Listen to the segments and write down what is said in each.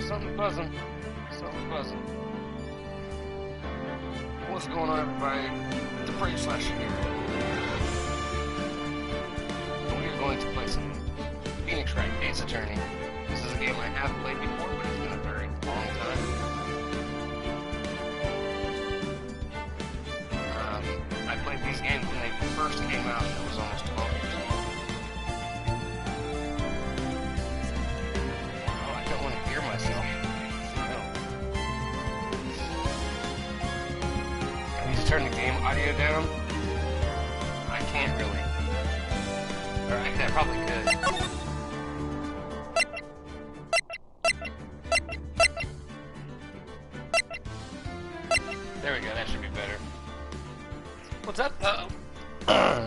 something buzzing. Something buzzing. What's going on, everybody? The Freight Slasher here. We are going to play some Phoenix Wright Ace Attorney. This is a game I have played before, but it's been a very long time. I played these games when they first came out, and it was almost 12 years ago. Oh, I don't want to hear myself. I need to turn the game audio down. I can't really. Or actually, I probably could. There we go, that should be better. What's up, though?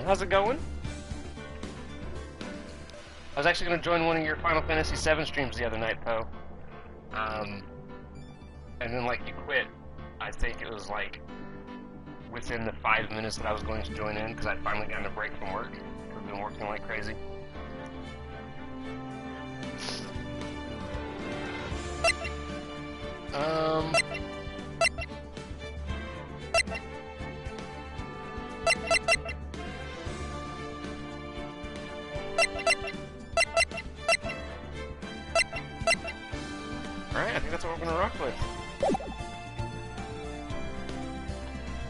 How's it going? I was actually going to join one of your Final Fantasy VII streams the other night, Poe. And then, like, you quit. I think it was, like, within the 5 minutes that I was going to join in, because I'd finally gotten a break from work. I've been working like crazy. Alright, I think that's what we're gonna rock with.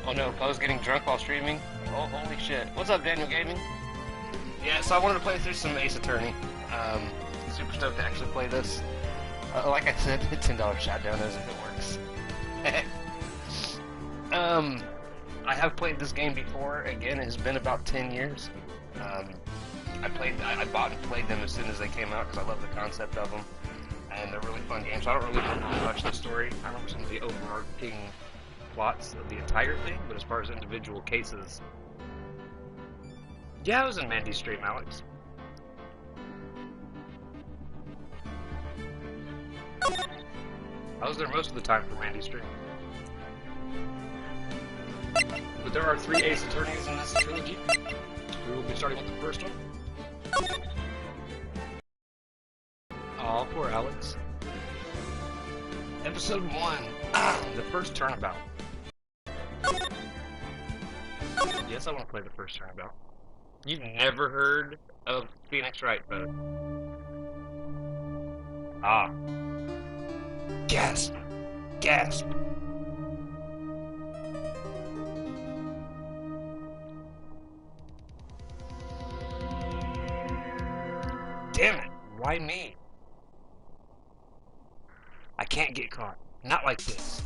Oh no, Poe's getting drunk while streaming? Oh, holy shit. What's up, Daniel Gaming? Yeah, so I wanted to play through some Ace Attorney. Super stoked to actually play this. Like I said, $10 shotdown as if it works. I have played this game before. Again, it has been about 10 years. I bought and played them as soon as they came out because I love the concept of them. And they're really fun games. So I don't really remember much of the story. I remember some of the overarching plots of the entire thing, but as far as individual cases, yeah, I was in Mandy's stream, Alex. I was there most of the time for Mandy's stream. But there are 3 Ace Attorneys in this trilogy. We will be starting with the first one. Aw, poor Alex. Episode 1, the first turnabout. Yes, I want to play the first turnabout. You've never heard of Phoenix Wright, though? Ah. Gasp. Gasp. Damn it. Why me? I can't get caught. Not like this.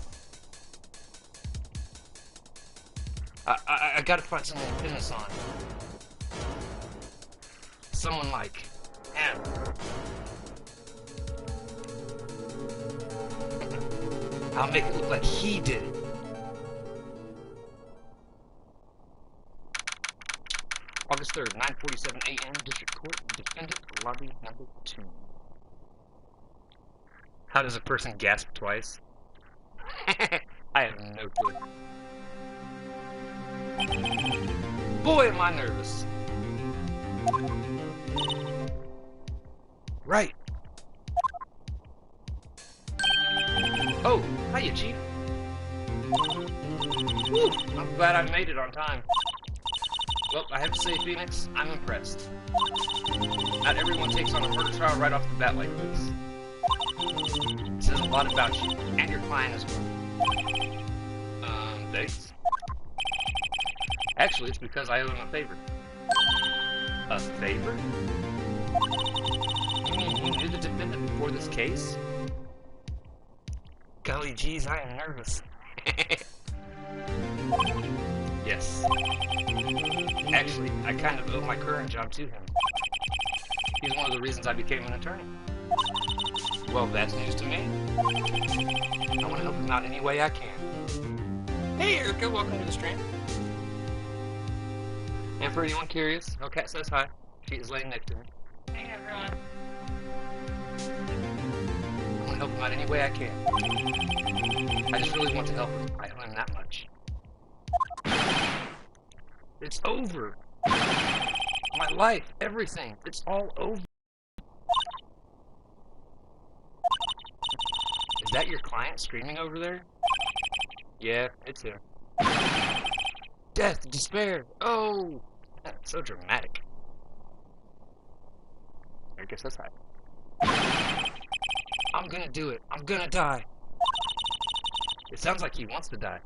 I gotta find someone to pin this on. Someone like him. I'll make it look like he did it. August 3rd, 9:47 a.m. District Court, Defendant, Lobby number 2. How does a person gasp twice? I have no clue. Boy, am I nervous. Right. Oh, hiya, Chief. Whew, I'm glad I made it on time. Well, I have to say, Phoenix, I'm impressed. Not everyone takes on a murder trial right off the bat like this. It says a lot about you, and your client as well. Thanks. Actually, it's because I owe him a favor. A favor? You mean you knew the defendant before this case? Golly geez, I am nervous. Yes. Actually, I kind of owe my current job to him. He's one of the reasons I became an attorney. Well, that's news to me. I want to help him out any way I can. Hey, Erica, welcome to the stream. And for anyone curious, Hellcat says hi. She is laying next to me. Hey, everyone. I want to help him out any way I can. I just really want to help him. I owe him that much. It's over. My life, everything, it's all over. that your client screaming over there? Yeah, it's him. Death, despair, oh! That's so dramatic. I guess that's high. I'm gonna do it. I'm gonna die. It sounds like he wants to die.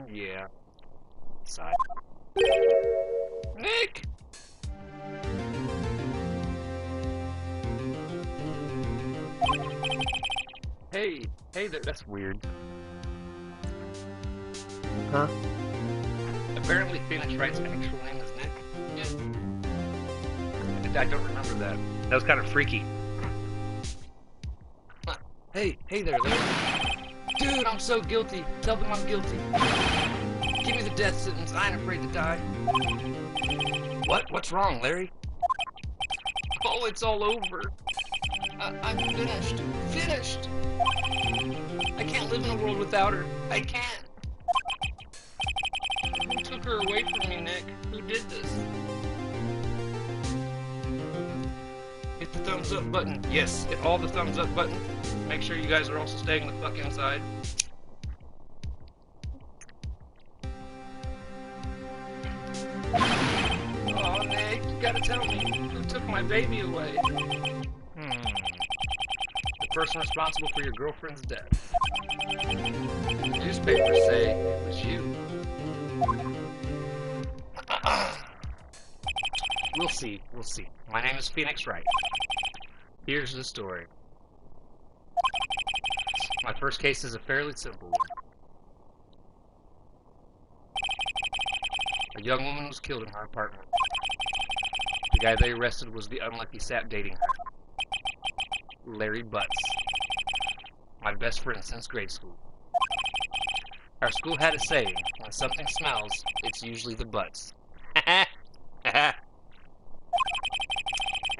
Yeah. Sigh. Nick! Hey there, that's weird. Huh? Apparently Phoenix Wright's actual name is Nick. Yeah. I don't remember that. That was kind of freaky. Huh. Hey there, Larry. Dude, I'm so guilty. Tell them I'm guilty. Give me the death sentence. I ain't afraid to die. What? What's wrong, Larry? Oh, it's all over. I'm finished. Finished! I can't live in a world without her. I can't. Who took her away from me, Nick? Who did this? Hit the thumbs up button. Yes, hit all the thumbs up button. Make sure you guys are also staying the fuck inside. Oh, Nick, you gotta tell me. Who took my baby away? The person responsible for your girlfriend's death. The newspapers say it was you. We'll see. My name is Phoenix Wright. Here's the story. My first case is a fairly simple one. A young woman was killed in her apartment. The guy they arrested was the unlucky sap dating her. Larry Butts. My best friend since grade school. Our school had a saying, when something smells, it's usually the butts. In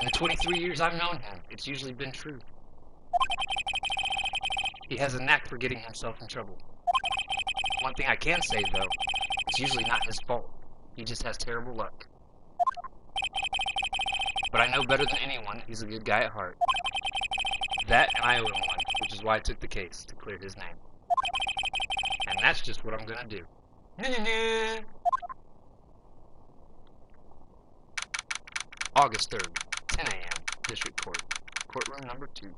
the 23 years I've known him, it's usually been true. He has a knack for getting himself in trouble. One thing I can say, though, it's usually not his fault. He just has terrible luck. But I know better than anyone he's a good guy at heart. That and I owe him one, which is why I took the case, to clear his name. And that's just what I'm gonna do. August 3rd, 10 a.m., District Court, courtroom number 2.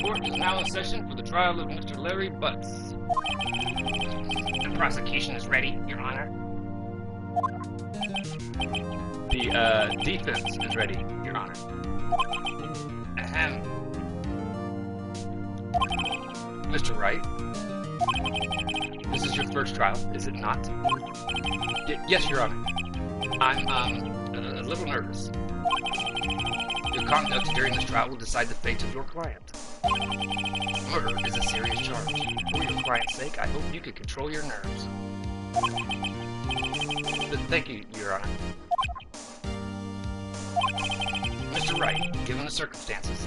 Court is now in session for the trial of Mr. Larry Butts. The prosecution is ready, Your Honor. The defense is ready, Your Honor. Ahem. Mr. Wright, this is your first trial, is it not? Yes, Your Honor. I'm, a little nervous. Your conduct during this trial will decide the fate of your client. Murder is a serious charge. For your client's sake, I hope you can control your nerves. Thank you, Your Honor. Mr. Wright, given the circumstances,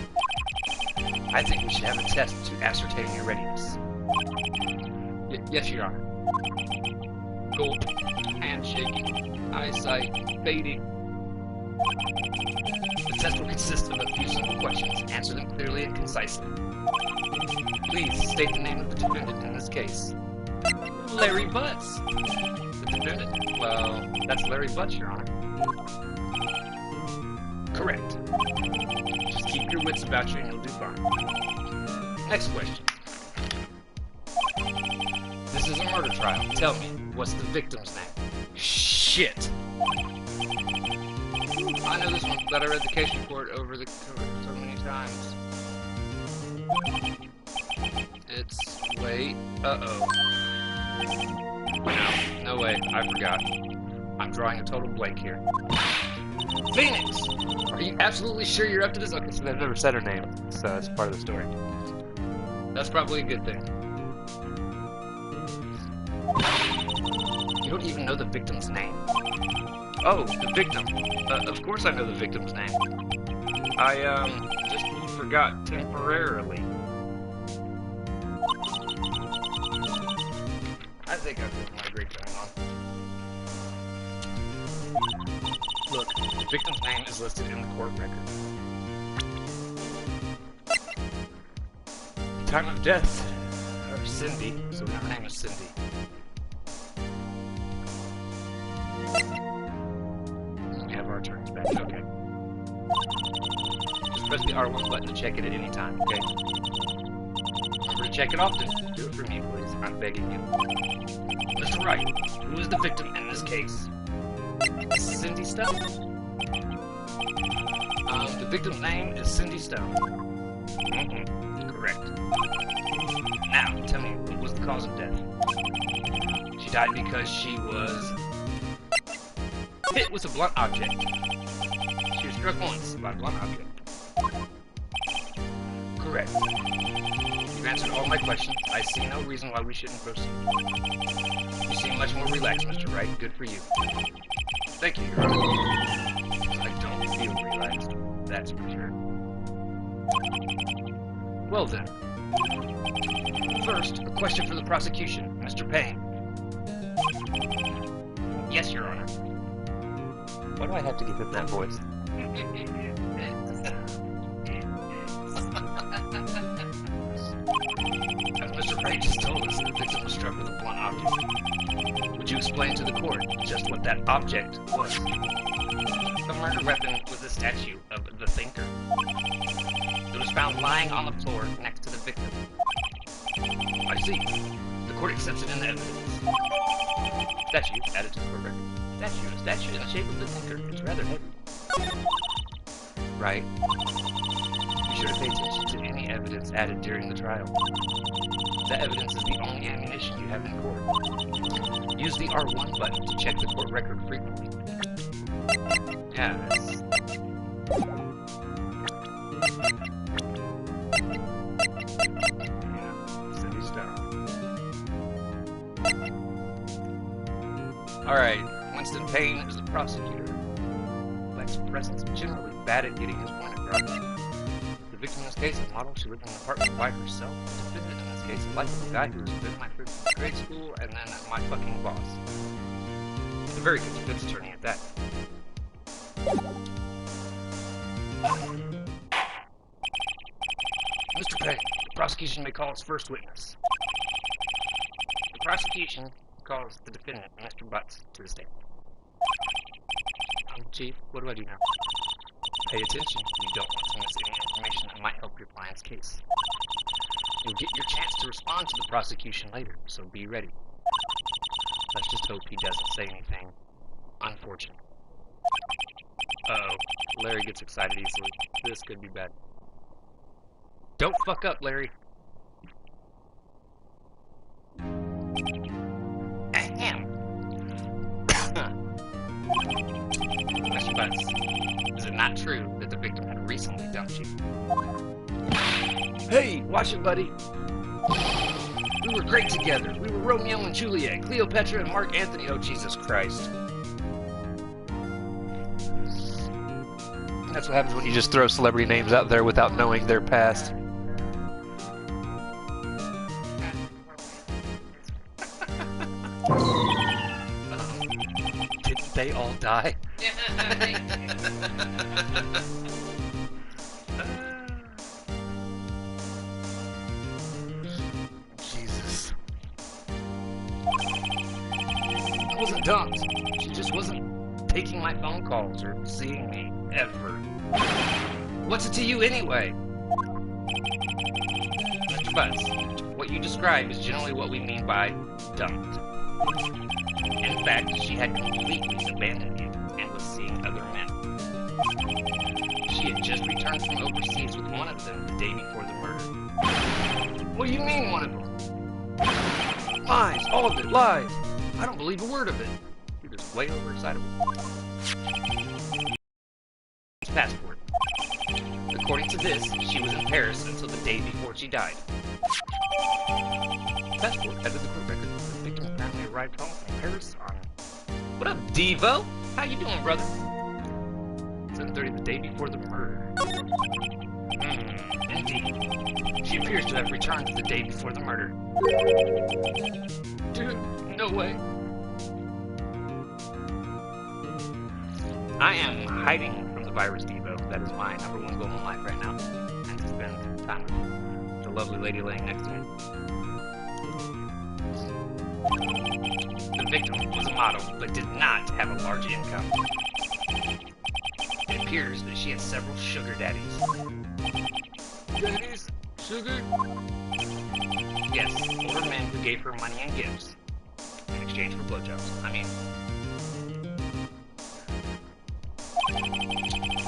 I think we should have a test to ascertain your readiness. Yes, Your Honor. Gulp, handshaking, eyesight, fading. The test will consist of a few simple questions. Answer them clearly and concisely. Please state the name of the defendant in this case. Larry Butts. The defendant? Well, that's Larry Butts, Your Honor. Correct. Just keep your wits about you and you'll do fine. Next question. This is a murder trial. Tell me, what's the victim's name? Shit. I know this one, but I read the case report over so many times. It's... wait. Uh-oh. No way. I forgot. I'm drawing a total blank here. Phoenix! Are you absolutely sure you're up to this? Okay, so they've never said her name, so it's part of the story. That's probably a good thing. You don't even know the victim's name. Oh, the victim. Of course I know the victim's name. I, just forgot temporarily. I think I've got my great time on. Look, the victim's name is listed in the court record. Time of death, Cindy, so her name is Cindy. We have our turns back, okay. Just press the R1 button to check it at any time, okay? Remember to check it often. Do it for me, please. I'm begging you. Mr. Wright, who is the victim in this case? Cindy Stone. The victim's name is Cindy Stone. Correct. Now, tell me, what was the cause of death? She died because she was hit with a blunt object. She was struck once by a blunt object. Correct. You've answered all my questions. I see no reason why we shouldn't proceed. You seem much more relaxed, Mr. Wright. Good for you. Thank you, Your Honor. I don't feel relaxed. That's for sure. Well then. First, a question for the prosecution. Mr. Payne. Yes, Your Honor. Why do I have to give him that voice? As Mr. Wright just told us, the victim was struck with a blunt object. Would you explain to the court just what that object was? The murder weapon was a statue of the Thinker. It was found lying on the floor next to the victim. I see. The court accepts it in the evidence. Statue added to the court record. A statue in the shape of the Thinker. It's rather heavy. Right. Be sure to pay attention to any evidence added during the trial. That evidence is the only ammunition you have in court. Use the R1 button to check the court record frequently. Yeah, that's... Cindy Stone. Alright, Winston Payne is the prosecutor. Black's presence is generally bad at getting his point across. The victim in this case is a model. She lived in an apartment by herself. The defendant in this case is like the guy who was in my grade school and then my fucking boss. He's a very good defense attorney at that. Mr. Payne, the prosecution may call its first witness. The prosecution calls the defendant, Mr. Butts, to the stand. Chief, what do I do now? Pay attention. You don't want to miss any information that might help your client's case. You'll get your chance to respond to the prosecution later, so be ready. Let's just hope he doesn't say anything unfortunate. Uh-oh. Larry gets excited easily. This could be bad. Don't fuck up, Larry. Ahem. Mr. Butts, is it not true that the victim had recently dumped you? Hey, watch it, buddy. We were great together. We were Romeo and Juliet, Cleopatra and Mark Antony. Oh, Jesus Christ. That's what happens when you just throw celebrity names out there without knowing their past. Didn't they all die? Jesus. I wasn't dumped. She just wasn't taking my phone calls or seeing me ever. What's it to you anyway? Mr. Butts, what you describe is generally what we mean by dumped. In fact, she had completely abandoned you and was seeing other men. She had just returned from overseas with one of them the day before the murder. What do you mean, one of them? Lies! All of it! Lies! I don't believe a word of it. You're just way overexcitable. Passport. According to this, she was in Paris until the day before she died. Passport added the court record. The victim apparently arrived home from Paris on... What up, Devo? How you doing, brother? 7:30 the day before the murder. Indeed. She appears to have returned the day before the murder. Dude, no way. I am hiding from the virus, Devo. That is my #1 goal in life right now. And to spend time with the lovely lady laying next to me. The victim was a model, but did not have a large income. It appears that she had several sugar daddies. Daddies? Sugar? Yes, older men who gave her money and gifts in exchange for blowjobs. I mean,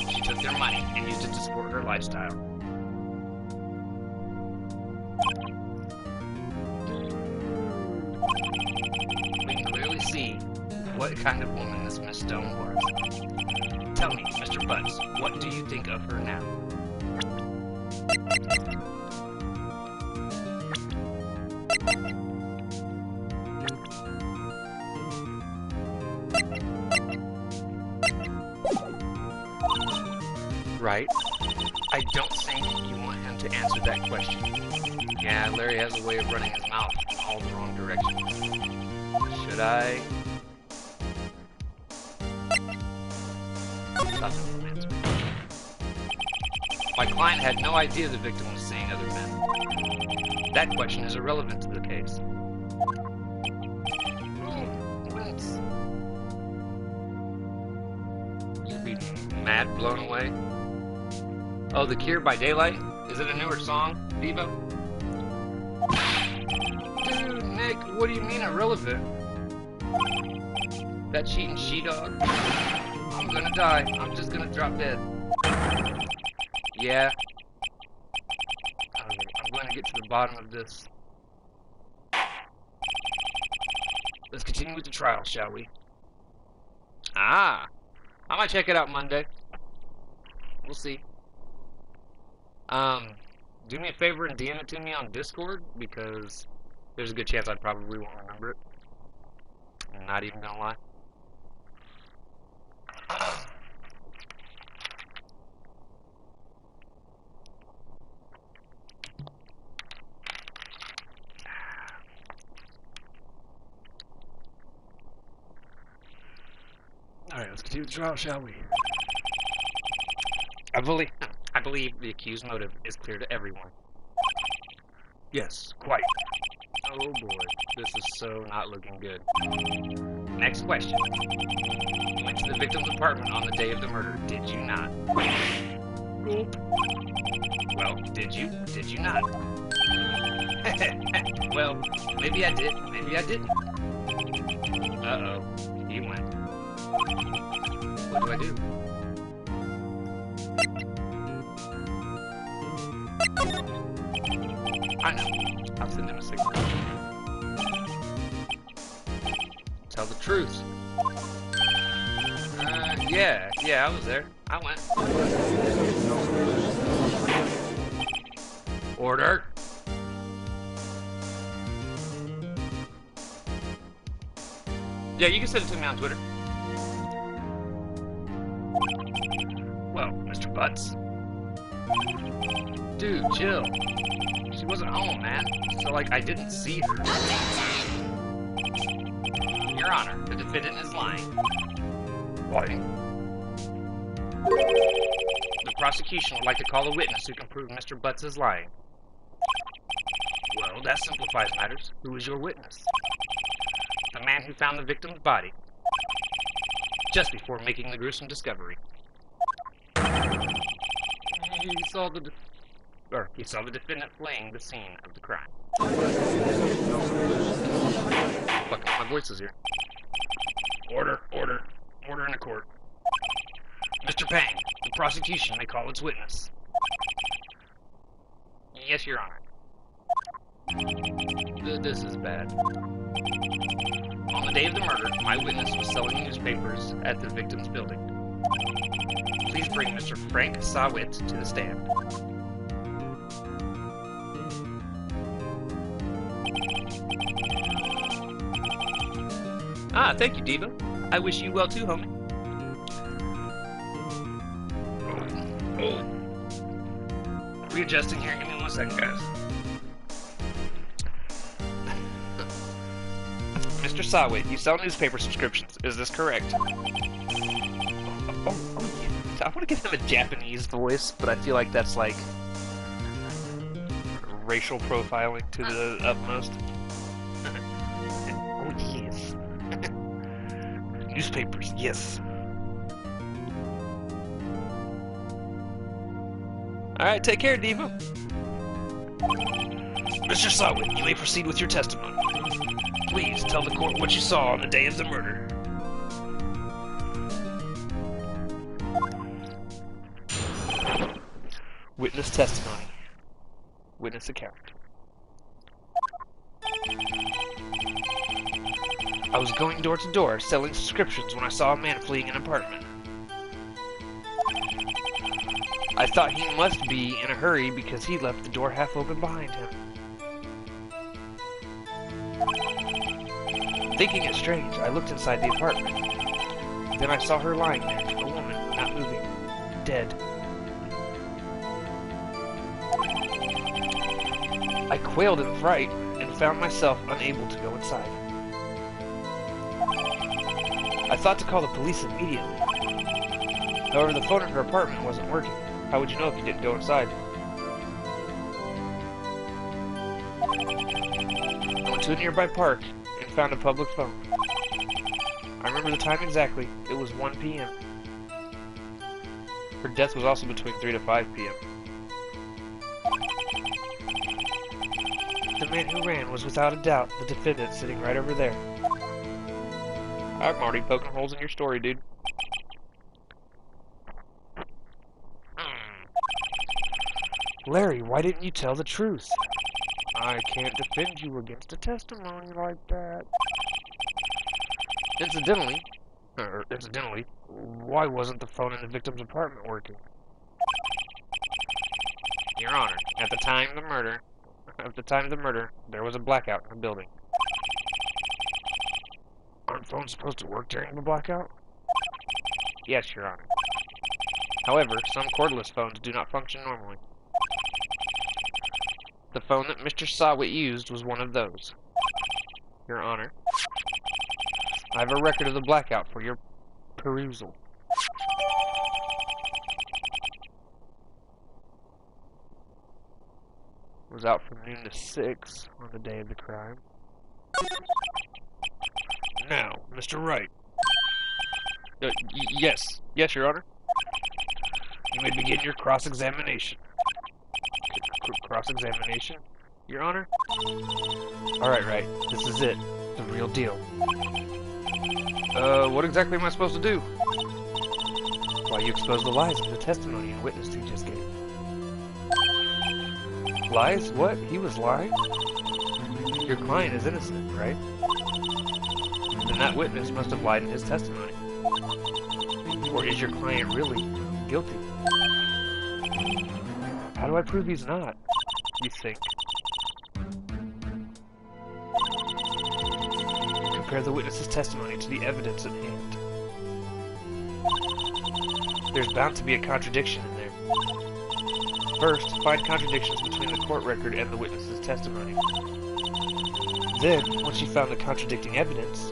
she took their money and used it to support her lifestyle. We can clearly see what kind of woman this Miss Stone was. Tell me, Mr. Butts, what do you think of her now? Right? I don't think you want him to answer that question. Yeah, Larry has a way of running his mouth in all the wrong directions. Should I? Stop him from answering. My client had no idea the victim was seeing other men. That question is irrelevant to the case. You'd be mad blown away. Oh, The Cure by Daylight? Is it a newer song, Devo? Dude, Nick, what do you mean irrelevant? That cheating she-dog? I'm gonna die. I'm just gonna drop dead. Yeah. I'm going to get to the bottom of this. Let's continue with the trial, shall we? Ah. I might check it out Monday. We'll see. Do me a favor and DM it to me on Discord, because there's a good chance I probably won't remember it. I'm not even gonna lie. Alright, let's continue the trial, shall we? I believe the accused motive is clear to everyone. Yes, quite. Oh boy, this is so not looking good. Next question. You went to the victim's apartment on the day of the murder, did you not? Gulp. Well, did you? Did you not? Well, maybe I did, maybe I didn't. Uh-oh, he went. What do I do? I know. I'll send him a signal. Tell the truth. Yeah, I was there. I went. Order. Yeah, you can send it to me on Twitter. Well, Mr. Butts. Dude, chill. She wasn't home, man. So, like, I didn't see her. Your Honor, the defendant is lying. Lying? The prosecution would like to call a witness who can prove Mr. Butts is lying. Well, that simplifies matters. Who is your witness? The man who found the victim's body. Just before making the gruesome discovery. He saw the defendant fleeing the scene of the crime. Fuck, my voice is here. Order in the court. Mr. Pang, the prosecution may call its witness. Yes, Your Honor. This is bad. On the day of the murder, my witness was selling newspapers at the victim's building. Please bring Mr. Frank Sawit to the stand. Ah, thank you, Devo. I wish you well too, homie. Oh. Readjusting here. Give me 1 second, guys. Mr. Sawit, you sell newspaper subscriptions. Is this correct? I want to give him a Japanese voice, but I feel like that's like racial profiling to the utmost. Oh yes. Newspapers, yes. Alright, take care, Diva. Mr. Sawin, you may proceed with your testimony. Please tell the court what you saw on the day of the murder. Witness testimony. Witness account. I was going door to door selling subscriptions when I saw a man fleeing an apartment. I thought he must be in a hurry because he left the door half open behind him. Thinking it strange, I looked inside the apartment. Then I saw her lying there, a woman, not moving, dead. I quailed in fright and found myself unable to go inside. I thought to call the police immediately. However, the phone in her apartment wasn't working. How would you know if you didn't go inside? I went to a nearby park and found a public phone. I remember the time exactly. It was 1 p.m. Her death was also between 3 to 5 p.m. The man who ran was without a doubt the defendant sitting right over there. I'm already poking holes in your story, dude. Larry, why didn't you tell the truth? I can't defend you against a testimony like that. Incidentally, why wasn't the phone in the victim's apartment working? Your Honor, at the time of the murder, there was a blackout in the building. Aren't phones supposed to work during the blackout? Yes, Your Honor. However, some cordless phones do not function normally. The phone that Mr. Sawit used was one of those. Your Honor, I have a record of the blackout for your perusal. It was out from noon to 6 on the day of the crime. Now, Mr. Wright. Yes, Your Honor. You may begin your cross-examination. Cross-examination, Your Honor? Alright, Wright. This is it. The real deal. What exactly am I supposed to do? Why, you exposed the lies of the testimony and witness you just gave. Lies? What? He was lying? Your client is innocent, right? Then that witness must have lied in his testimony. Or is your client really guilty? How do I prove he's not, you think? Compare the witness's testimony to the evidence at hand. There's bound to be a contradiction in there. First, find contradictions between the court record and the witness's testimony. Then, once you found the contradicting evidence,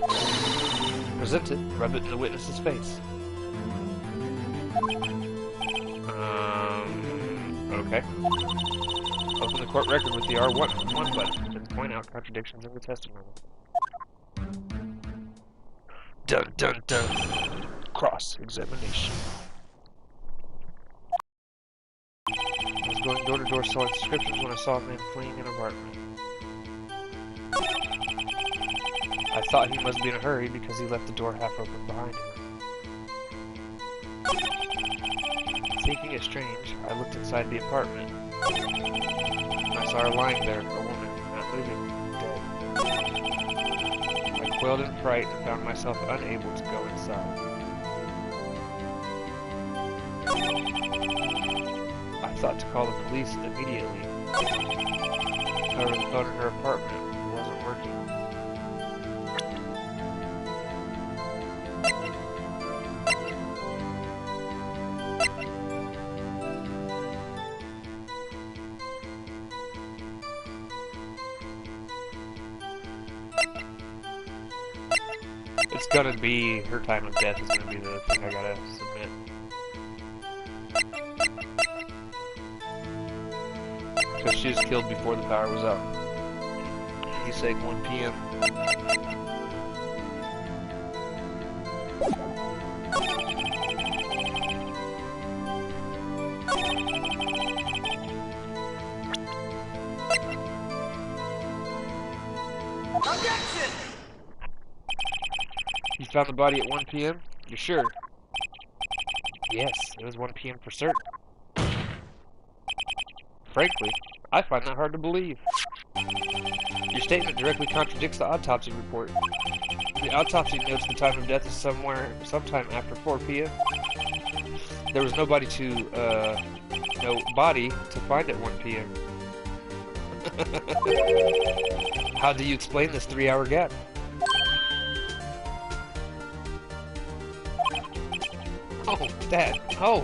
present it, rub it in the witness's face. Okay. Open the court record with the R1 button and point out contradictions in the testimony. Dun dun dun. Cross-examination. I was going door to door selling subscriptions when I saw a man fleeing an apartment. I thought he must be in a hurry because he left the door half open behind him. Thinking it strange, I looked inside the apartment. I saw her lying there, a woman, not moving, dead. I quailed in fright and found myself unable to go inside. I thought to call the police immediately. However, the phone in her apartment wasn't working. It's gonna be, her time of death is gonna be the thing I gotta submit. She was killed before the power was out. He's saying 1 p.m. Objection! You found the body at 1 p.m.? You're sure? Yes, it was 1 p.m. for certain. Frankly, I find that hard to believe. Your statement directly contradicts the autopsy report. The autopsy notes the time of death is sometime after 4 p.m. There was no body to find at 1 p.m. How do you explain this 3-hour gap? Oh, Dad. Oh,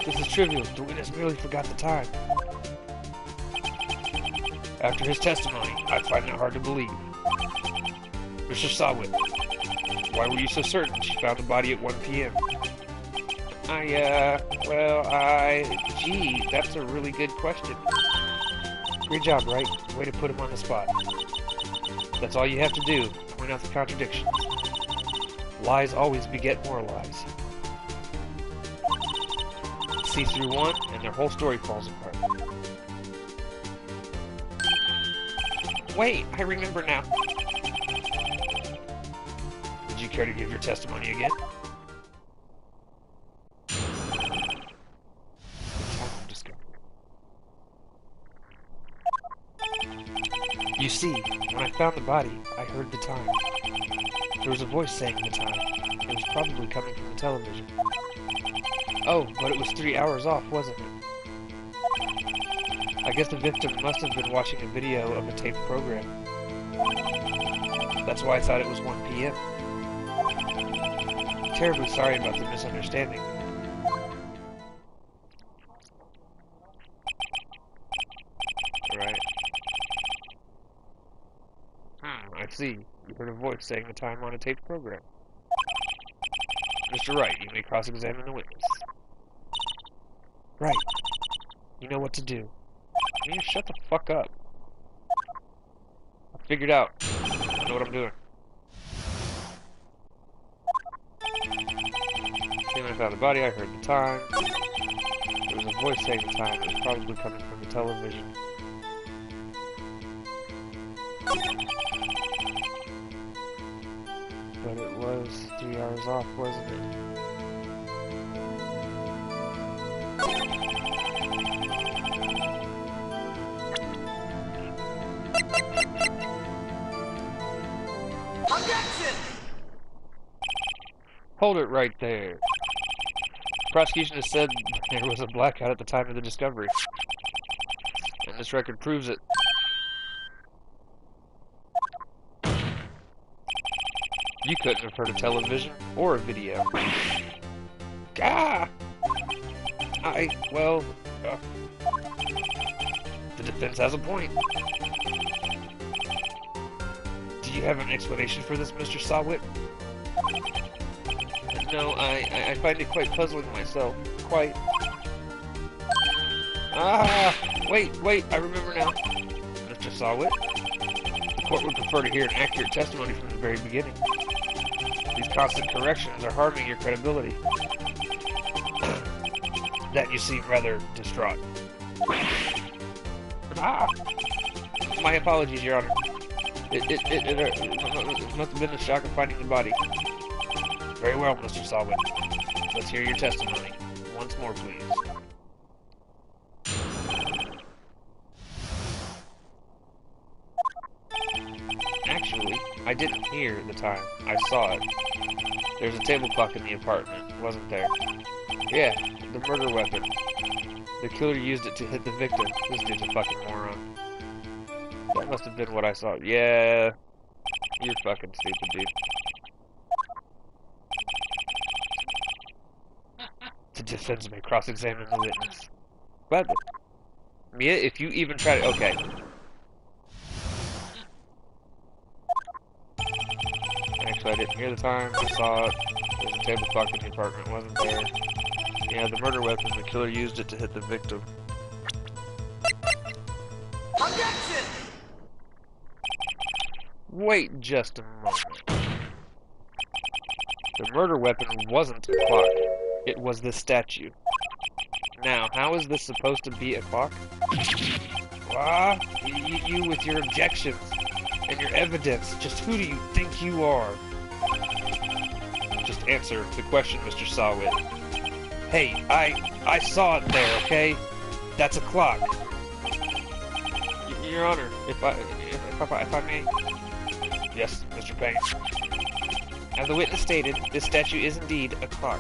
this is trivial. The witness merely forgot the time. After his testimony, I find it hard to believe. Mr. Sawit, why were you so certain she found the body at 1 p.m.? Gee, that's a really good question. Great job, Wright. Way to put him on the spot. That's all you have to do, point out the contradictions. Lies always beget more lies. See through one, and their whole story falls apart. Wait, I remember now. Would you care to give your testimony again? You see, when I found the body, I heard the time. There was a voice saying the time. It was probably coming from the television. Oh, but it was 3 hours off, wasn't it? I guess the victim must have been watching a video of a taped program. That's why I thought it was 1 p.m. Terribly sorry about the misunderstanding. Right. I see. You heard a voice saying the time on a taped program. Mr. Wright, you may cross-examine the witness. Right. You know what to do. Can you shut the fuck up? I figured out. I know what I'm doing. See, when I found the body, I heard the time. There was a voice saying the time. It was probably coming from the television. But it was 3 hours off, wasn't it? Objection! Hold it right there. Prosecution has said there was a blackout at the time of the discovery. And this record proves it. You couldn't have heard a television or a video. Gah! The defense has a point. Do you have an explanation for this, Mr. Sawit? No, I find it quite puzzling myself. Quite. Wait, I remember now. Mr. Sawit, the court would prefer to hear an accurate testimony from the very beginning. These constant corrections are harming your credibility. That you seem rather distraught. My apologies, Your Honor. It must have been the shock of finding the body. Very well, Mr. Sawit. Let's hear your testimony. Once more, please. Actually, I didn't hear the time. I saw it. There's a table clock in the apartment, wasn't there? Yeah, the murder weapon. The killer used it to hit the victim. This dude's a fucking moron. That must have been what I saw. Yeah, you're fucking stupid, dude. The defense may cross-examine the witness. Gladly. Mia, if you even try to... Okay. Actually, I didn't hear the time. I saw it. There's a table clock in the apartment, wasn't there? Yeah, the murder weapon, the killer used it to hit the victim. Objection! Wait just a moment. The murder weapon wasn't a clock. It was this statue. Now, how is this supposed to be a clock? Ah, you with your objections and your evidence. Just who do you think you are? Just answer the question, Mr. Sawit. Hey, I saw it there, okay? That's a clock. Your Honor, if I may. Yes, Mr. Payne. As the witness stated, this statue is indeed a clock.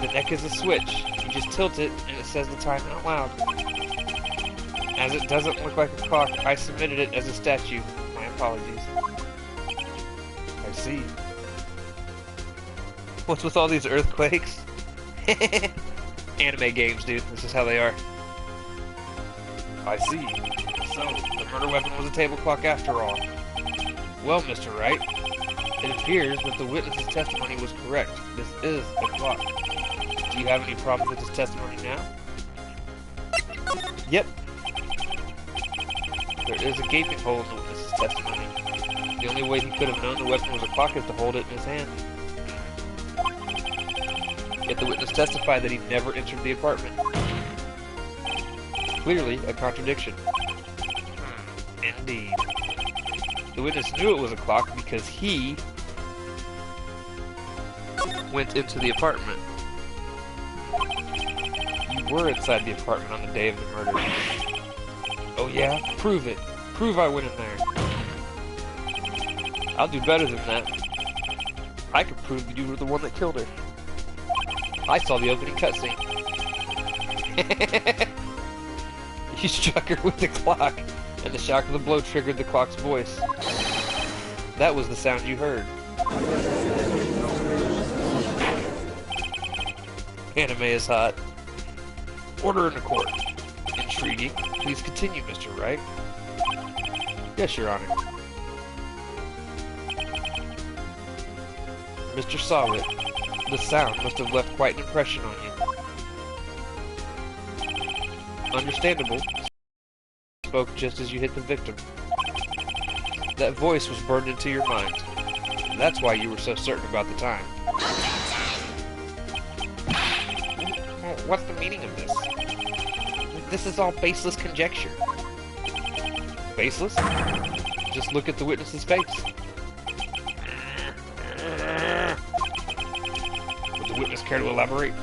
The neck is a switch. You just tilt it, and it says the time out loud. As it doesn't look like a clock, I submitted it as a statue. My apologies. I see. What's with all these earthquakes? Anime games, dude. This is how they are. I see. So, the murder weapon was a table clock after all. Well, Mr. Wright, it appears that the witness's testimony was correct. This is a clock. Do you have any problem with his testimony now? Yep. There is a gaping hole in the witness's testimony. The only way he could have known the weapon was a clock is to hold it in his hand. Yet the witness testified that he never entered the apartment. Clearly a contradiction. Indeed. The witness knew it was a clock because he went into the apartment. You were inside the apartment on the day of the murder. Oh yeah? Prove it. Prove I went in there. I'll do better than that. I could prove that you were the one that killed her. I saw the opening cutscene. You struck her with the clock, and the shock of the blow triggered the clock's voice. That was the sound you heard. Anime is hot. Order in the court. Intriguing. Please continue, Mr. Wright. Yes, Your Honor. Mr. Sawit, the sound must have left quite an impression on you. Understandable. Spoke just as you hit the victim. That voice was burned into your mind. That's why you were so certain about the time. What's the meaning of this? This is all baseless conjecture. Baseless? Just look at the witness's face. Would the witness care to elaborate?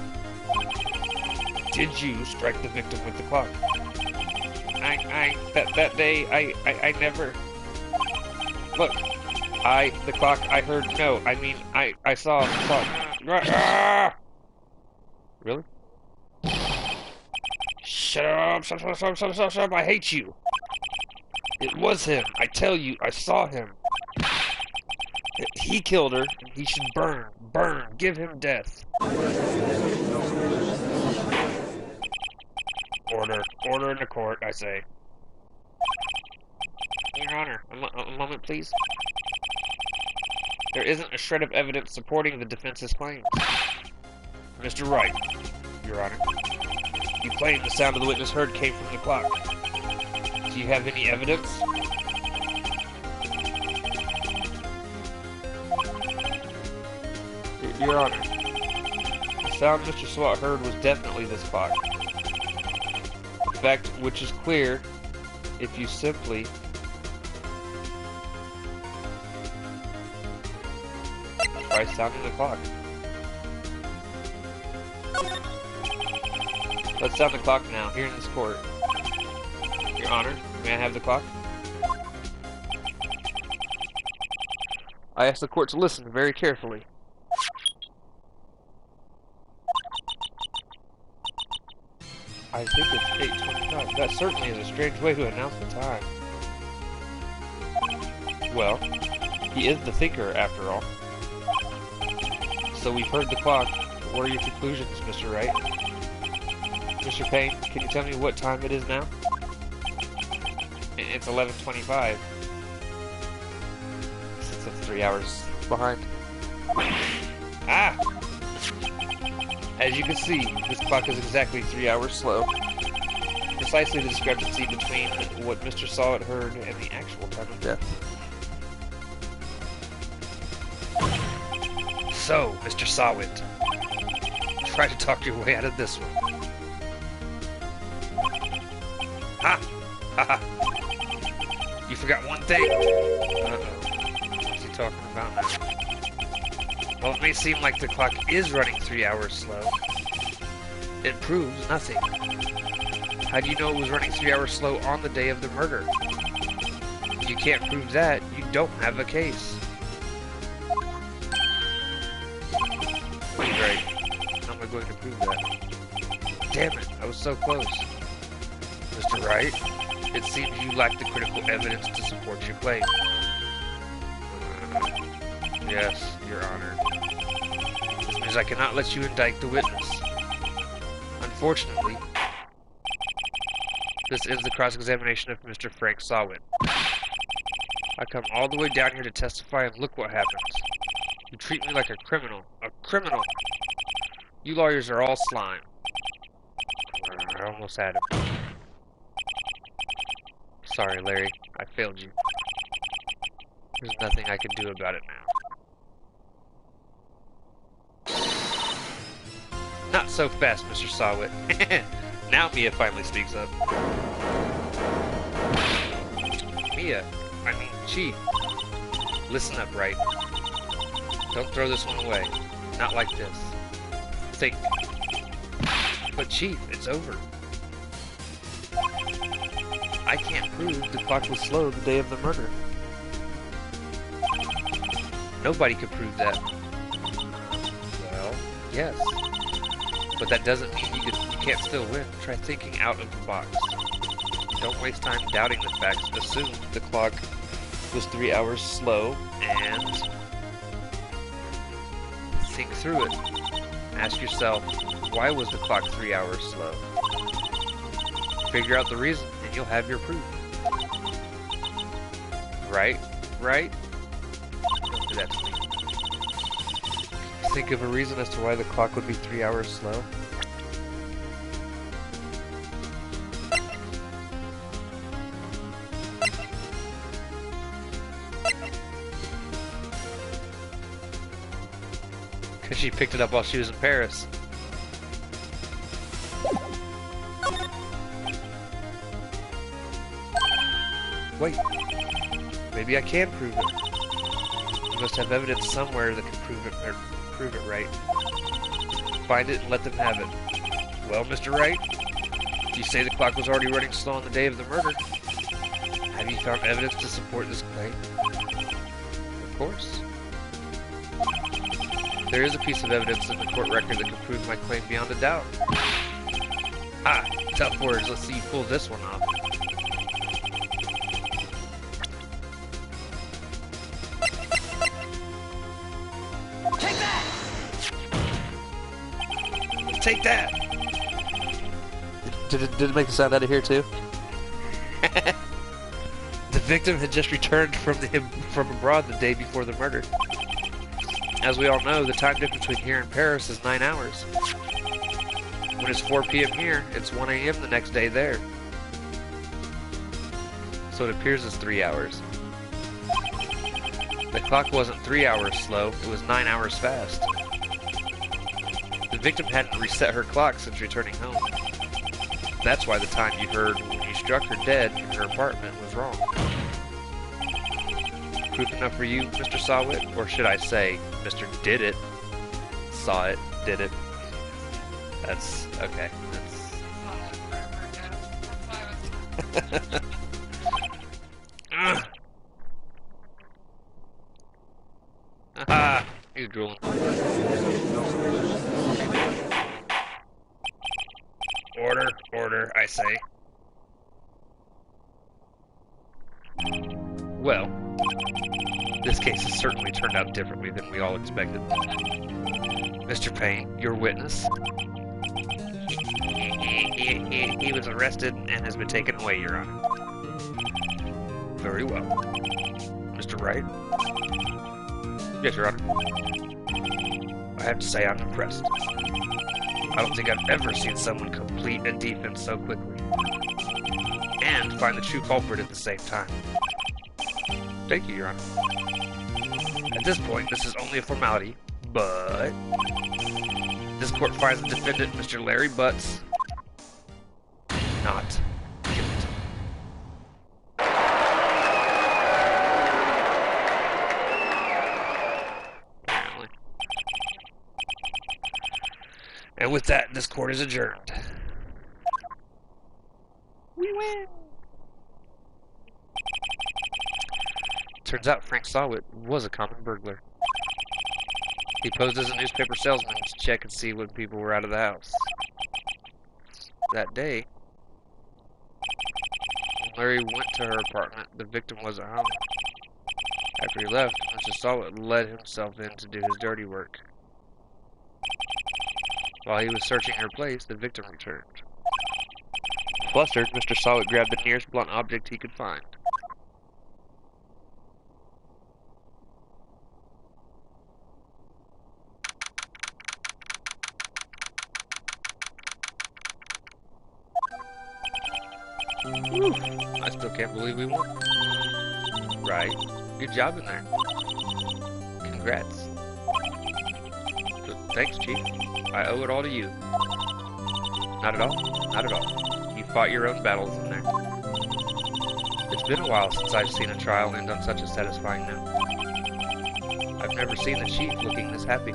Did you strike the victim with the clock? That day, I never... Look, the clock, I heard, no, I mean, I saw. Really? Shut up, I hate you. It was him, I tell you, I saw him. He killed her, and he should burn, give him death. Order in the court, I say. Your Honor, a moment, please. There isn't a shred of evidence supporting the defense's claims. Mr. Wright, Your Honor, you claim the sound of the witness heard came from the clock. Do you have any evidence? Your Honor, the sound Mr. Swat heard was definitely this clock. A fact which is clear if you simply try sounding the clock. Let's sound the clock now, here in this court. Your Honor, may I have the clock? I ask the court to listen very carefully. I think it's 8:25. That certainly is a strange way to announce the time. Well, he is the thinker, after all. So we've heard the clock. What are your conclusions, Mr. Wright? Mr. Payne, can you tell me what time it is now? It's 11:25. Since I'm 3 hours behind. Ah! As you can see, this clock is exactly 3 hours slow. Precisely the discrepancy between what Mr. Sawit heard and the actual time of death. So, Mr. Sawit, try to talk your way out of this one. Ha! Ha ha! You forgot one thing! Uh-oh. What's he talking about now? Well, it may seem like the clock is running 3 hours slow. It proves nothing. How do you know it was running 3 hours slow on the day of the murder? If you can't prove that, you don't have a case. Right. How am I going to prove that? Damn it, I was so close. Mr. Wright, it seems you lack the critical evidence to support your claim. Yes, Your Honor. This means I cannot let you indict the witness. Unfortunately, this is the cross-examination of Mr. Frank Sawit. I come all the way down here to testify, and look what happens. You treat me like a criminal. A criminal! You lawyers are all slime. I almost had him. Sorry, Larry. I failed you. There's nothing I can do about it now. Not so fast, Mr. Sawit. Now Mia finally speaks up. Mia, I mean, Chief. Listen up, Wright. Don't throw this one away. Not like this. Think. But Chief, it's over. I can't prove the clock was slow the day of the murder. Nobody could prove that. Well, yes. But that doesn't mean you can't still win. Try thinking out of the box. Don't waste time doubting the facts. Assume the clock was 3 hours slow and think through it. Ask yourself, why was the clock 3 hours slow? Figure out the reason and you'll have your proof. Right? Right? Don't do that to me. Think of a reason as to why the clock would be 3 hours slow. Because she picked it up while she was in Paris. Wait. Maybe I can prove it. You must have evidence somewhere that can prove it, or prove it right. Find it and let them have it. Well, Mr. Wright, you say the clock was already running slow on the day of the murder. Have you found evidence to support this claim? Of course. There is a piece of evidence in the court record that can prove my claim beyond a doubt. Ah, tough words. Let's see you pull this one off. Take that! Take that! Did it make a sound out of here too? The victim had just returned from abroad the day before the murder. As we all know, the time difference between here and Paris is 9 hours. When it's 4 p.m. here, it's 1 a.m. the next day there. So it appears it's 3 hours. The clock wasn't 3 hours slow, it was 9 hours fast. The victim hadn't reset her clock since returning home. That's why the time you heard when you struck her dead in her apartment was wrong. Proof enough for you, Mr. Sawit? Or should I say, Mr. Did It? Saw it, did it. That's okay. That's... Ah, he's drooling. Order, order, I say. Well, this case has certainly turned out differently than we all expected. Mr. Payne, your witness. He was arrested and has been taken away, Your Honor. Very well. Mr. Wright? Yes, Your Honor. I have to say I'm impressed. I don't think I've ever seen someone complete a defense so quickly. And find the true culprit at the same time. Thank you, Your Honor. At this point, this is only a formality, but... This court finds the defendant, Mr. Larry Butts, not guilty. Apparently. And with that, this court is adjourned. We win! Turns out Frank Sawit was a common burglar. He posed as a newspaper salesman to check and see when people were out of the house. That day, when Larry went to her apartment, the victim wasn't home. After he left, Mr. Sawit let himself in to do his dirty work. While he was searching her place, the victim returned. Flustered, Mr. Sawit grabbed the nearest blunt object he could find. Whew, I still can't believe we won. Right. Good job in there. Congrats. Thanks, Chief. I owe it all to you. Not at all. Not at all. You fought your own battles in there. It's been a while since I've seen a trial end on such a satisfying note. I've never seen the Chief looking this happy.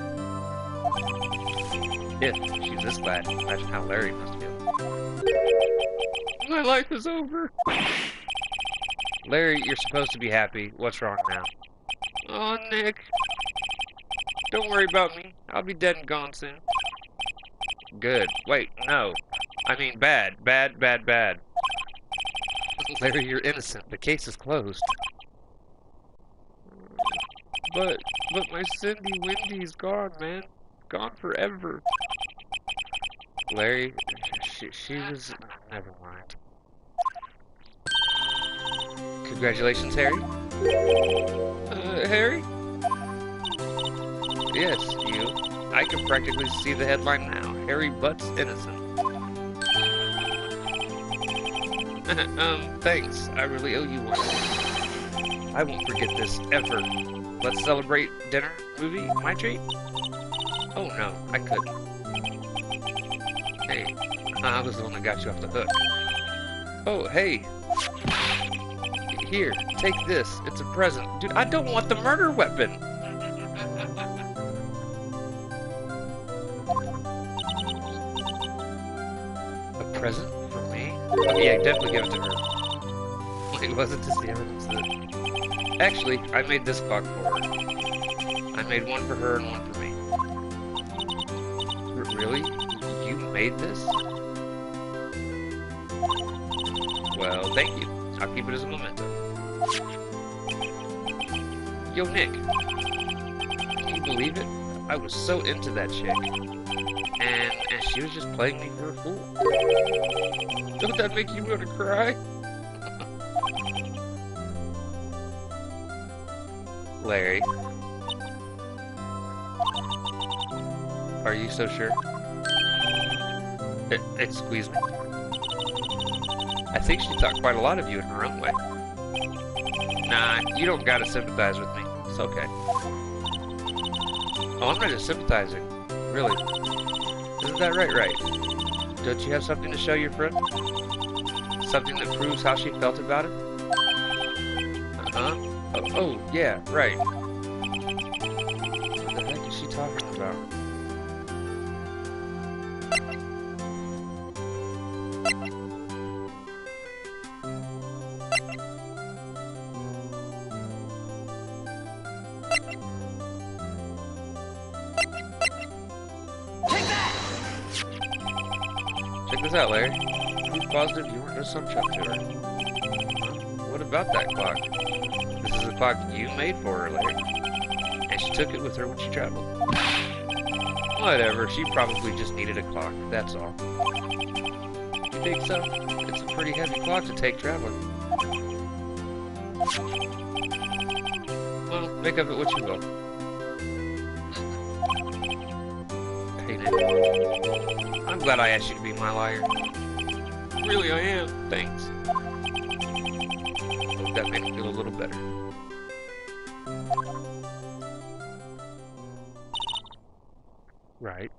If she's this glad, imagine how Larry must feel. My life is over. Larry, you're supposed to be happy. What's wrong now? Oh, Nick. Don't worry about me. I'll be dead and gone soon. Good. Wait, no. I mean bad. Bad, bad, bad. Larry, you're innocent. The case is closed. But my Cindy Wendy's gone, man. Gone forever. Larry, she was... Never mind. Congratulations, Harry. Harry? Yes, you. I can practically see the headline now. Harry Butts innocent. Thanks. I really owe you one. I won't forget this, ever. Let's celebrate dinner, movie, my treat? Oh no, I couldn't. Hey, I was the one that got you off the hook. Oh, hey. Here, take this. It's a present. Dude, I don't want the murder weapon. A present for me? Oh, yeah, definitely give it to her. Wait, wasn't this the evidence that... Actually, I made this clock for her. I made one for her and one for me. Really? You made this? Well, thank you. I'll keep it as a memento. Yo, Nick. Can you believe it? I was so into that chick. And she was just playing me for a fool. Don't that make you want to cry? Larry. Are you so sure? Excuse me? I think she thought quite a lot of you in her own way. Nah, you don't gotta sympathize with me. It's okay. Oh, I'm not just sympathizing. Really. Isn't that right, Wright? Don't you have something to show your friend? Something that proves how she felt about it? Uh-huh. Oh, yeah, right. What the heck is she talking about? Check this out, Larry. Who's positive you weren't just some chump to her? What about that clock? This is a clock you made for her, Larry. And she took it with her when she traveled. Whatever, she probably just needed a clock, that's all. You think so? It's a pretty heavy clock to take traveling. Well, make of it what you will. Hey, Nick. I'm glad I asked you to be my liar. Really, I am. Thanks. Hope that makes me feel a little better. Right.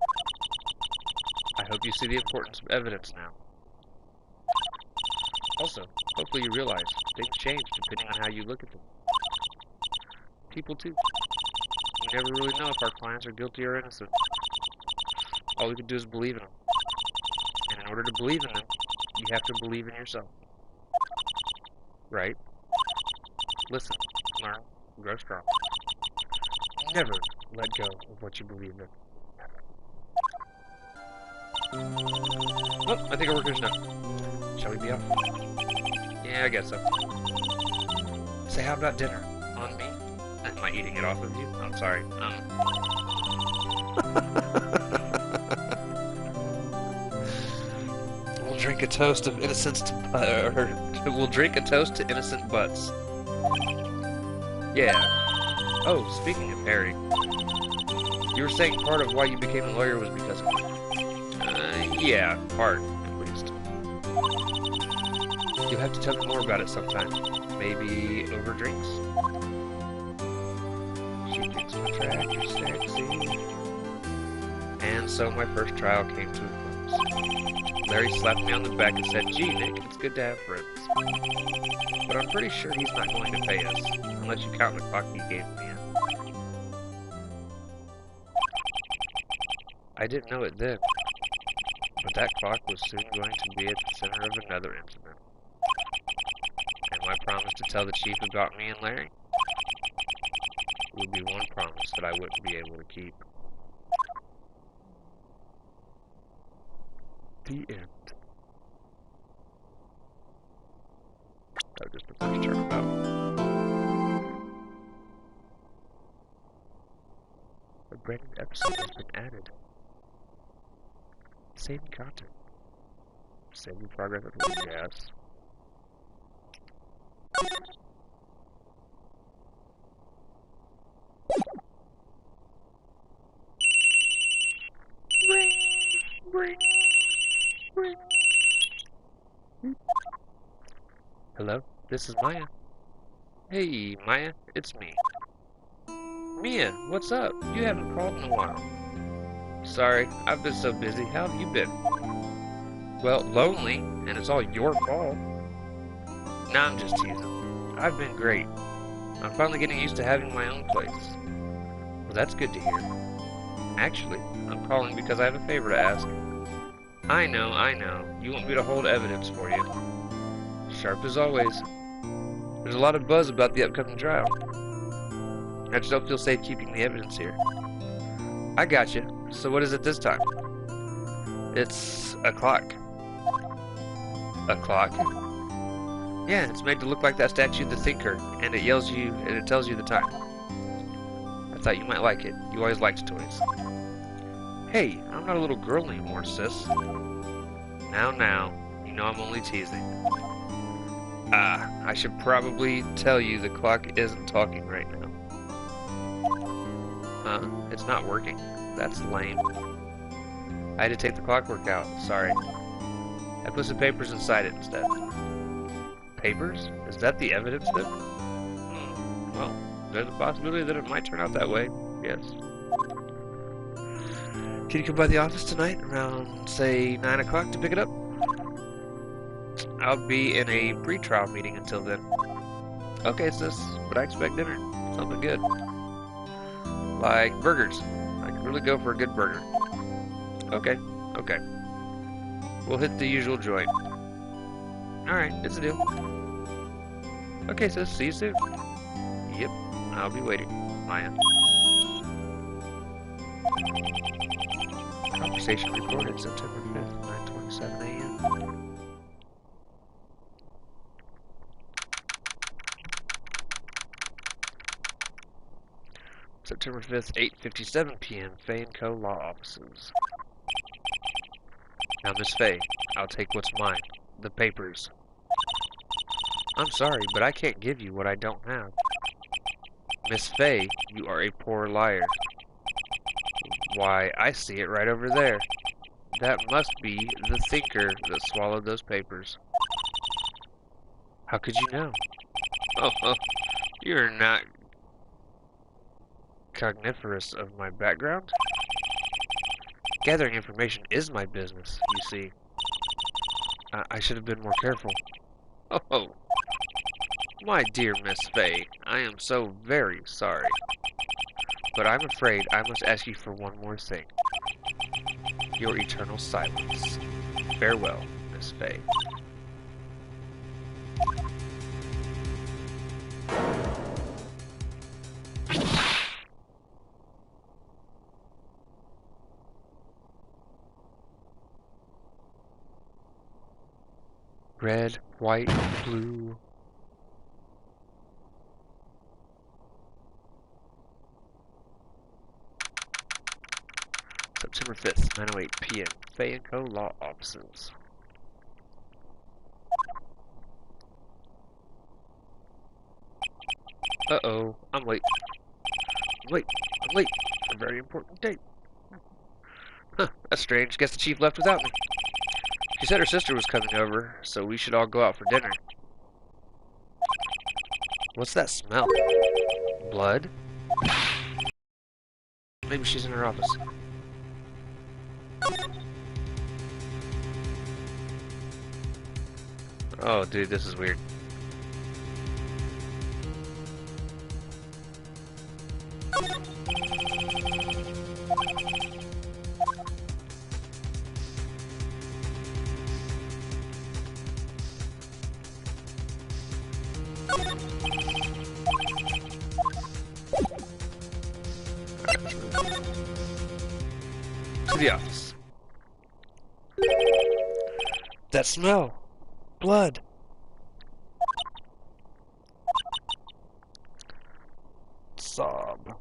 I hope you see the importance of evidence now. Also, hopefully you realize things change depending on how you look at them. People too. We never really know if our clients are guilty or innocent. All we can do is believe in them. And in order to believe in them, you have to believe in yourself. Right? Listen, learn, grow strong. Never let go of what you believe in. Oh, I think our work is done. Shall we be off? Yeah, I guess so. Say, how about dinner? On me? Am I eating it off of you? I'm sorry. We'll drink a toast of innocence to, we'll drink a toast to innocent butts. Yeah. Oh, speaking of Harry, you were saying part of why you became a lawyer was because of me. Yeah, part, at least. You'll have to tell me more about it sometime. Maybe over drinks? She thinks my track is sexy. And so my first trial came to a close. Larry slapped me on the back and said, "Gee, Nick, it's good to have friends." But I'm pretty sure he's not going to pay us, unless you count the clock he gave me. I didn't know it then, but that clock was soon going to be at the center of another incident. And my promise to tell the chief about me and Larry would be one promise that I wouldn't be able to keep. The end. That was just the first turnabout. A brand new episode has been added. Saving content. Saving progress at least, yes. Ring, ring, ring. Hello, this is Maya. Hey, Maya, it's me. Mia, what's up? You haven't called in a while. Sorry, I've been so busy. How have you been? Well, lonely, and it's all your fault. Nah, I'm just teasing. I've been great. I'm finally getting used to having my own place. Well, that's good to hear. Actually, I'm calling because I have a favor to ask. I know. You want me to hold evidence for you. Sharp as always. There's a lot of buzz about the upcoming trial. I just don't feel safe keeping the evidence here. I got you. So what is it this time? It's a clock. A clock? Yeah, it's made to look like that statue, the Thinker, and it tells you the time. I thought you might like it. You always liked toys. Hey, I'm not a little girl anymore, sis. Now, you know I'm only teasing. I should probably tell you the clock isn't talking right now. It's not working. That's lame. I had to take the clockwork out, sorry. I put some papers inside it instead. Papers? Is that the evidence then? Well, there's a possibility that it might turn out that way, yes. Can you come by the office tonight around, say, 9 o'clock to pick it up? I'll be in a pre-trial meeting until then. Okay, sis, but I expect dinner. Something good. Like burgers. I could really go for a good burger. Okay. We'll hit the usual joint. Alright, it's a deal. Okay, sis, see you soon. Yep, I'll be waiting. Maya. Conversation recorded September 5th, 9:27 a.m. September 5th, 8:57 p.m. Fay & Co. Law Offices. Now, Miss Fay, I'll take what's mine. The papers. I'm sorry, but I can't give you what I don't have. Miss Fay, you are a poor liar. Why, I see it right over there. That must be the thinker that swallowed those papers. How could you know? Oh, you're not cogniferous of my background? Gathering information is my business, you see. I should have been more careful. Oh, my dear Miss Fay, I am so very sorry. But I'm afraid I must ask you for one more thing. Your eternal silence. Farewell, Miss Fay. Red, white, blue. September 5th, 9:08 p.m. Fay & Co. Law Offices. Uh-oh, I'm late. I'm late. A very important date. Huh, that's strange. Guess the chief left without me. She said her sister was coming over, so we should all go out for dinner. What's that smell? Blood? Maybe she's in her office. Oh, dude, this is weird. To the office. That smell! Blood! Sob.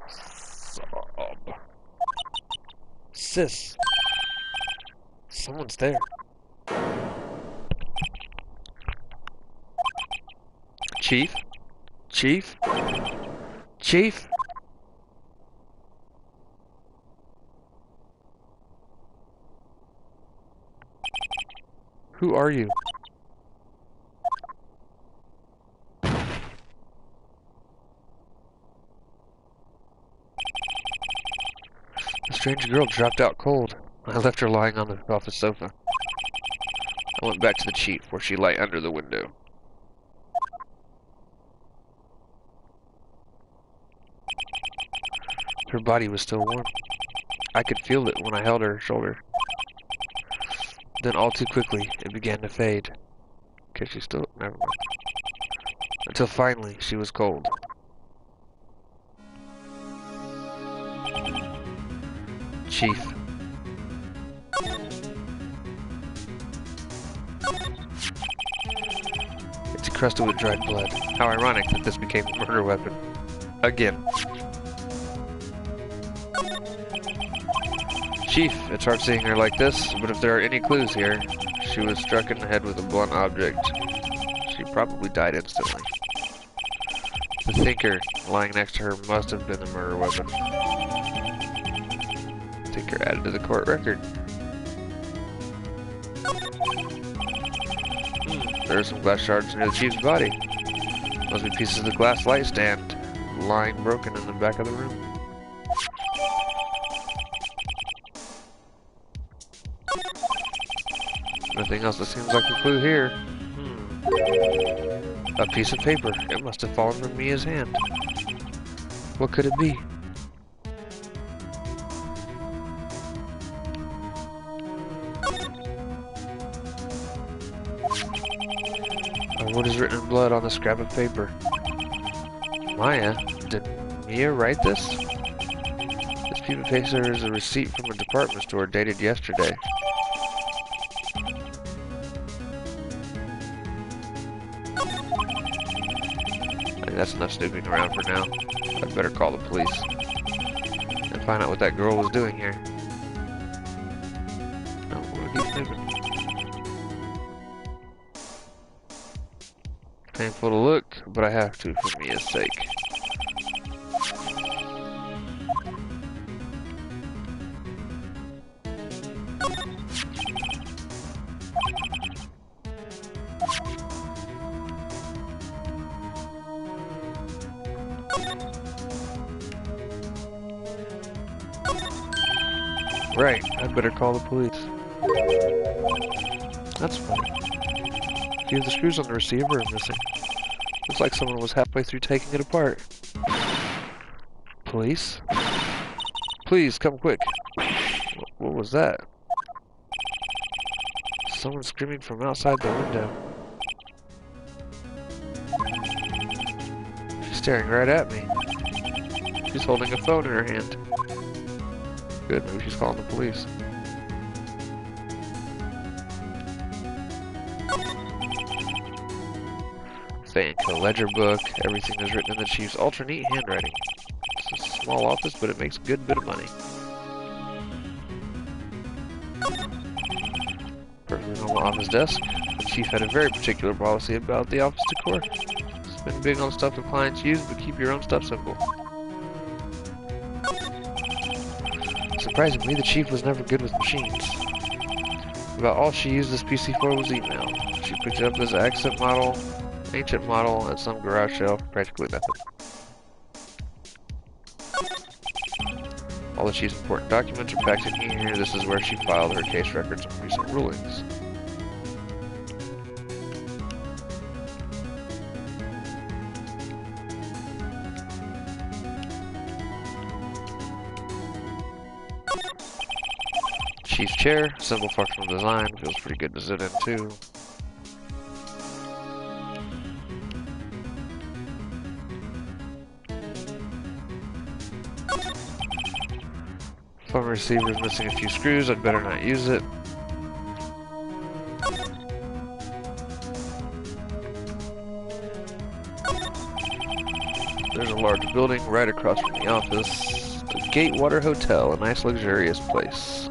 Sob. Sis. Someone's there. Chief? Chief? Chief? Who are you? The strange girl dropped out cold. I left her lying on the office sofa. I went back to the chief, where she lay under the window. Her body was still warm. I could feel it when I held her shoulder. Then all too quickly, it began to fade. Okay, she's still... never mind. Until finally, she was cold. Chief. It's encrusted with dried blood. How ironic that this became a murder weapon. Again. Chief, it's hard seeing her like this, but if there are any clues here, she was struck in the head with a blunt object. She probably died instantly. The thinker lying next to her must have been the murder weapon. Thinker added to the court record. There are some glass shards near the chief's body. Must be pieces of the glass light stand lying broken in the back of the room. Nothing else that seems like a clue here. A piece of paper. It must have fallen from Mia's hand. What could it be? What is written in blood on the scrap of paper? Maya, did Mia write this? This piece of paper is a receipt from a department store dated yesterday. That's enough snooping around for now. I'd better call the police and find out what that girl was doing here. Oh, we'll keep snooping. Painful to look, but I have to for Mia's sake. Right, I'd better call the police. That's funny. A few of the screws on the receiver are missing. Looks like someone was halfway through taking it apart. Police? Please, come quick. What was that? Someone screaming from outside the window. She's staring right at me. She's holding a phone in her hand. Good, maybe she's calling the police. Vanco ledger book. Everything is written in the chief's ultra neat handwriting. It's a small office, but it makes a good bit of money. Perfectly normal office desk. The chief had a very particular policy about the office decor. Spend big on stuff the clients use, but keep your own stuff simple. Surprisingly, the chief was never good with machines. About all she used this PC for was email. She picked it up as an accent model, ancient model, and some garage shelf, practically nothing. All the chief's important documents are packed in here. This is where she filed her case records and recent rulings. Chief's chair, simple functional design, feels pretty good to sit in too. Phone receiver is missing a few screws, I'd better not use it. There's a large building right across from the office. The Gatewater Hotel, a nice luxurious place.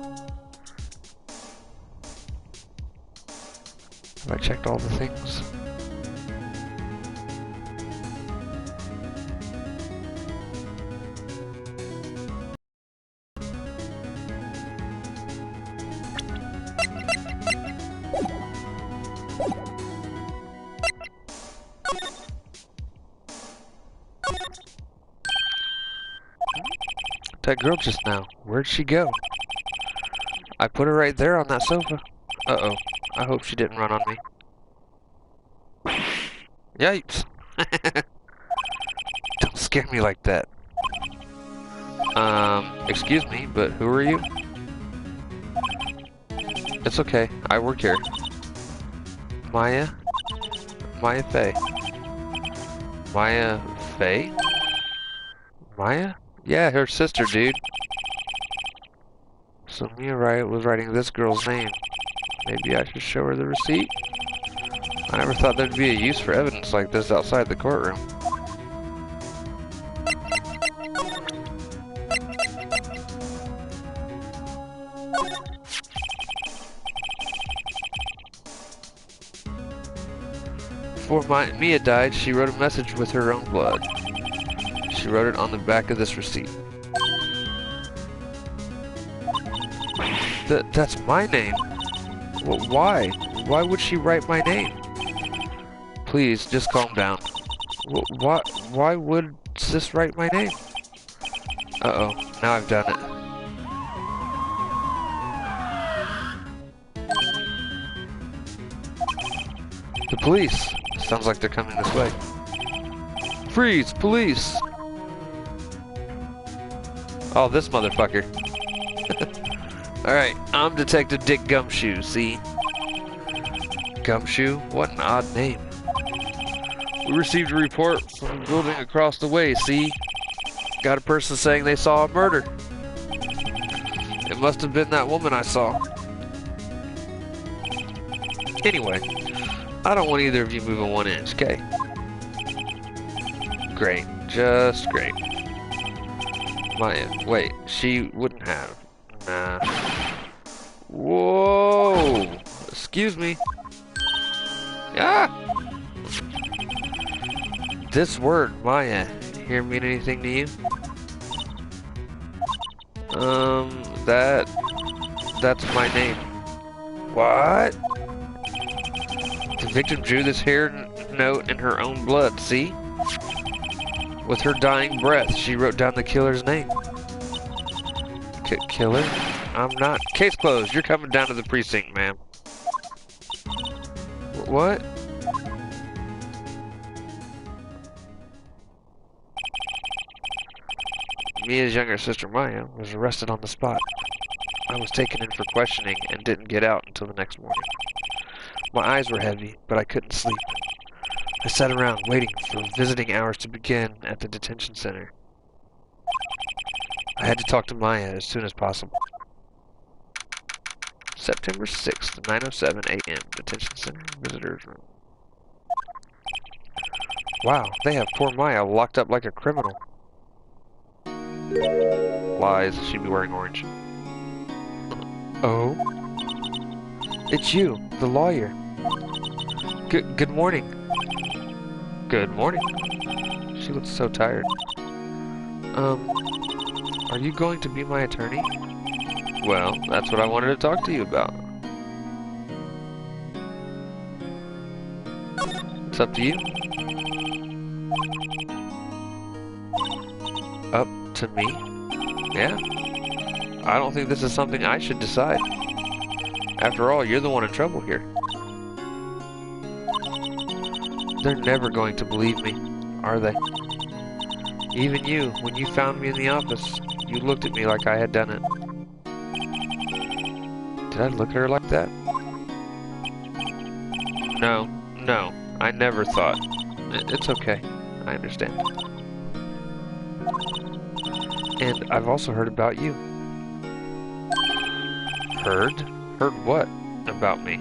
Have I checked all the things? That girl just now, where'd she go? I put her right there on that sofa. Uh-oh, I hope she didn't run on me. Yikes! Don't scare me like that. Excuse me, but who are you? It's okay, I work here. Maya? Maya Fey. Maya Fey? Maya? Yeah, her sister, dude. So Mia Wright was writing this girl's name. Maybe I should show her the receipt? I never thought there'd be a use for evidence like this outside the courtroom. Before Mia died, she wrote a message with her own blood. She wrote it on the back of this receipt. That's my name. Well, why? Why would she write my name? Please, just calm down. Why would Sis write my name? Uh-oh, now I've done it. The police. Sounds like they're coming this way. Freeze, police! Oh, this motherfucker. Alright, I'm Detective Dick Gumshoe, see? Gumshoe? What an odd name. We received a report from the building across the way, see? Got a person saying they saw a murder. It must have been that woman I saw. Anyway, I don't want either of you moving 1 inch, okay? Great, just great. Maya, wait, she wouldn't have. Nah. Whoa! Excuse me. Ah! this word, Maya, here mean anything to you? That's my name. What? The victim drew this here note in her own blood, see? With her dying breath, she wrote down the killer's name. Killer? I'm not. Case closed. You're coming down to the precinct, ma'am. What? Mia's younger sister, Maya, was arrested on the spot. I was taken in for questioning and didn't get out until the next morning. My eyes were heavy, but I couldn't sleep. I sat around waiting for visiting hours to begin at the detention center. I had to talk to Maya as soon as possible. September 6th, 9:07 a.m. Detention Center Visitors Room. Wow, they have poor Maya locked up like a criminal. Lies, she'd be wearing orange. Oh? It's you, the lawyer. Good morning. Good morning. She looks so tired. Are you going to be my attorney? Well, that's what I wanted to talk to you about. It's up to you. Up to me? Yeah. I don't think this is something I should decide. After all, you're the one in trouble here. They're never going to believe me, are they? Even you, when you found me in the office, you looked at me like I had done it. Did I look at her like that? No, I never thought. It's okay, I understand. And I've also heard about you. Heard? Heard what about me?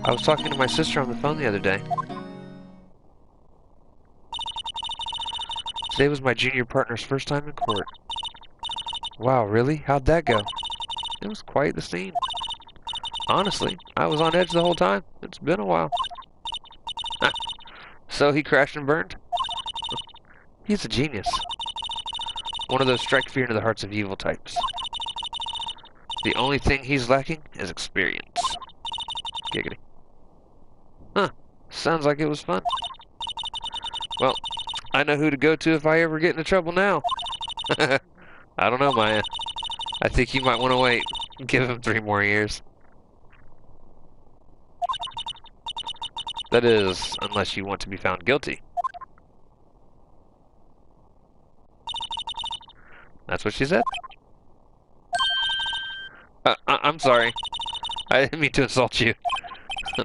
I was talking to my sister on the phone the other day. Today was my junior partner's first time in court. Wow, really? How'd that go? It was quite the scene. Honestly, I was on edge the whole time. It's been a while. So he crashed and burned? He's a genius. One of those strike fear into the hearts of evil types. The only thing he's lacking is experience. Giggity. Huh. Sounds like it was fun. Well, I know who to go to if I ever get into trouble now. I don't know, Maya. I think you might want to wait. Give him 3 more years. That is, unless you want to be found guilty. That's what she said? I'm sorry. I didn't mean to insult you.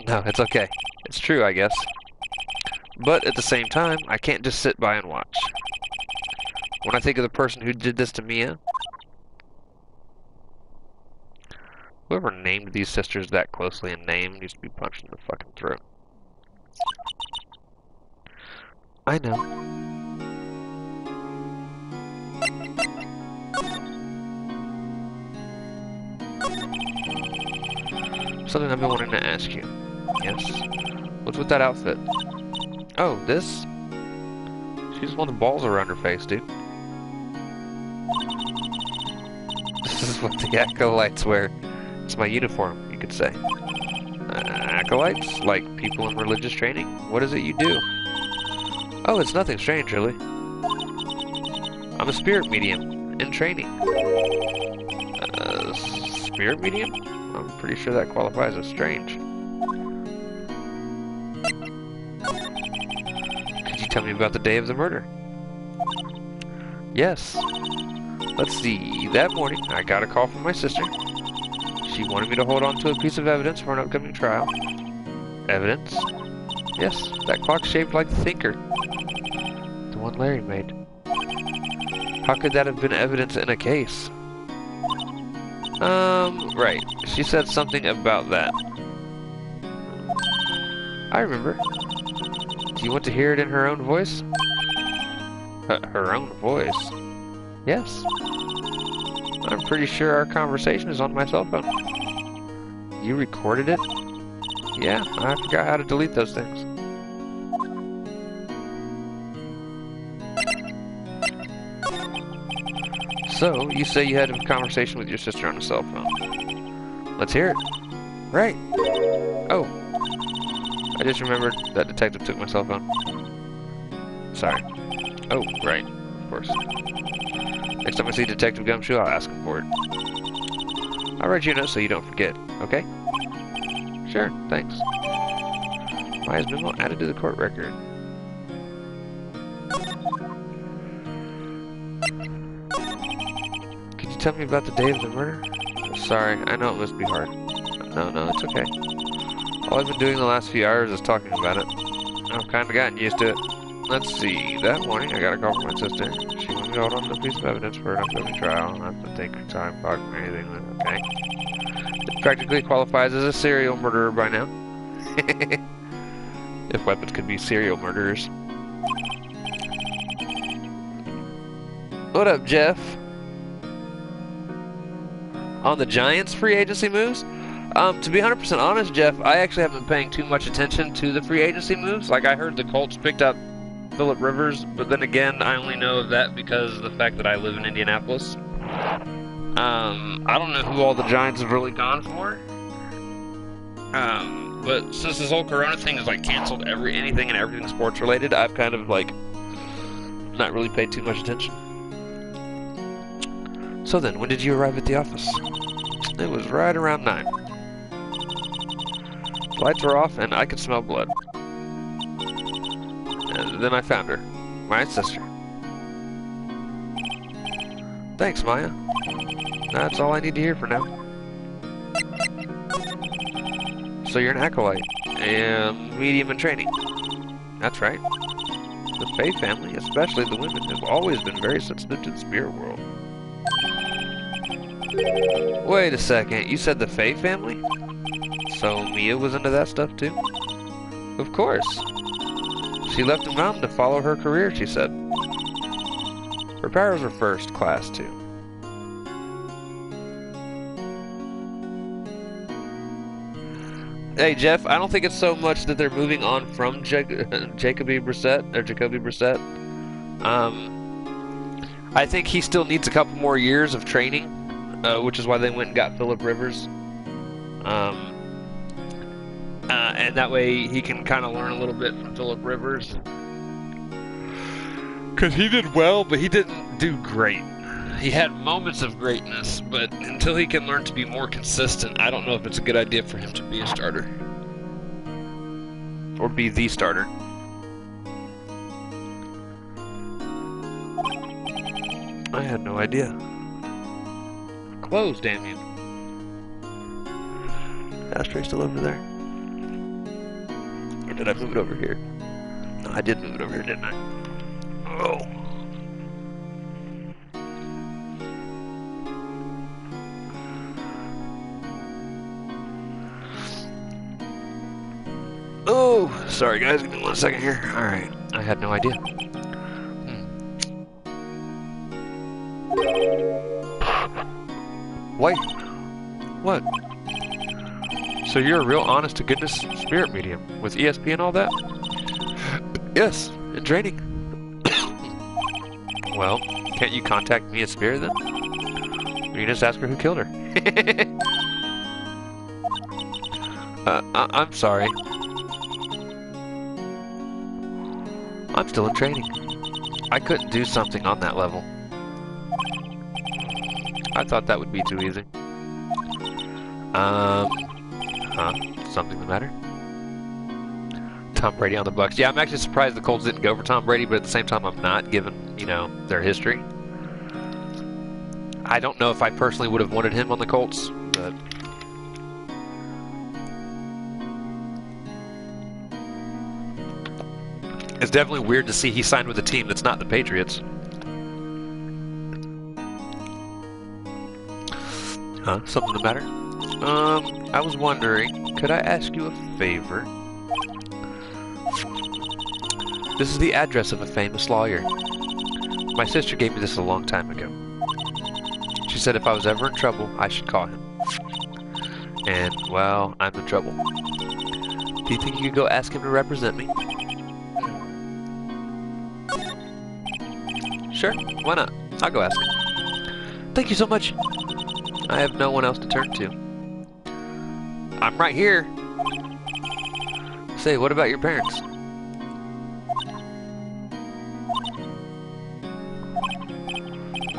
No, it's okay. It's true, I guess. But at the same time, I can't just sit by and watch. When I think of the person who did this to Mia, whoever named these sisters that closely in name needs to be punched in the fucking throat. I know. Something I've been wanting to ask you. Yes? What's with that outfit? Oh, this? She just wants balls around her face, dude. This is what the acolytes wear. It's my uniform, you could say. Acolytes? Like people in religious training? What is it you do? Oh, it's nothing strange, really. I'm a spirit medium in training. Spirit medium? I'm pretty sure that qualifies as strange. Could you tell me about the day of the murder? Yes. Let's see. That morning, I got a call from my sister. She wanted me to hold on to a piece of evidence for an upcoming trial. Evidence? Yes, that clock shaped like the Thinker. The one Larry made. How could that have been evidence in a case? Right. She said something about that. I remember. Do you want to hear it in her own voice? Her own voice? Yes. I'm pretty sure our conversation is on my cell phone. You recorded it? Yeah, I forgot how to delete those things. So, you say you had a conversation with your sister on a cell phone. Let's hear it. Right. Oh. I just remembered that detective took my cell phone. Sorry. Oh, right. Of course. Next time I see Detective Gumshoe, I'll ask him for it. I'll write you a note so you don't forget, okay? Sure, thanks. Maya's memo added to the court record. Could you tell me about the day of the murder? Sorry, I know it must be hard. No, it's okay. All I've been doing the last few hours is talking about it. I've kind of gotten used to it. Let's see, that morning I got a call from my sister. She wanted me to hold on to a piece of evidence for an upcoming trial. I have to take her time talking or anything, okay? It practically qualifies as a serial murderer by now. If weapons could be serial murderers. What up, Jeff? On the Giants' free agency moves? To be 100% honest, Jeff, I actually haven't been paying too much attention to the free agency moves. Like, I heard the Colts picked up Phillip Rivers, but then again, I only know of that because of the fact that I live in Indianapolis. I don't know who all the Giants have really gone for. But since this whole Corona thing has, like, canceled anything and everything sports related, I've kind of, like, not really paid too much attention. So then, when did you arrive at the office? It was right around 9. The lights were off and I could smell blood. And then I found her. My sister. Thanks, Maya. That's all I need to hear for now. So you're an acolyte. And medium in training. That's right. The Faye family, especially the women, have always been very sensitive to the spirit world. Wait a second, you said the Faye family? So Mia was into that stuff too? Of course. She left the mountain to follow her career, she said. Her powers were first class too. Hey Jeff, I don't think it's so much that they're moving on from Jacoby Brissett. I think he still needs a couple more years of training, which is why they went and got Phillip Rivers. And that way he can kind of learn a little bit from Phillip Rivers. Because he did well, but he didn't do great. He had moments of greatness, but until he can learn to be more consistent, I don't know if it's a good idea for him to be a starter. Or be the starter. I had no idea. Closed, damn you. Ashtray's still over there. Or did I move it over here? No, I did move it over here, didn't I? Oh. Oh, sorry guys, give me 1 second here. Alright, I had no idea. Wait. What? So you're a real honest-to-goodness spirit medium, with ESP and all that? Yes, in training. Well, can't you contact me as spirit then? Or you just ask her who killed her? I'm sorry. I'm still in training. I couldn't do something on that level. I thought that would be too easy. Something the matter? Tom Brady on the Bucks. Yeah, I'm actually surprised the Colts didn't go for Tom Brady, but at the same time, I'm not, given, you know, their history. I don't know if I personally would have wanted him on the Colts, but... It's definitely weird to see he signed with a team that's not the Patriots. Huh? Something the matter? I was wondering, could I ask you a favor? This is the address of a famous lawyer. My sister gave me this a long time ago. She said if I was ever in trouble, I should call him. And, well, I'm in trouble. Do you think you could go ask him to represent me? Sure, why not? I'll go ask him. Thank you so much. I have no one else to turn to. I'm right here. Say, what about your parents?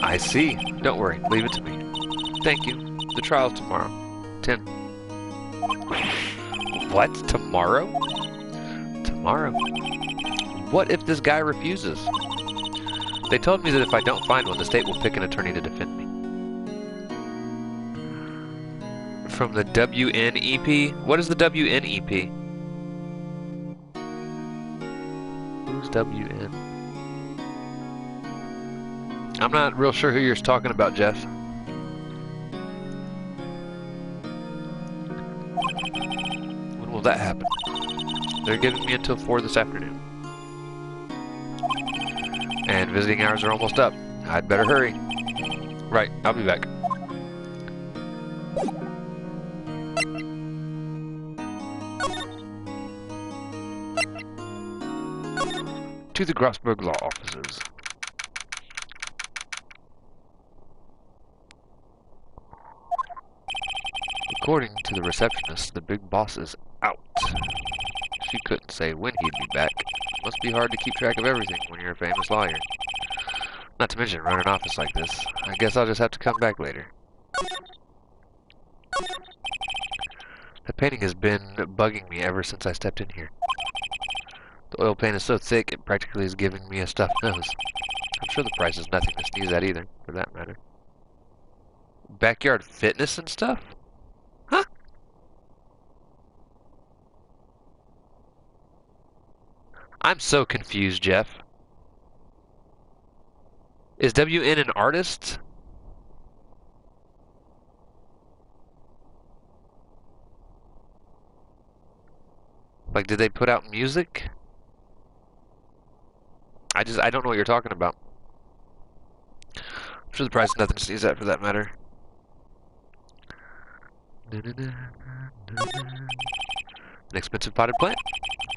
I see. Don't worry. Leave it to me. Thank you. The trial's tomorrow. 10. What? Tomorrow? Tomorrow? What if this guy refuses? They told me that if I don't find one, the state will pick an attorney to defend me. From the WNEP? What is the WNEP? Who's WN? I'm not real sure who you're talking about, Jeff. When will that happen? They're giving me until 4 this afternoon. And visiting hours are almost up. I'd better hurry. Right, I'll be back. To the Grossberg Law Offices. According to the receptionist, the big boss is out. She couldn't say when he'd be back. Must be hard to keep track of everything when you're a famous lawyer. Not to mention run an office like this. I guess I'll just have to come back later. The painting has been bugging me ever since I stepped in here. The oil paint is so thick, it practically is giving me a stuffed nose. I'm sure the price is nothing to sneeze at either, for that matter. Backyard fitness and stuff? Huh? I'm so confused, Jeff. Is WN an artist? Like, did they put out music? I don't know what you're talking about. I'm sure the price is nothing to sneeze at for that matter. An expensive potted plant.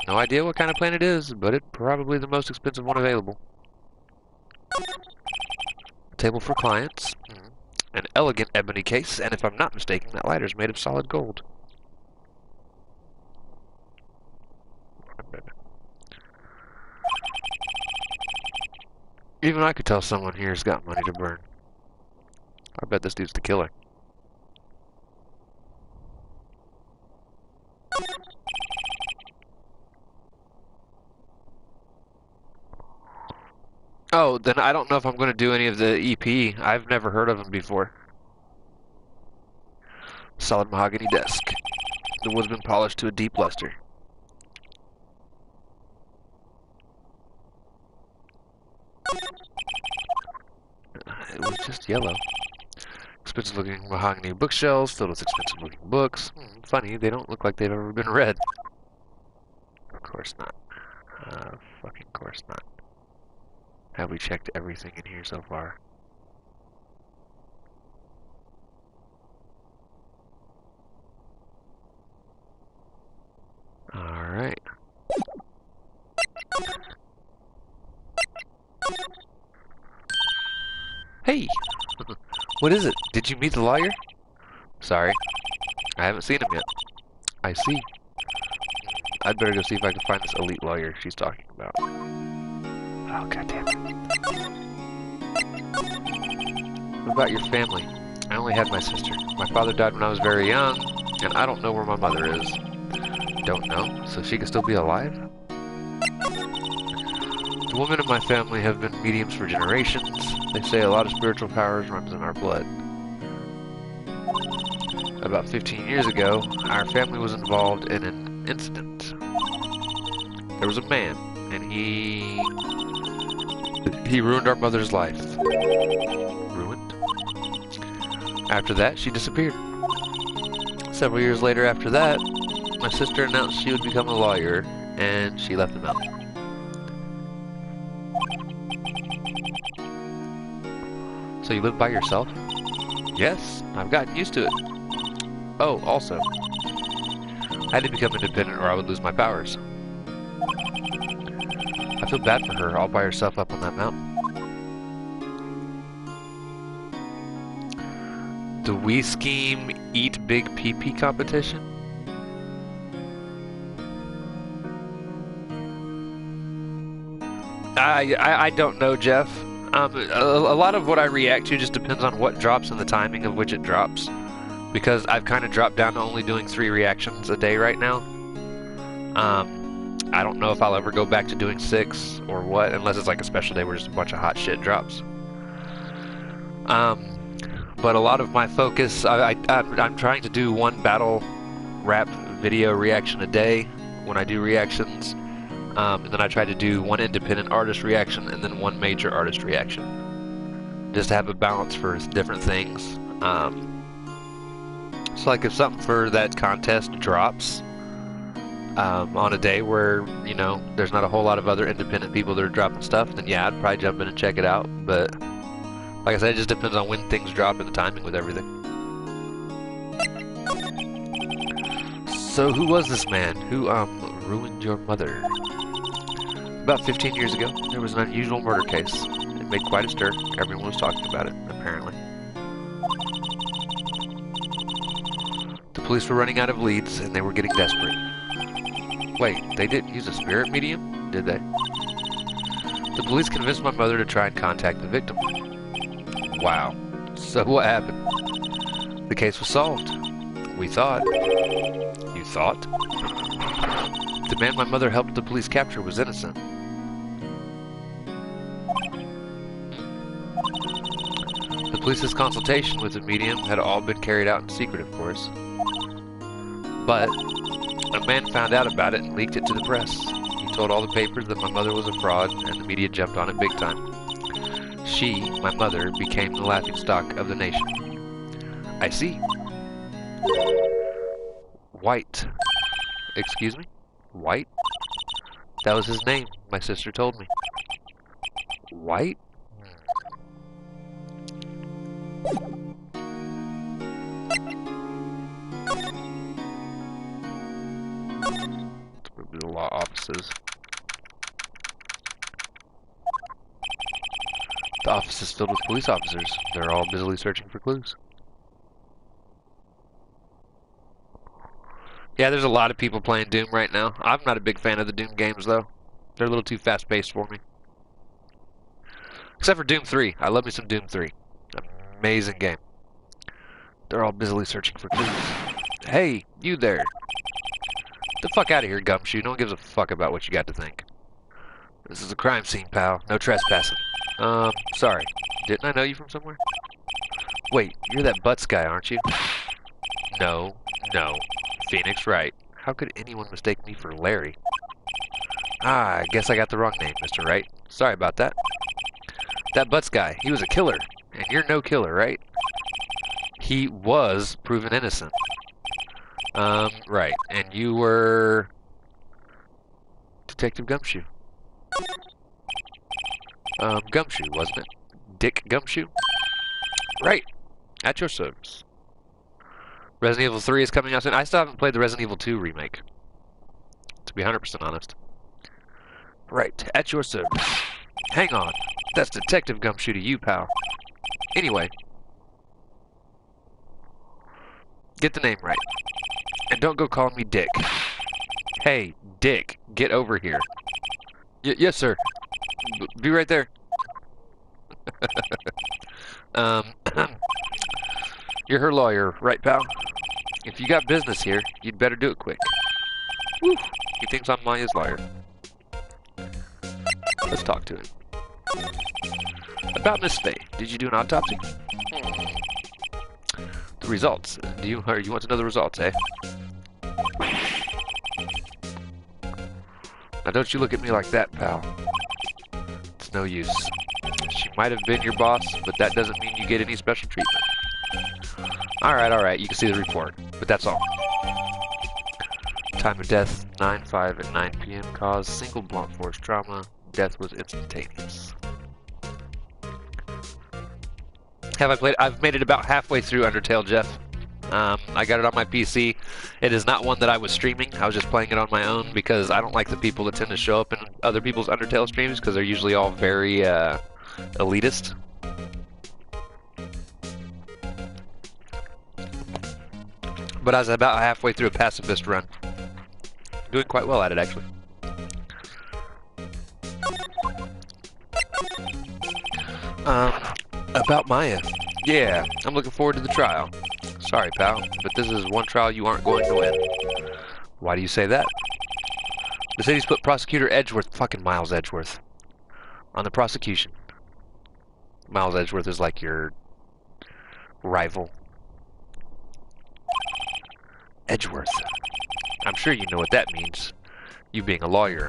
No idea what kind of plant it is, but it's probably the most expensive one available. A table for clients. An elegant ebony case, and if I'm not mistaken, that lighter is made of solid gold. Even I could tell someone here's got money to burn. I bet this dude's the killer. Oh, then I don't know if I'm going to do any of the EP. I've never heard of them before. Solid mahogany desk. The wood's been polished to a deep luster. It was just yellow. Expensive looking mahogany bookshelves filled with expensive looking books. Funny, they don't look like they've ever been read. Of course not. Fucking course not. Have we checked everything in here so far? Alright. Hey! What is it? Did you meet the lawyer? Sorry. I haven't seen him yet. I see. I'd better go see if I can find this elite lawyer she's talking about. Oh, goddamn it. What about your family? I only had my sister. My father died when I was very young, and I don't know where my mother is. Don't know? So she could still be alive? The women in my family have been mediums for generations. They say a lot of spiritual powers runs in our blood. About 15 years ago, our family was involved in an incident. There was a man, and he ruined our mother's life. Ruined? After that, she disappeared. Several years later after that, my sister announced she would become a lawyer, and she left the mountain. So you live by yourself? Yes, I've gotten used to it. Oh, also, I had to become independent or I would lose my powers. I feel bad for her all by herself up on that mountain. The Wii Scheme Eat Big PP competition? I don't know, Jeff. A lot of what I react to just depends on what drops and the timing of which it drops. Because I've kind of dropped down to only doing 3 reactions a day right now. I don't know if I'll ever go back to doing 6 or what, unless it's like a special day where just a bunch of hot shit drops. But a lot of my focus, I'm trying to do 1 battle rap video reaction a day when I do reactions. And then I try to do 1 independent artist reaction and then 1 major artist reaction. Just to have a balance for different things. So like if something for that contest drops on a day where, you know, there's not a whole lot of other independent people that are dropping stuff, then yeah, I'd probably jump in and check it out. But like I said, it just depends on when things drop and the timing with everything. So who was this man who ruined your mother? About 15 years ago, there was an unusual murder case. It made quite a stir. Everyone was talking about it, apparently. The police were running out of leads, and they were getting desperate. Wait, they didn't use a spirit medium, did they? The police convinced my mother to try and contact the victim. Wow. So what happened? The case was solved. We thought. You thought? The man my mother helped the police capture was innocent. The police's consultation with the medium had all been carried out in secret, of course. But a man found out about it and leaked it to the press. He told all the papers that my mother was a fraud, and the media jumped on it big time. She, my mother, became the laughingstock of the nation. I see. Wright. Excuse me? Wright? That was his name, my sister told me. Wright? The law offices. The office is filled with police officers. They're all busily searching for clues. Yeah, there's a lot of people playing Doom right now. I'm not a big fan of the Doom games, though. They're a little too fast-paced for me. Except for Doom 3. I love me some Doom 3. Amazing game. They're all busily searching for clues. Hey, you there. Get the fuck out of here, Gumshoe. No one gives a fuck about what you got to think. This is a crime scene, pal. No trespassing. Sorry. Didn't I know you from somewhere? Wait, you're that Butts guy, aren't you? No. Phoenix Wright. How could anyone mistake me for Larry? Ah, I guess I got the wrong name, Mr. Wright. Sorry about that. That Butts guy, he was a killer. And you're no killer, right? He was proven innocent. Right. And you were... Detective Gumshoe. Gumshoe, wasn't it? Dick Gumshoe? Right. At your service. Resident Evil 3 is coming out soon. I still haven't played the Resident Evil 2 remake. To be 100% honest. Right. At your service. Hang on. That's Detective Gumshoe to you, pal. Anyway. Get the name right. And don't go calling me Dick. Hey, Dick, get over here. Yes, sir. Be right there. You're her lawyer, right, pal? If you got business here, you'd better do it quick. Woo. He thinks I'm Maya's lawyer. Let's talk to him. About Miss Faye, did you do an autopsy? The results. You want to know the results, eh? Now don't you look at me like that, pal. It's no use. She might have been your boss, but that doesn't mean you get any special treatment. Alright, you can see the report, but that's all. Time of death, 9/5 at 9 p.m. Cause, single blunt force trauma. Death was instantaneous. Have I played? I've made it about halfway through Undertale, Jeff. I got it on my PC. It is not one that I was streaming. I was just playing it on my own because I don't like the people that tend to show up in other people's Undertale streams because they're usually all very elitist. But I was about halfway through a pacifist run. Doing quite well at it, actually. About Maya. Yeah, I'm looking forward to the trial. Sorry, pal, but this is one trial you aren't going to win. Why do you say that? The city's put Prosecutor Edgeworth, fucking Miles Edgeworth, on the prosecution. Miles Edgeworth is like your rival. Edgeworth. I'm sure you know what that means. You being a lawyer.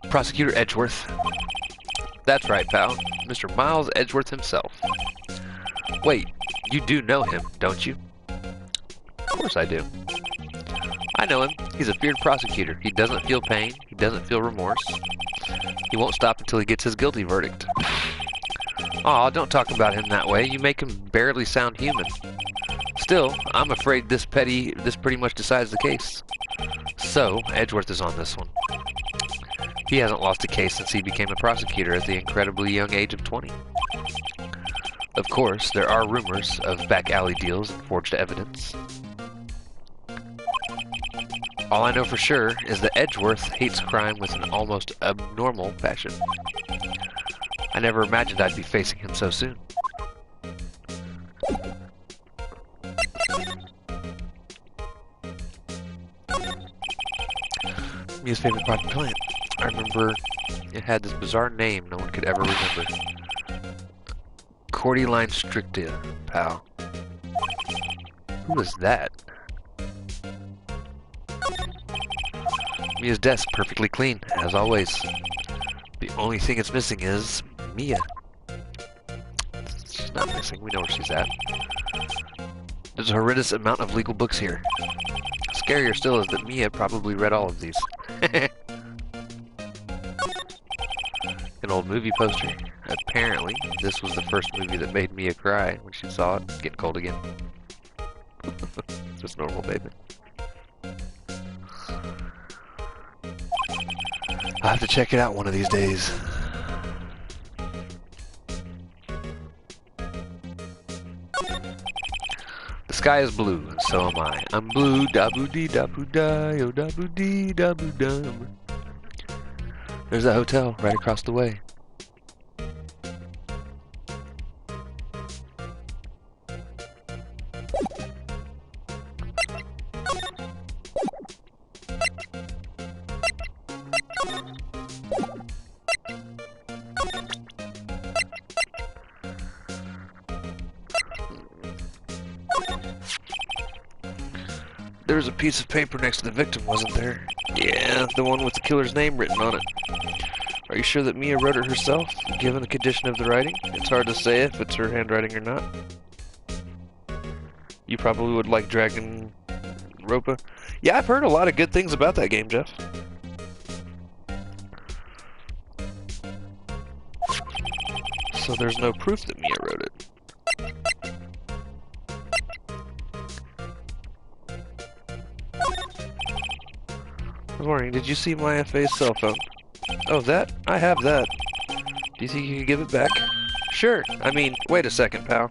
Prosecutor Edgeworth. That's right, pal. Mr. Miles Edgeworth himself. Wait, you do know him, don't you? Of course I do. I know him. He's a feared prosecutor. He doesn't feel pain. He doesn't feel remorse. He won't stop until he gets his guilty verdict. Aw, don't talk about him that way. You make him barely sound human. Still, I'm afraid this pretty much decides the case. So, Edgeworth is on this one. He hasn't lost a case since he became a prosecutor at the incredibly young age of 20. Of course, there are rumors of back alley deals and forged evidence. All I know for sure is that Edgeworth hates crime with an almost abnormal passion. I never imagined I'd be facing him so soon. Mia's favorite potted plant. I remember it had this bizarre name no one could ever remember. Cordyline stricta, pal. Who is that? Mia's desk perfectly clean, as always. The only thing it's missing is Mia. She's not missing, we know where she's at. There's a horrendous amount of legal books here. Scarier still is that Mia probably read all of these. An old movie poster. Apparently, this was the first movie that made Mia cry when she saw it. Getting cold again. Just normal, baby. I'll have to check it out one of these days. The sky is blue, and so am I. I'm blue, da-boo-dee-da-boo-da, oh da-boo-dee-da-boo-dum. There's that hotel right across the way. There was a piece of paper next to the victim, wasn't there? Yeah, the one with the killer's name written on it. Are you sure that Mia wrote it herself, given the condition of the writing? It's hard to say if it's her handwriting or not. You probably would like Dragon Ropa. Yeah, I've heard a lot of good things about that game, Jeff. So there's no proof that Mia wrote it. I was wondering, did you see my FA's cell phone? Oh, that? I have that. Do you think you could give it back? Sure. I mean, wait a second, pal.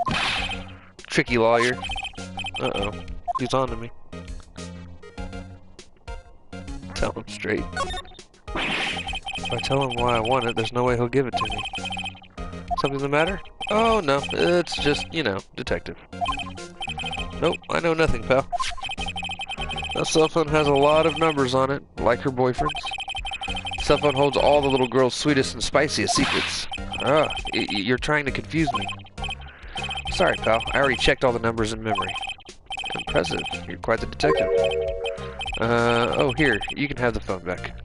Tricky lawyer. Uh-oh. He's on to me. Tell him straight. If I tell him why I want it, there's no way he'll give it to me. Something the matter? Oh, no. It's just, you know, detective. Nope, I know nothing, pal. That cell phone has a lot of numbers on it, like her boyfriend's. Cell phone holds all the little girl's sweetest and spiciest secrets. Ah, you're trying to confuse me. Sorry, pal. I already checked all the numbers in memory. Impressive. You're quite the detective. Oh, here. You can have the phone back.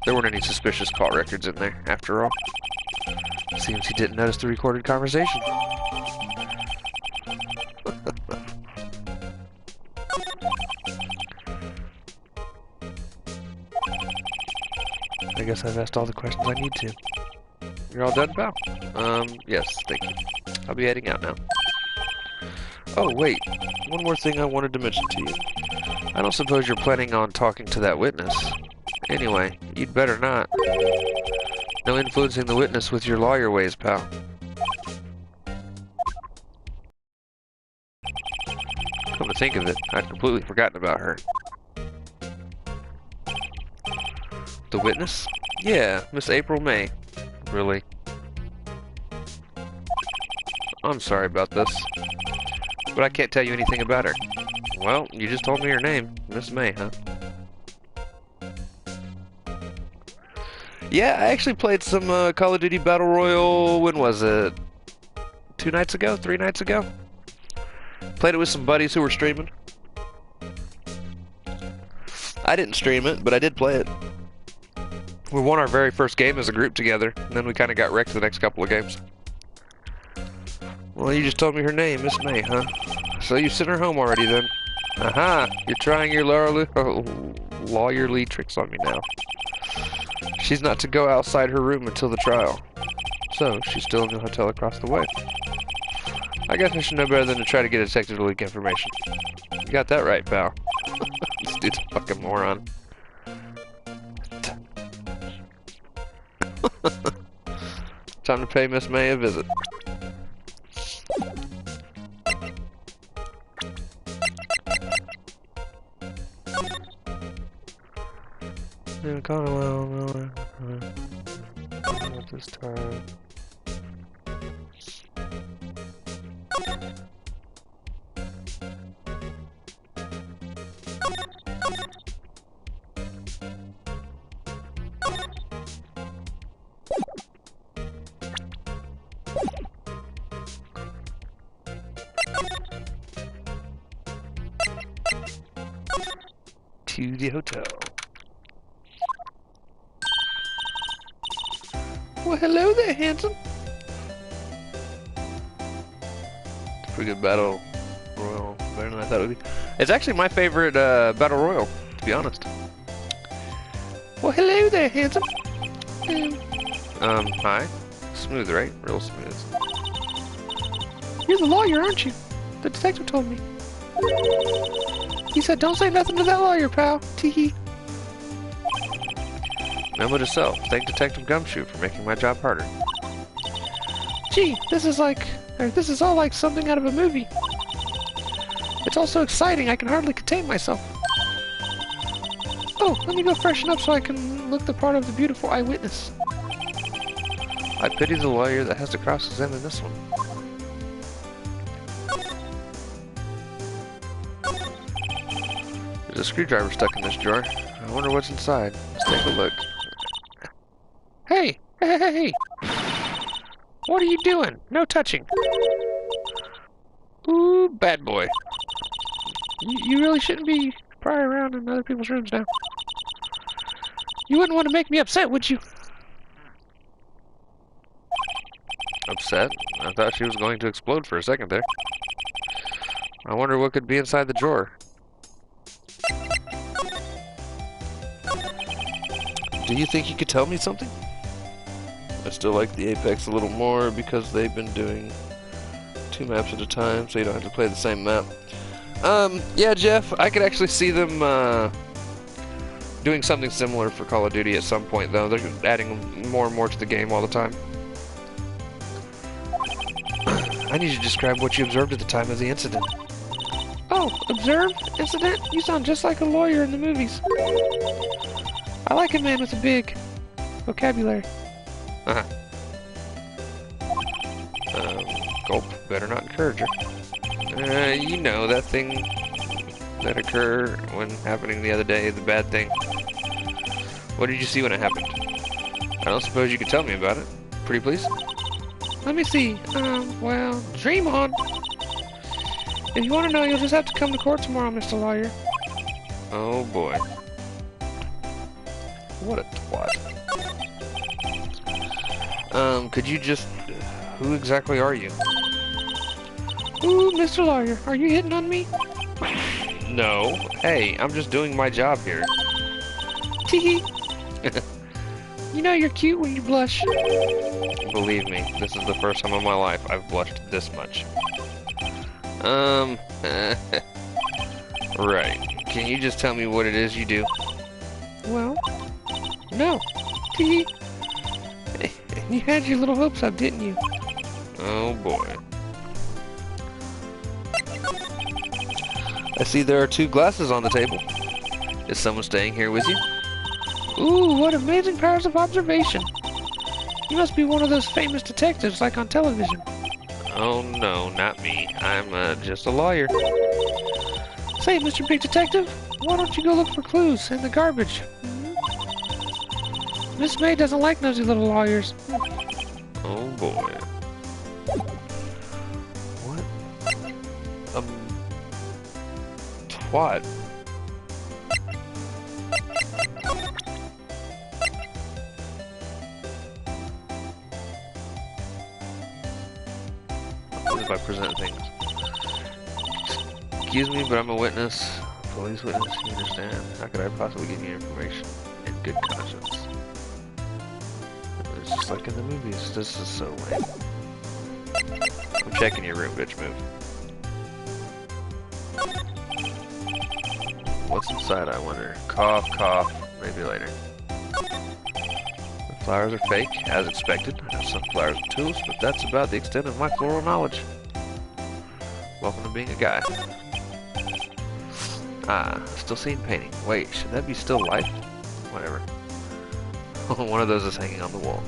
There weren't any suspicious call records in there, after all. Seems he didn't notice the recorded conversation. I guess I've asked all the questions I need to. You're all done, pal? Yes, thank you. I'll be heading out now. Oh, wait. One more thing I wanted to mention to you. I don't suppose you're planning on talking to that witness. Anyway, you'd better not. No influencing the witness with your lawyer ways, pal. Come to think of it, I'd completely forgotten about her. The witness? Yeah, Miss April May. Really? I'm sorry about this, but I can't tell you anything about her. Well, you just told me her name. Miss May, huh? Yeah, I actually played some Call of Duty Battle Royale, when was it? 2 nights ago? 3 nights ago? Played it with some buddies who were streaming. I didn't stream it, but I did play it. We won our very first game as a group together, and then we kind of got wrecked the next couple of games. Well, you just told me her name, Miss May, huh? So you sent her home already then? Aha! You're trying your lawyerly tricks on me now. She's not to go outside her room until the trial. So, she's still in the hotel across the way. I guess I should know better than to try to get a detective to leak information. You got that right, pal. This dude's a fucking moron. Time to pay Miss May a visit. Not this time. To the hotel. Well, hello there, handsome. It's a pretty good battle royal, better than I thought it would be. It's actually my favorite battle royal, to be honest. Well, hello there, handsome. Hi. Smooth, right? Real smooth. You're the lawyer, aren't you? The detective told me. He said, don't say nothing to that lawyer, pal. Teehee. Memo to self. Thank Detective Gumshoe for making my job harder. Gee, this is all like something out of a movie. It's all so exciting, I can hardly contain myself. Oh, let me go freshen up so I can look the part of the beautiful eyewitness. I pity the lawyer that has to cross-examine this one. There's a screwdriver stuck in this drawer. I wonder what's inside. Let's take a look. Hey! Hey, hey, hey! What are you doing? No touching. Ooh, bad boy. You really shouldn't be prying around in other people's rooms now. You wouldn't want to make me upset, would you? Upset? I thought she was going to explode for a second there. I wonder what could be inside the drawer. Do you think you could tell me something? I still like the Apex a little more because they've been doing 2 maps at a time, so you don't have to play the same map. Yeah, Jeff, I could actually see them doing something similar for Call of Duty at some point, though. They're adding more and more to the game all the time. I need you to describe what you observed at the time of the incident. Oh, observed? Incident? You sound just like a lawyer in the movies. I like a man with a big vocabulary. Uh-huh. Gulp. Better not encourage her. You know, that thing that occurred when happening the other day, the bad thing. What did you see when it happened? I don't suppose you could tell me about it. Pretty please? Let me see. Well, dream on. If you want to know, you'll just have to come to court tomorrow, Mr. Lawyer. Oh, boy. What a twat. Could you just... Who exactly are you? Ooh, Mr. Lawyer, are you hitting on me? No. Hey, I'm just doing my job here. Teehee. You know you're cute when you blush. Believe me, this is the first time in my life I've blushed this much. Right. Can you just tell me what it is you do? Well, no. Teehee. You had your little hopes up, didn't you? Oh boy. I see there are 2 glasses on the table. Is someone staying here with you? Ooh, what amazing powers of observation. You must be one of those famous detectives like on television. Oh no, not me. I'm just a lawyer. Say, Mr. Big Detective, why don't you go look for clues in the garbage? Miss May doesn't like nosy little lawyers. Oh boy. What? Twat. If I present things. Excuse me, but I'm a witness. Police witness, you understand? How could I possibly give you information in good conscience? It's just like in the movies. This is so lame. I'm checking your room, bitch. Move. What's inside, I wonder? Cough, cough. Maybe later. The flowers are fake, as expected. I have some flowers and tulips, but that's about the extent of my floral knowledge. Welcome to being a guy. Ah, still seeing painting. Wait, should that be still life? Whatever. One of those is hanging on the wall.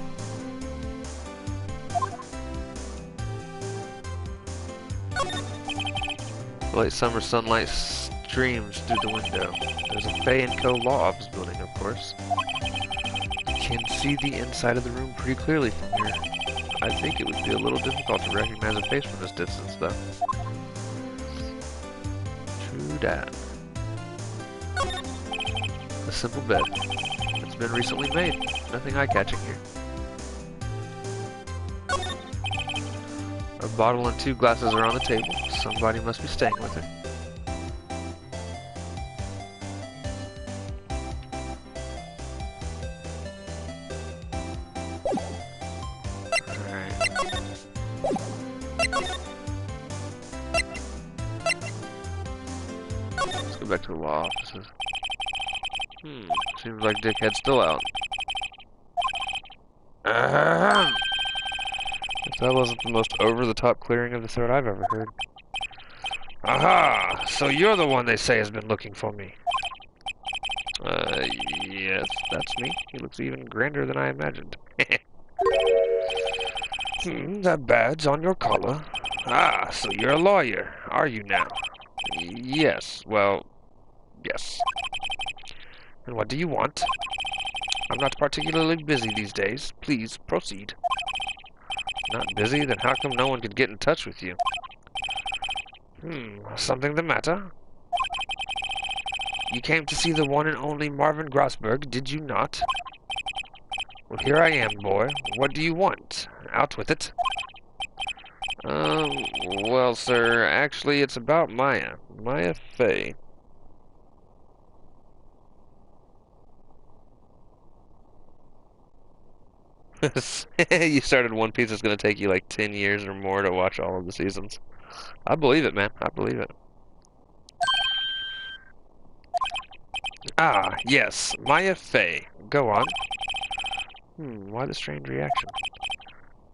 Late summer sunlight streams through the window. There's a Fay & Co. law office building, of course. You can see the inside of the room pretty clearly from here. I think it would be a little difficult to recognize a face from this distance, though. True that. A simple bed. It's been recently made. Nothing eye-catching here. A bottle and 2 glasses are on the table. Somebody must be staying with her. Alright. Let's go back to the law offices. Seems like Dickhead's still out. If that wasn't the most over-the-top clearing of the throat I've ever heard. Aha! So you're the one they say has been looking for me. Yes, that's me. He looks even grander than I imagined. That badge on your collar. Ah, so you're a lawyer, are you now? Yes, well, yes. And what do you want? I'm not particularly busy these days. Please, proceed. Not busy? Then how come no one could get in touch with you? Something the matter? You came to see the one and only Marvin Grossberg, did you not? Well, here I am, boy. What do you want? Out with it. Well, sir, actually, it's about Maya. Maya Fey. You started One Piece, it's gonna take you like 10 years or more to watch all of the seasons. I believe it, man. I believe it. Ah, yes. Maya Fey. Go on. Why the strange reaction?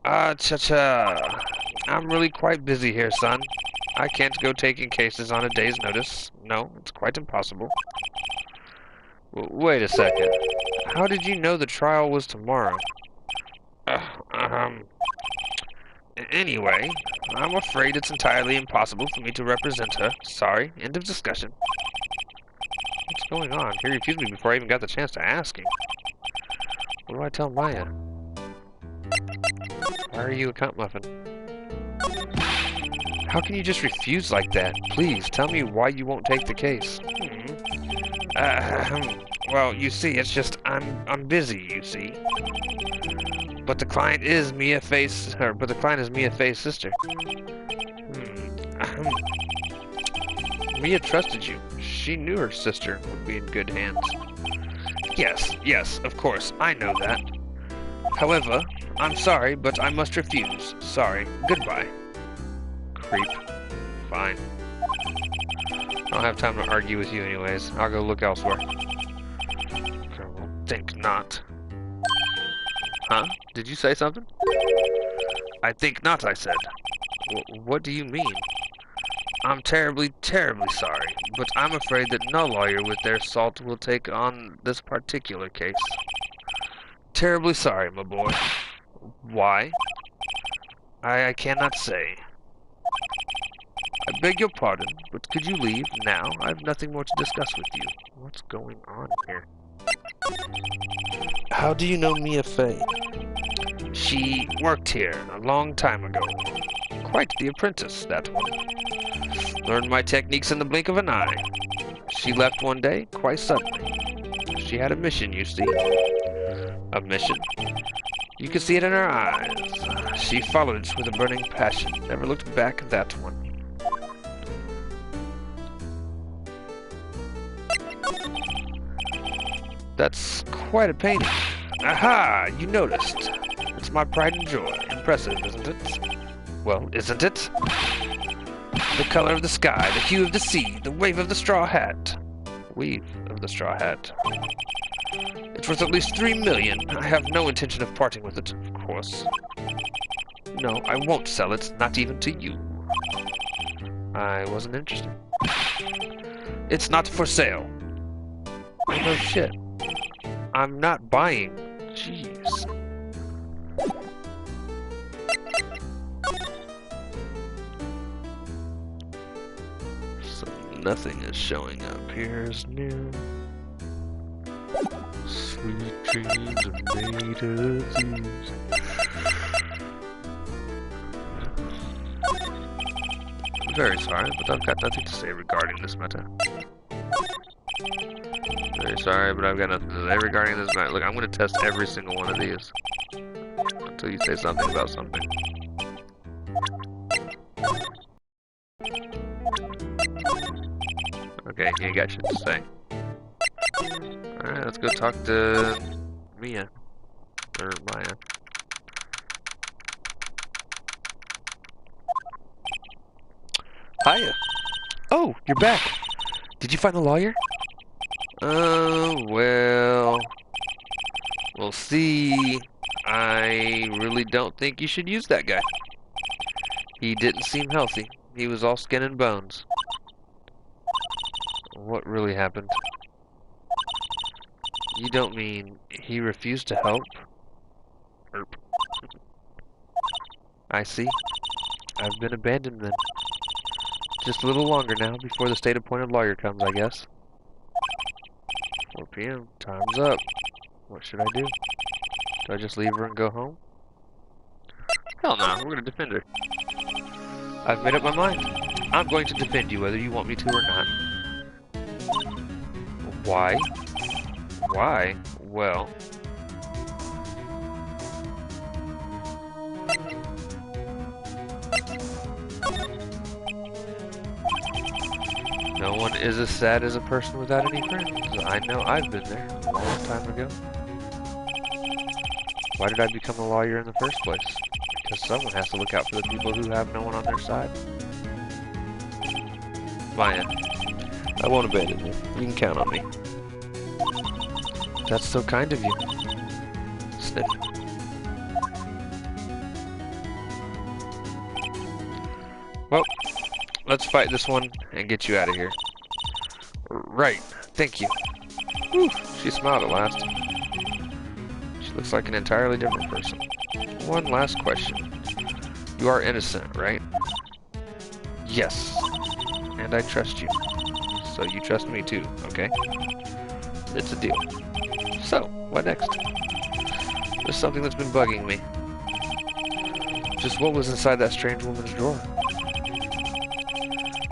Cha-cha. I'm really quite busy here, son. I can't go taking cases on a day's notice. No, it's quite impossible. Wait a second. How did you know the trial was tomorrow? Anyway, I'm afraid it's entirely impossible for me to represent her. Sorry, end of discussion. What's going on? He refused me before I even got the chance to ask him. What do I tell Maya? Why are you a cunt muffin? How can you just refuse like that? Please, tell me why you won't take the case. Well, you see, it's just, I'm busy, you see. But the client is Mia Fey's sister. Mia trusted you. She knew her sister would be in good hands. Yes, of course, I know that. However, I'm sorry, but I must refuse. Sorry. Goodbye. Creep. Fine. I don't have time to argue with you anyways. I'll go look elsewhere. Think not. Huh? Did you say something? I think not, I said. What do you mean? I'm terribly, terribly sorry, but I'm afraid that no lawyer with their salt will take on this particular case. Terribly sorry, my boy. Why? I cannot say. I beg your pardon, but could you leave now? I have nothing more to discuss with you. What's going on here? How do you know Mia Fey? She worked here a long time ago. Quite the apprentice, that one. Learned my techniques in the blink of an eye. She left one day, quite suddenly. She had a mission, you see. A mission? You could see it in her eyes. She followed it with a burning passion. Never looked back at that one. That's quite a painting. Aha! You noticed. It's my pride and joy. Impressive, isn't it? Well, isn't it? The color of the sky, the hue of the sea, the wave of the straw hat. Weave of the straw hat. It's worth at least 3 million. I have no intention of parting with it, of course. No, I won't sell it, not even to you. I wasn't interested. It's not for sale. Oh, no shit. I'm not buying. Jeez. So nothing is showing up. Here's new. Sweet dreams are made of these. I'm very sorry, but I've got nothing to say regarding this matter. Very sorry, but I've got nothing to say regarding this matter. Look, I'm going to test every single one of these until you say something about something. Okay, you ain't got shit to say. Alright, let's go talk to Mia. Or Maya. Hiya. Oh, you're back. Did you find the lawyer? Well... We'll see. I really don't think you should use that guy. He didn't seem healthy. He was all skin and bones. What really happened? You don't mean he refused to help? Erp. I see. I've been abandoned then. Just a little longer now before the state-appointed lawyer comes, I guess. 4 p.m. Time's up. What should I do? Do I just leave her and go home? Hell no, we're gonna defend her. I've made up my mind. I'm going to defend you whether you want me to or not. Why? Why? Well... No one is as sad as a person without any friends. I know I've been there a long time ago. Why did I become a lawyer in the first place? Because someone has to look out for the people who have no one on their side. Maya, I won't abandon you. You can count on me. that's so kind of you. Sniff. Well, let's fight this one and get you out of here. Right, thank you. Whew, she smiled at last. She looks like an entirely different person. One last question. You are innocent, right? Yes. And I trust you. So you trust me too, okay? It's a deal. So, what next? There's something that's been bugging me. Just what was inside that strange woman's drawer?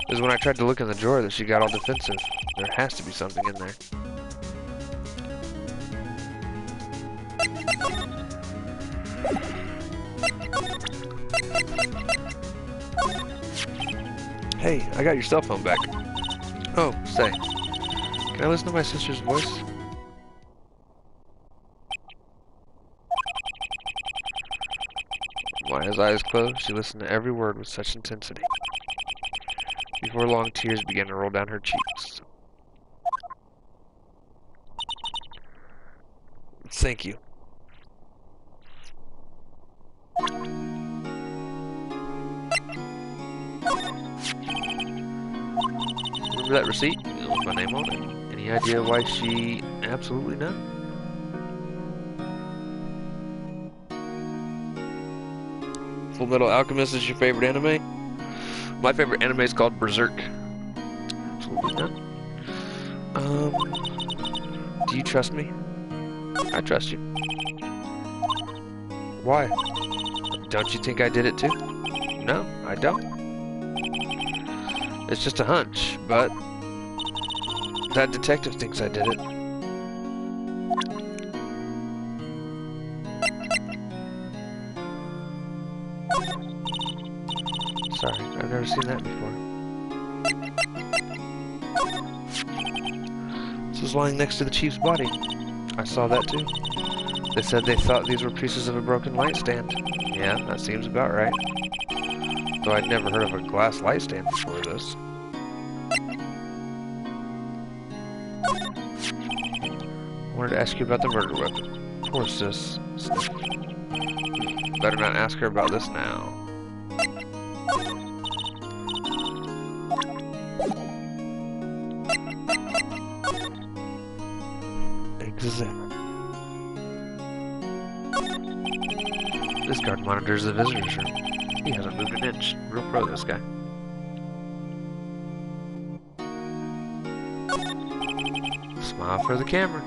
It was when I tried to look in the drawer that she got all defensive. There has to be something in there. Hey, I got your cell phone back. Oh, say. Can I listen to my sister's voice? Maya's eyes closed, she listened to every word with such intensity. Before long, tears began to roll down her cheeks. Thank you. remember that receipt? It was my name on it. Any idea why she... Absolutely none. Full Metal Alchemist is your favorite anime? My favorite anime is called Berserk. Absolutely none. Do you trust me? I trust you. Why? Don't you think I did it too? No, I don't. It's just a hunch, but that detective thinks I did it. Sorry, I've never seen that before. This was lying next to the chief's body. I saw that too. They said they thought these were pieces of a broken light stand. Yeah, that seems about right. Though I'd never heard of a glass light stand before this. I wanted to ask you about the murder weapon. Poor sis. Sniff. Better not ask her about this now. Examine. This guard monitors the visitor's room. He hasn't moved an inch. Real pro, this guy. Smile for the camera.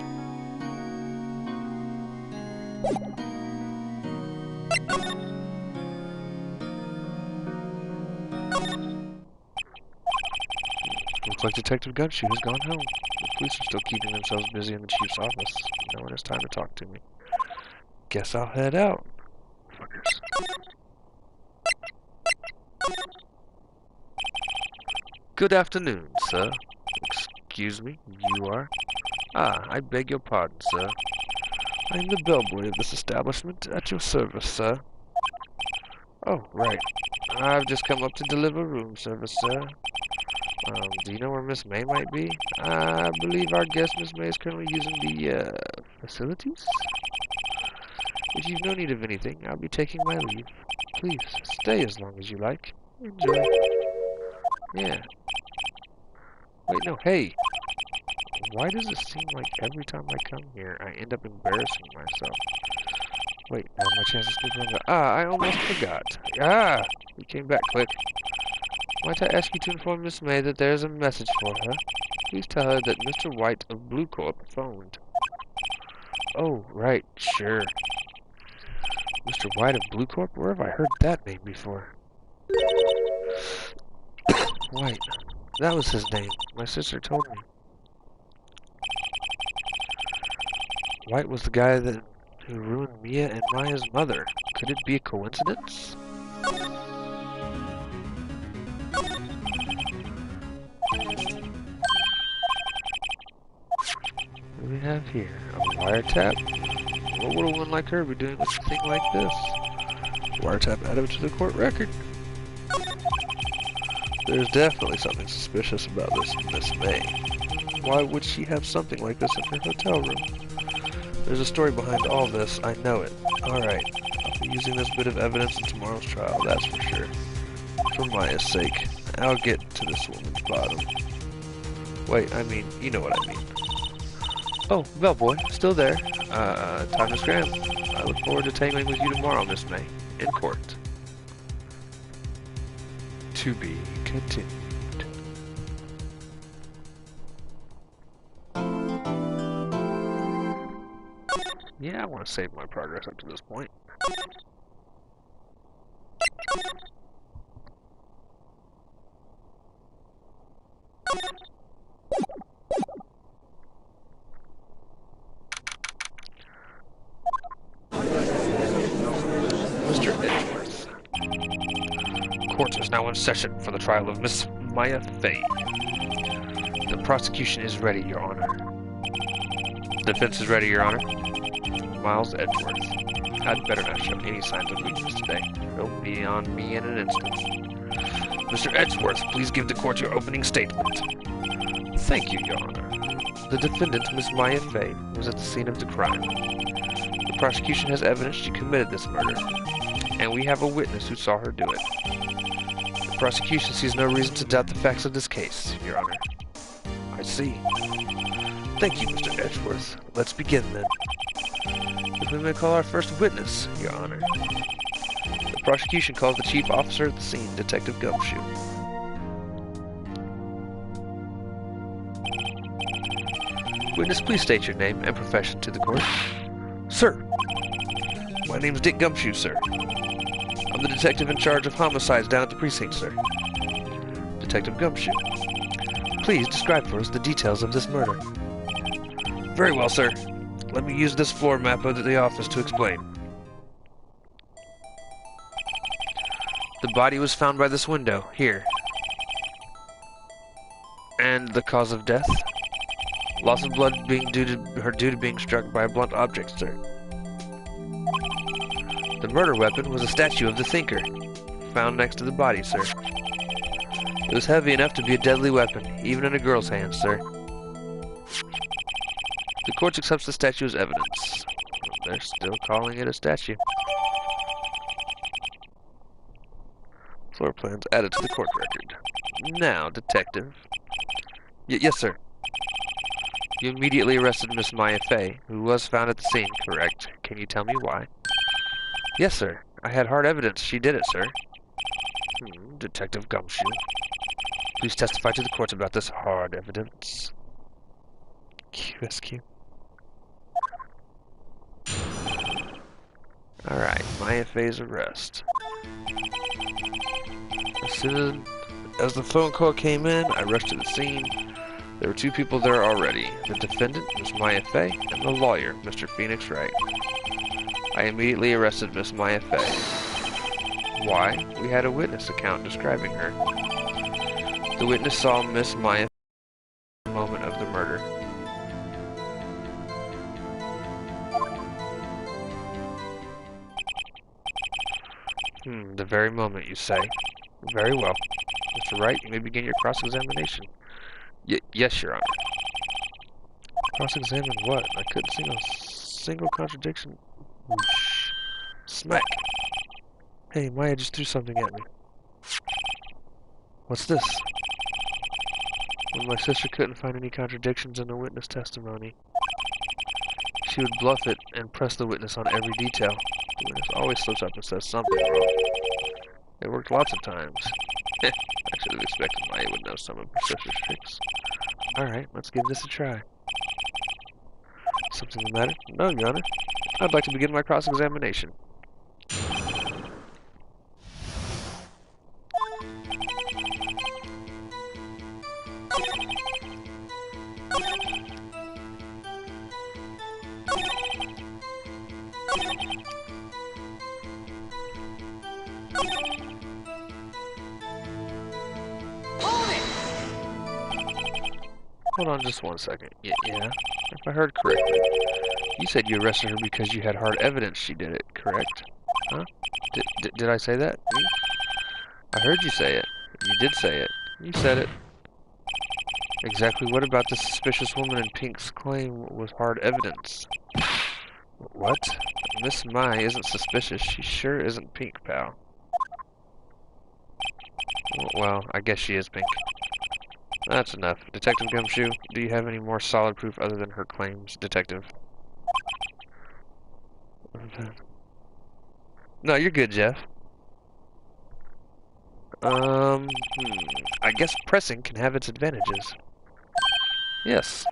Looks like Detective Gumshoe has gone home. The police are still keeping themselves busy in the chief's office. No one has time to talk to me. Guess I'll head out. Fuckers. Good afternoon, sir. Excuse me, you are? Ah, I beg your pardon, sir. I am the bellboy of this establishment, at your service, sir. Oh, right. I've just come up to deliver room service, sir. Do you know where Miss May might be? I believe our guest, Miss May, is currently using the, facilities? If you've no need of anything, I'll be taking my leave. Please, stay as long as you like. Enjoy. Yeah. Wait, no, hey! Why does it seem like every time I come here, I end up embarrassing myself? Wait, now my chance to speak on the... Ah, I almost forgot. Ah! You came back quick. Might I ask you to inform Miss May that there is a message for her? Please tell her that Mr. White of Blue Corp phoned. Oh, right, sure. Mr. White of Blue Corp? Where have I heard that name before? White. That was his name. My sister told me. White was the guy who ruined Mia and Maya's mother. Could it be a coincidence? What do we have here? A wiretap? What would a one like her be doing with a thing like this? Wiretap added to the court record. There's definitely something suspicious about this Miss May. Why would she have something like this in her hotel room? There's a story behind all this, I know it. Alright, I'll be using this bit of evidence in tomorrow's trial, that's for sure. For Maya's sake, I'll get to this woman's bottom. Wait, I mean, you know what I mean. Oh, bellboy, still there. Time to scram. I look forward to tangling with you tomorrow, Miss May, in court. To be continued. Yeah, I want to save my progress up to this point. Mr. Edgeworth. Court is now in session for the trial of Miss Maya Fay. The prosecution is ready, Your Honor. Defense is ready, Your Honor. Miles Edgeworth. I'd better not show any signs of weakness today. He'll be on me in an instant. Mr. Edgeworth, please give the court your opening statement. Thank you, Your Honor. The defendant, Miss Maya Fay, was at the scene of the crime. The prosecution has evidence she committed this murder, and we have a witness who saw her do it. The prosecution sees no reason to doubt the facts of this case, Your Honor. I see. Thank you, Mr. Edgeworth. Let's begin then. If we may call our first witness, Your Honor. The prosecution calls the chief officer at the scene, Detective Gumshoe. Witness, please state your name and profession to the court. Sir, my name's Dick Gumshoe, sir. I'm the detective in charge of homicides down at the precinct, sir. Detective Gumshoe, please describe for us the details of this murder. Very well, sir. Let me use this floor map of the office to explain. The body was found by this window, here. And the cause of death? Loss of blood being due to being struck by a blunt object, sir. The murder weapon was a statue of the thinker, found next to the body, sir. It was heavy enough to be a deadly weapon, even in a girl's hands, sir. The court accepts the statue as evidence. They're still calling it a statue. Floor plans added to the court record. Now, detective. Yes, sir. You immediately arrested Miss Maya Fey, who was found at the scene, correct? Can you tell me why? Yes, sir. I had hard evidence she did it, sir. Detective Gumshoe. Please testify to the court about this hard evidence. QSQ. Alright, Maya Fey's arrest. As soon as the phone call came in, I rushed to the scene. There were two people there already, the defendant, Miss Maya Fey, and the lawyer, Mr. Phoenix Wright. I immediately arrested Miss Maya Fey. Why? We had a witness account describing her. The witness saw Miss Maya Fey at the moment of the murder. The very moment, you say. Very well. Mr. Wright, you may begin your cross-examination. Yes, Your Honor. Cross-examine what? I couldn't see a single contradiction. Whoosh. Smack. Hey, Maya just threw something at me. What's this? When my sister couldn't find any contradictions in the witness testimony, she would bluff it and press the witness on every detail. The witness always slips up and says something wrong. It worked lots of times. I should have expected Maya would know some of her sister's tricks. Alright, let's give this a try. Something the matter? No, Your Honor. I'd like to begin my cross-examination. Hold on just one second. Yeah, if I heard correctly, you said you arrested her because you had hard evidence she did it, correct? Huh? Did I say that? Me? I heard you say it. You did say it. You said it. Exactly what about the suspicious woman in Pink's claim was hard evidence? What? Miss Mai isn't suspicious. She sure isn't Pink, pal. Well, I guess she is Pink. That's enough. Detective Gumshoe, do you have any more solid proof other than her claims, Detective? No, you're good, Jeff. I guess pressing can have its advantages. Yes.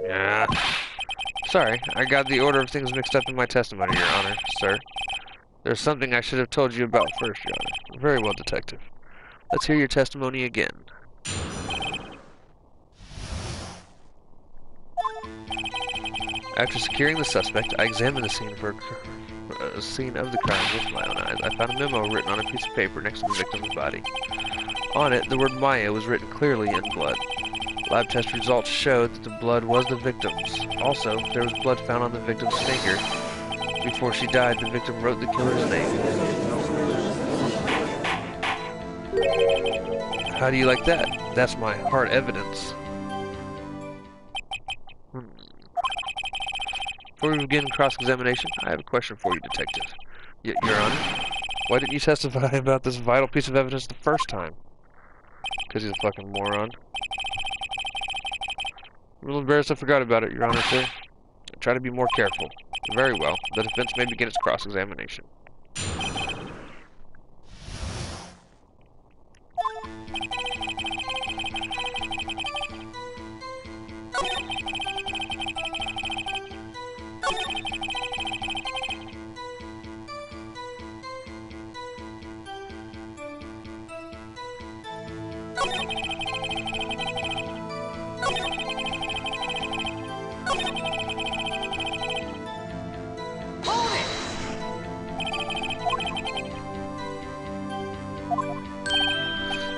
Yeah. Sorry, I got the order of things mixed up in my testimony, Your Honor, sir. There's something I should have told you about first, Your Honor. Very well, Detective. Let's hear your testimony again. After securing the suspect, I examined the scene of the crime with my own eyes. I found a memo written on a piece of paper next to the victim's body. On it, the word Maya was written clearly in blood. Lab test results showed that the blood was the victim's. Also, there was blood found on the victim's finger. Before she died, the victim wrote the killer's name. How do you like that? That's my hard evidence. Before we begin cross-examination, I have a question for you, Detective. Your Honor, why didn't you testify about this vital piece of evidence the first time? Because he's a fucking moron. A little embarrassed I forgot about it, Your Honor, sir. Try to be more careful. Very well. The defense may begin its cross-examination.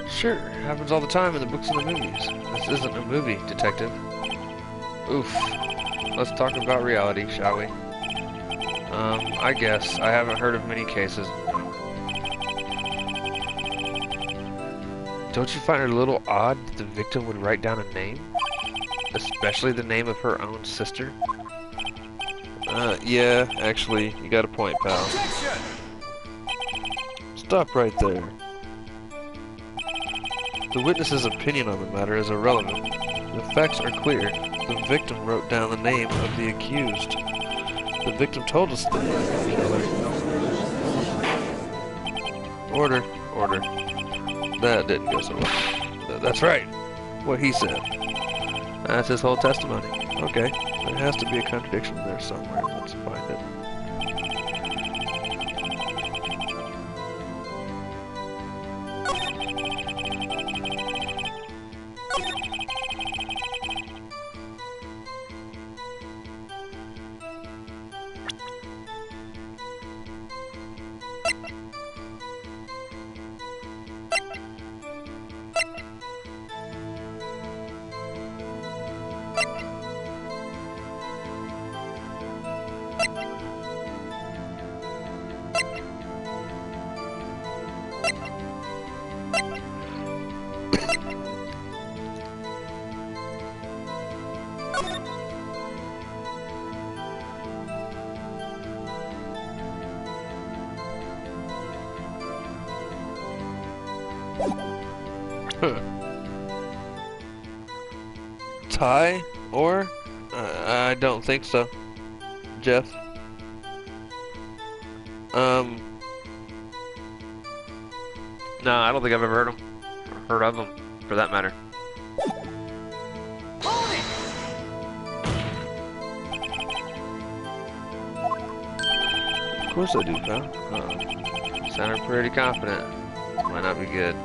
Sure, happens all the time in the books and the movies. This isn't a movie, Detective. Oof. Let's talk about reality, shall we? I guess. I haven't heard of many cases. Don't you find it a little odd that the victim would write down a name? Especially the name of her own sister? Yeah, actually, you got a point, pal. Stop right there. The witness's opinion on the matter is irrelevant. The facts are clear. The victim wrote down the name of the accused. The victim told us the name of the killer. Order. Order. That didn't go so well. That's right. What he said. That's his whole testimony. Okay. There has to be a contradiction there somewhere. Let's find it. Tie? Or? I don't think so. Jeff? No, I don't think I've ever heard of them, for that matter. Of course I do, pal. Sounded pretty confident. Might not be good.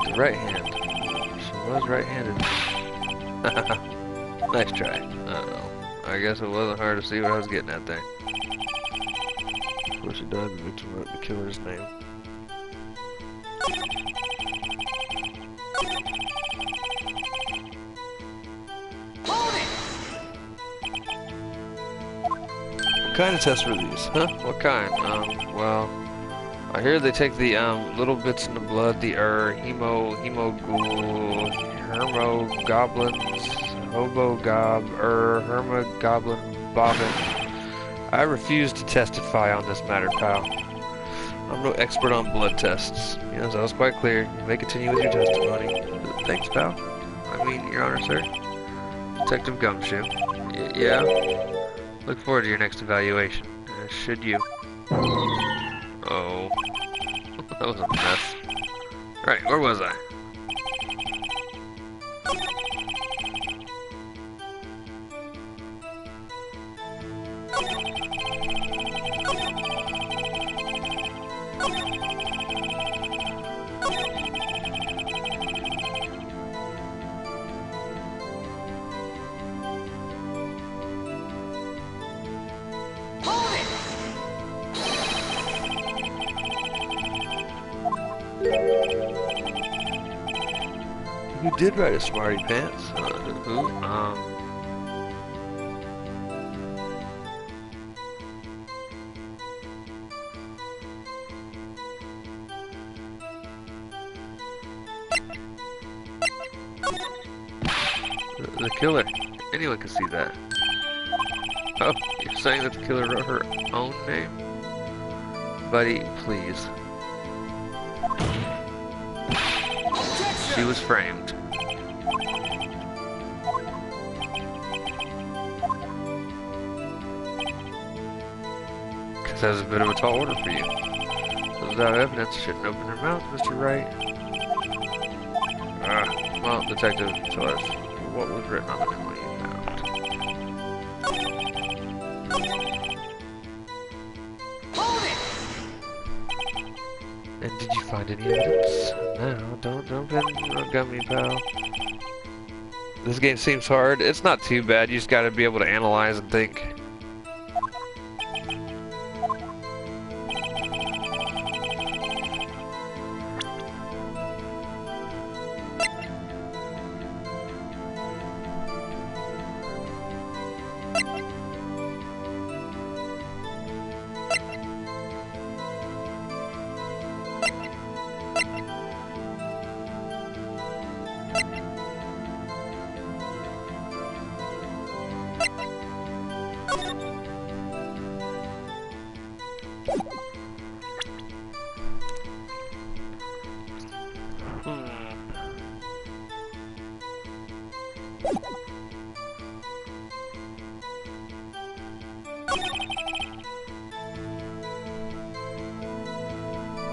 The right hand. She was right-handed. Nice try. Uh-oh. I guess it wasn't hard to see what I was getting at there. Before she died, the victim wrote the killer's name. What kind of tests were these? Huh? What kind? Well, I hear they take the, little bits in the blood, the, hemoglobin, hermogoblins, hermogoblin bobbin. I refuse to testify on this matter, pal. I'm no expert on blood tests. Yes, that was quite clear. You may continue with your testimony. Thanks, pal. I mean, Your Honor, sir. Detective Gumshoe. Yeah? Look forward to your next evaluation. Should you? Oh. That was a mess. Right, where was I? Who did write a smarty pants? Who? The killer. Anyone can see that. Oh, you're saying that the killer wrote her own name? Buddy, please. She was framed. Guess that was a bit of a tall order for you. Those without evidence shouldn't open their mouths, Mr. Wright. Well, Detective, tell us what was written on the memo you found. Hold it! And did you find any evidence? No, don't jump in on gummy, pal. This game seems hard. It's not too bad. You just gotta be able to analyze and think.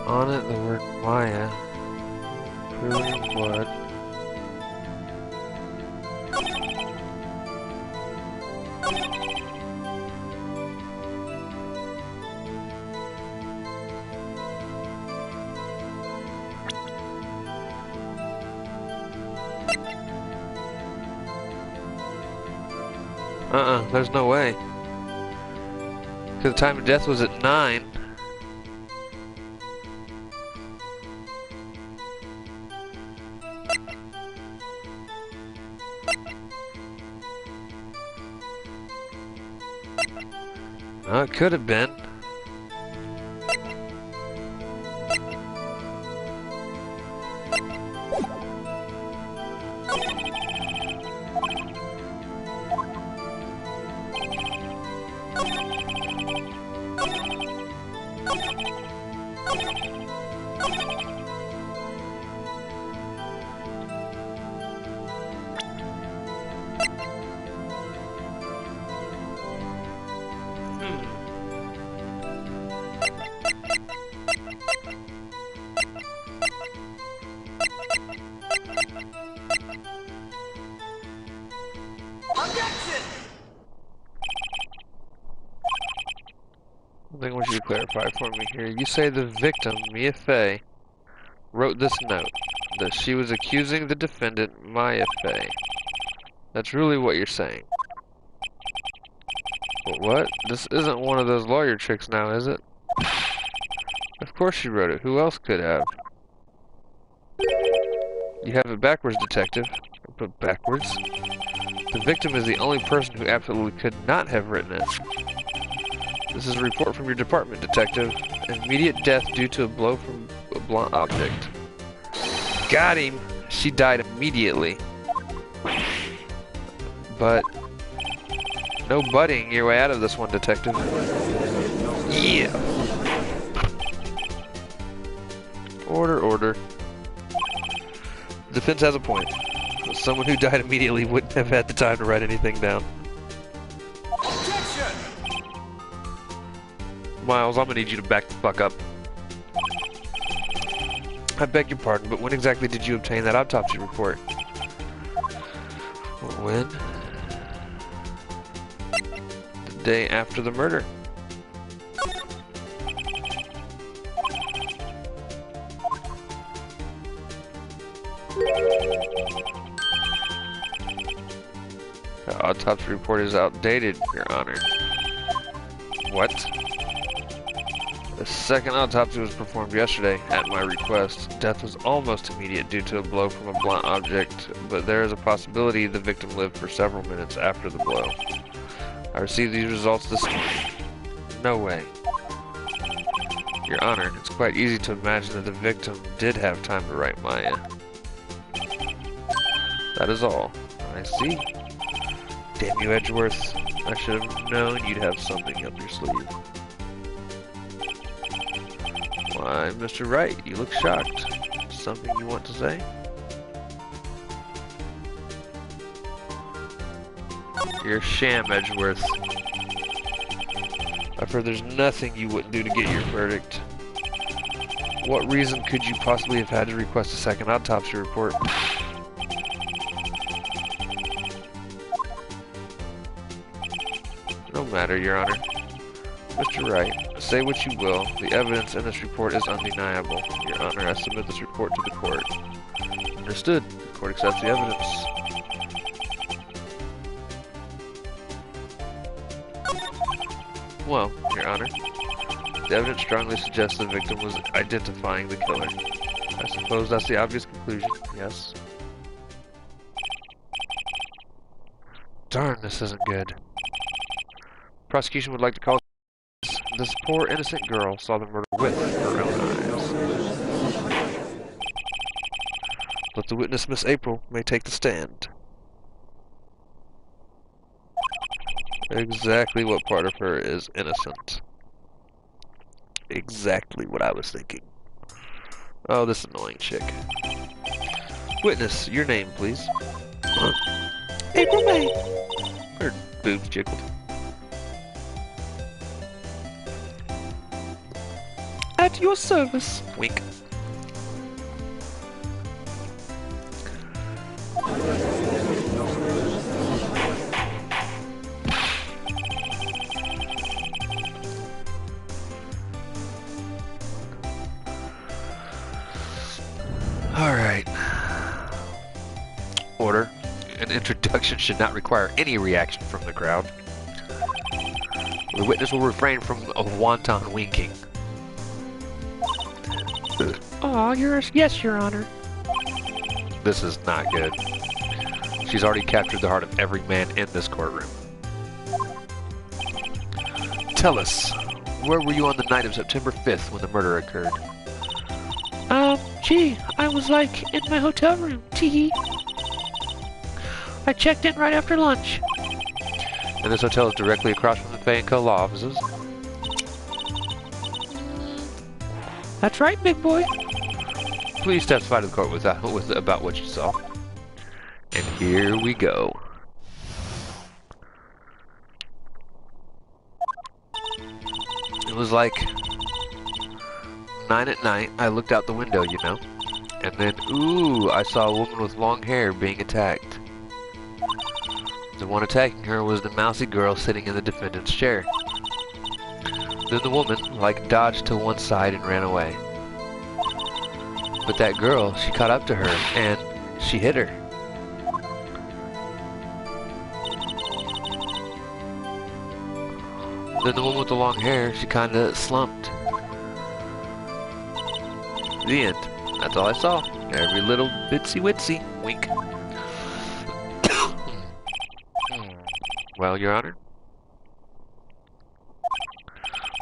On it, the word Maya. Proving blood. There's no way. Because the time of death was at 9. Well, it could have been. Objection! One thing I want you to clarify for me here. You say the victim, Mia Fey, wrote this note, that she was accusing the defendant, Maya Fey. That's really what you're saying. But what? This isn't one of those lawyer tricks now, is it? Of course she wrote it. Who else could have? You have it backwards, detective. But backwards? The victim is the only person who absolutely could not have written it. This is a report from your department, detective. Immediate death due to a blow from a blunt object. Got him! She died immediately. But no buddying your way out of this one, detective. Yeah! Order, order. The defense has a point. Someone who died immediately wouldn't have had the time to write anything down. Objection! Miles, I'm gonna need you to back the fuck up. I beg your pardon, but when exactly did you obtain that autopsy report? When? The day after the murder. The autopsy report is outdated, Your Honor. What? The second autopsy was performed yesterday, at my request. Death was almost immediate due to a blow from a blunt object, but there is a possibility the victim lived for several minutes after the blow. I received these results this morning. No way. Your Honor, it's quite easy to imagine that the victim did have time to write Maya. That is all. I see. Damn you, Edgeworth. I should have known you'd have something up your sleeve. Why, Mr. Wright, you look shocked. Something you want to say? You're a sham, Edgeworth. I've heard there's nothing you wouldn't do to get your verdict. What reason could you possibly have had to request a second autopsy report? No matter, Your Honor. Mr. Wright, say what you will, the evidence in this report is undeniable. Your Honor, I submit this report to the court. Understood. The court accepts the evidence. Well, Your Honor, the evidence strongly suggests the victim was identifying the killer. I suppose that's the obvious conclusion, yes? Darn, this isn't good. Prosecution would like to call this poor innocent girl saw the murder with her own eyes. But the witness, Miss April, may take the stand. Exactly what part of her is innocent? Exactly what I was thinking. Oh, this annoying chick. Witness, your name, please. April May. Her boobs jiggled. At your service. Wink. Alright. Order. An introduction should not require any reaction from the crowd. The witness will refrain from a wanton winking. Aw, yes, Your Honor. This is not good. She's already captured the heart of every man in this courtroom. Tell us, where were you on the night of September 5th when the murder occurred? Gee, I was like in my hotel room, tee. I checked in right after lunch. And this hotel is directly across from the Fay & Co. law offices? That's right, big boy. Please testify to the court about what you saw. And here we go. It was like 9 at night. I looked out the window, you know. And then, ooh, I saw a woman with long hair being attacked. The one attacking her was the mousy girl sitting in the defendant's chair. Then the woman, dodged to one side and ran away. But that girl, she caught up to her, and she hit her. Then the woman with the long hair, she kinda slumped. The end. That's all I saw. Every little bitsy-witsy. Wink. Well, Your Honor?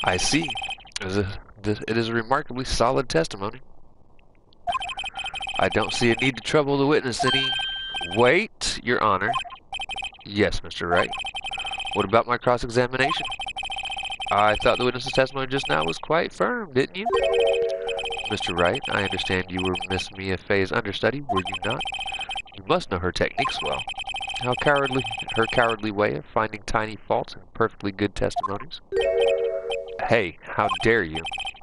I see. It is a remarkably solid testimony. I don't see a need to trouble the witness any... Wait, Your Honor. Yes, Mr. Wright. What about my cross-examination? I thought the witness's testimony just now was quite firm, didn't you? Mr. Wright, I understand you were Miss Mia Fey's understudy, were you not? You must know her techniques well. Her cowardly way of finding tiny faults in perfectly good testimonies. Hey, how dare you?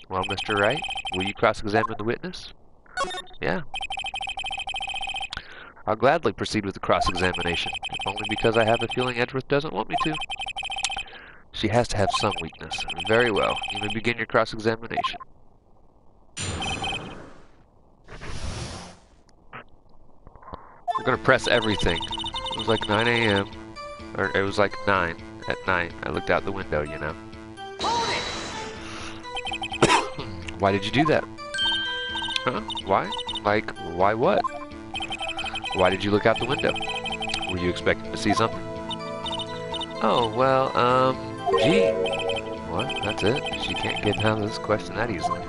Well, Mr. Wright, will you cross-examine the witness? Yeah. I'll gladly proceed with the cross-examination, if only because I have a feeling Edgeworth doesn't want me to. She has to have some weakness. Very well, you may begin your cross-examination. We're gonna press everything. It was like 9 a.m. Or it was like 9 at night. I looked out the window, you know. Hold it! Why did you do that? Huh? Why? Why what? Why did you look out the window? Were you expecting to see something? Oh, well, gee. What? That's it? She can't get out of this question that easily.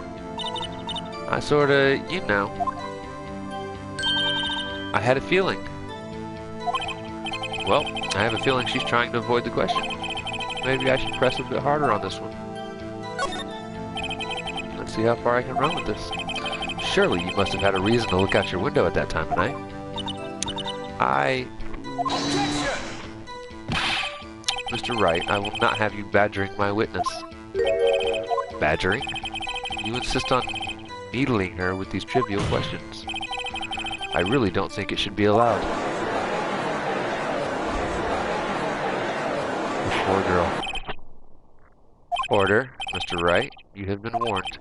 I sorta, you know. I had a feeling. Well, I have a feeling she's trying to avoid the question. Maybe I should press a bit harder on this one. Let's see how far I can run with this. Surely you must have had a reason to look out your window at that time of night. Mr. Wright, I will not have you badgering my witness. Badgering? You insist on needling her with these trivial questions. I really don't think it should be allowed. The poor girl. Order, Mr. Wright. You have been warned.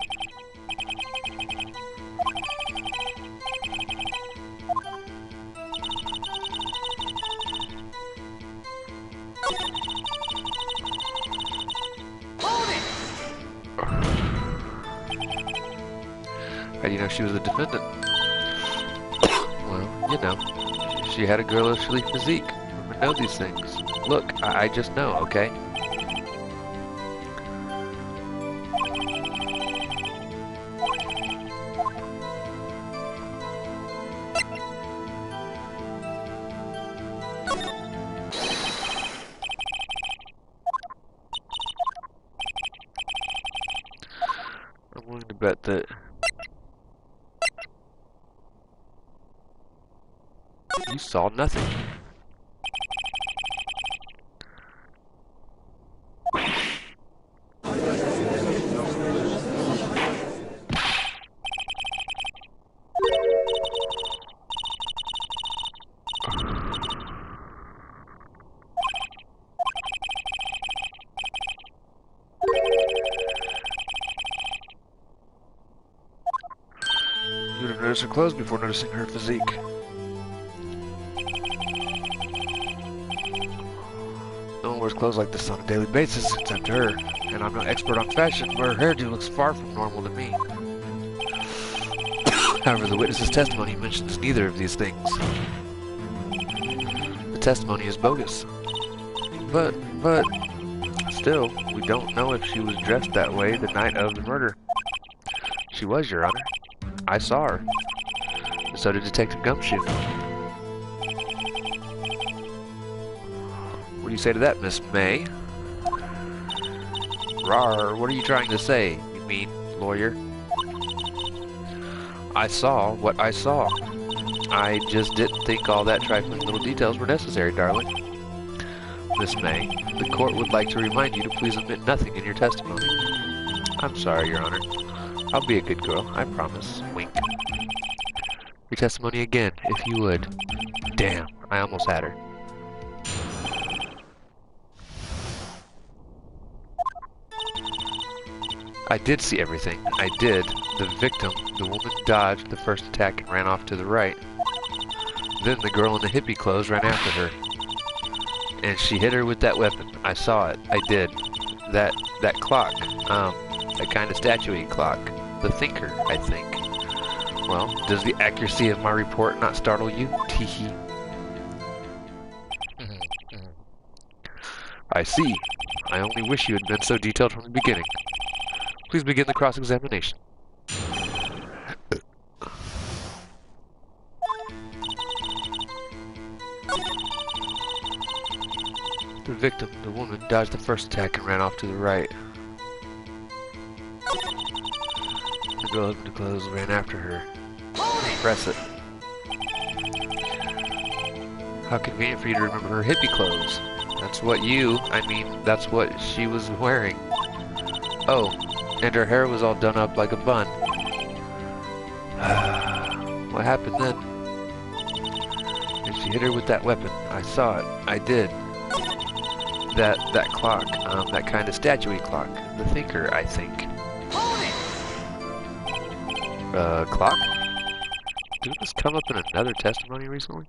How do you know she was the defendant? Well, you know, she had a girlishly physique. Women know these things. Look, I just know, okay? I'm willing to bet that you saw nothing. You would have noticed her clothes before noticing her physique. No one wears clothes like this on a daily basis except her, and I'm no expert on fashion, but her hairdo looks far from normal to me. However, the witness's testimony mentions neither of these things. The testimony is bogus. But, still, we don't know if she was dressed that way the night of the murder. She was, Your Honor. I saw her. So did Detective Gumshoe. What do you say to that, Miss May? Rawr, what are you trying to say, you mean, lawyer? I saw what I saw. I just didn't think all that trifling little details were necessary, darling. Miss May, the court would like to remind you to please omit nothing in your testimony. I'm sorry, Your Honor. I'll be a good girl, I promise. Wink. Your testimony again, if you would. Damn, I almost had her. I did see everything. I did. The victim, the woman, dodged the first attack and ran off to the right. Then the girl in the hippie clothes ran after her. And she hit her with that weapon. I saw it. I did. That clock. That kind of statuette clock. The thinker, I think. Well, does the accuracy of my report not startle you? Teehee. I see. I only wish you had been so detailed from the beginning. Please begin the cross-examination. The victim, the woman, dodged the first attack and ran off to the right. The girl opened the clothes and ran after her. Press it. How convenient for you to remember her hippie clothes. That's what that's what she was wearing. Oh, and her hair was all done up like a bun. What happened then? And she hit her with that weapon. I saw it. I did. That clock, that kind of statuette clock. The thinker, I think. Clock? Did this come up in another testimony recently?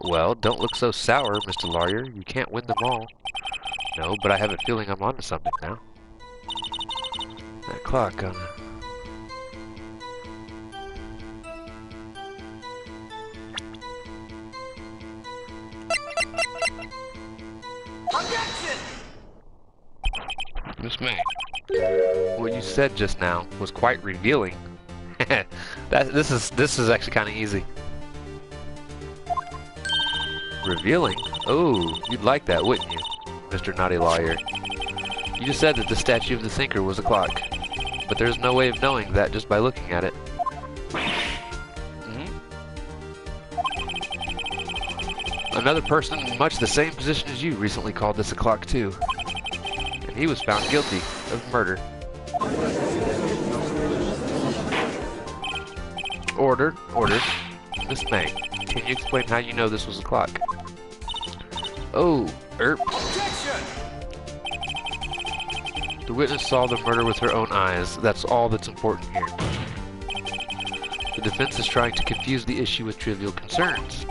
Well, don't look so sour, Mr. Lawyer. You can't win them all. No, but I have a feeling I'm onto something now. That clock, Objection! Miss May, what you said just now was quite revealing. This is actually kind of easy. Revealing? Oh, you'd like that, wouldn't you, Mr. Naughty Lawyer? You just said that the statue of the thinker was a clock, but there's no way of knowing that just by looking at it. Another person in much the same position as you recently called this a clock too, and he was found guilty of murder. Order. Miss May, can you explain how you know this was a clock? Oh, Objection! The witness saw the murder with her own eyes. That's all that's important here. The defense is trying to confuse the issue with trivial concerns.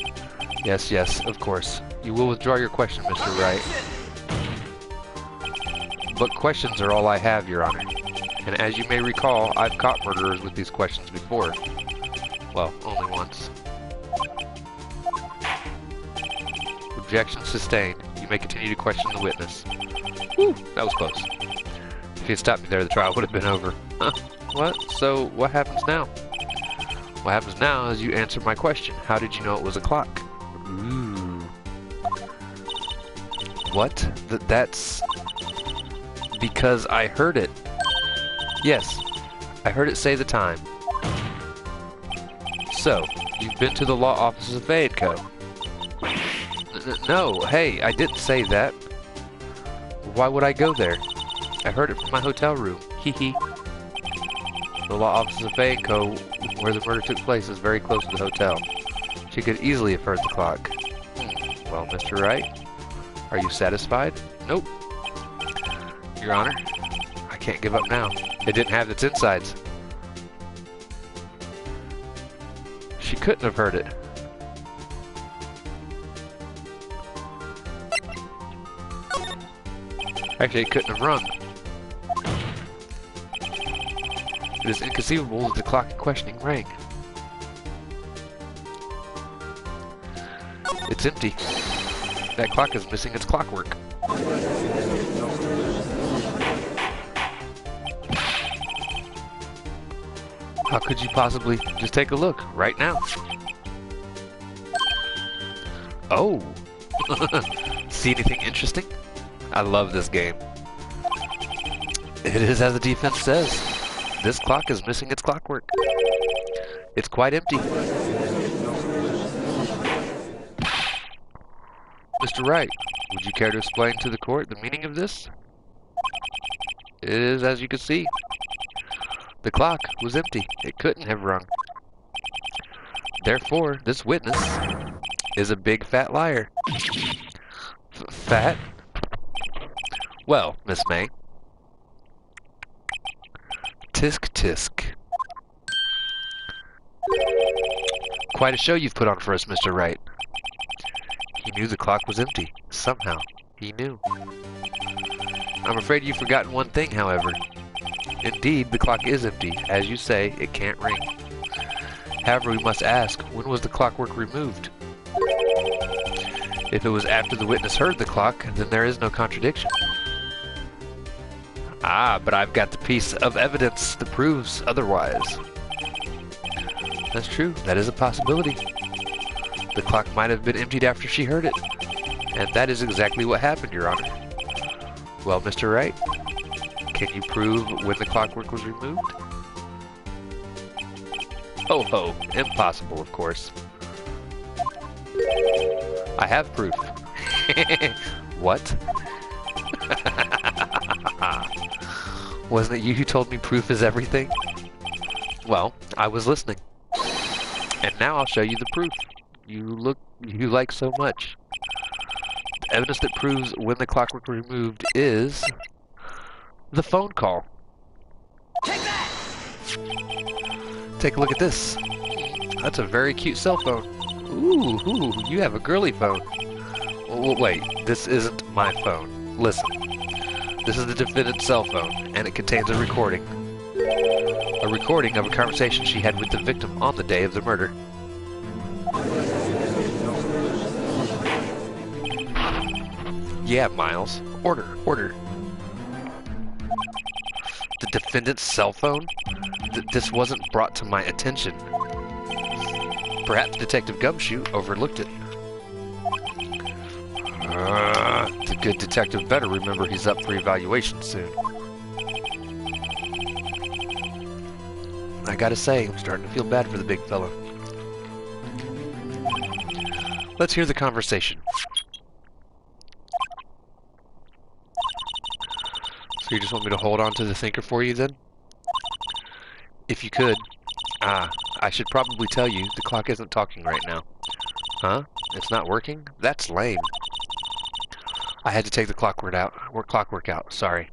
Yes, of course. You will withdraw your question, Mr. Wright. But questions are all I have, Your Honor. And as you may recall, I've caught murderers with these questions before. Well, only once. Objection sustained. You may continue to question the witness. Whew, that was close. If you had stopped me there, the trial would have been over. Huh, what? So, what happens now? What happens now is you answer my question. How did you know it was a clock? Ooh. What? That's... because I heard it. Yes, I heard it say the time. So, you've been to the law offices of Fay & Co. No, hey, I didn't say that. Why would I go there? I heard it from my hotel room. Hee hee. The law offices of Fay & Co., where the murder took place, is very close to the hotel. She could easily have heard the clock. Well, Mr. Wright, are you satisfied? Nope. Your Honor, I can't give up now. It didn't have its insides. She couldn't have heard it. Actually, it couldn't have rung. It is inconceivable that the clock in questioning rang. It's empty. That clock is missing its clockwork. How could you possibly... Just take a look, right now. Oh! See anything interesting? I love this game. It is as the defense says. This clock is missing its clockwork. It's quite empty. Mr. Wright, would you care to explain to the court the meaning of this? It is as you can see. The clock was empty. It couldn't have rung. Therefore, this witness is a big fat liar. Fat? Well, Miss May. Tisk tisk. Quite a show you've put on for us, Mr. Wright. He knew the clock was empty. Somehow, he knew. I'm afraid you've forgotten one thing, however. Indeed, the clock is empty. As you say, it can't ring. However, we must ask, when was the clockwork removed? If it was after the witness heard the clock, then there is no contradiction. Ah, but I've got the piece of evidence that proves otherwise. That's true. That is a possibility. The clock might have been emptied after she heard it. And that is exactly what happened, Your Honor. Well, Mr. Wright, can you prove when the clockwork was removed? Ho ho, impossible, of course. I have proof. What? Wasn't it you who told me proof is everything? Well, I was listening. And now I'll show you the proof you like so much. The evidence that proves when the clockwork was removed is the phone call. Take that! Take a look at this. That's a very cute cell phone. Ooh, you have a girly phone. Wait, this isn't my phone. Listen. This is the defendant's cell phone, and it contains a recording. A recording of a conversation she had with the victim on the day of the murder. Yeah, Miles. Order. The defendant's cell phone? This wasn't brought to my attention. Perhaps Detective Gumshoe overlooked it. The good detective better remember he's up for evaluation soon. I gotta say, I'm starting to feel bad for the big fella. Let's hear the conversation. So you just want me to hold on to the thinker for you then? If you could. I should probably tell you, the clock isn't talking right now. Huh? It's not working? That's lame. I had to take the clockwork out, sorry.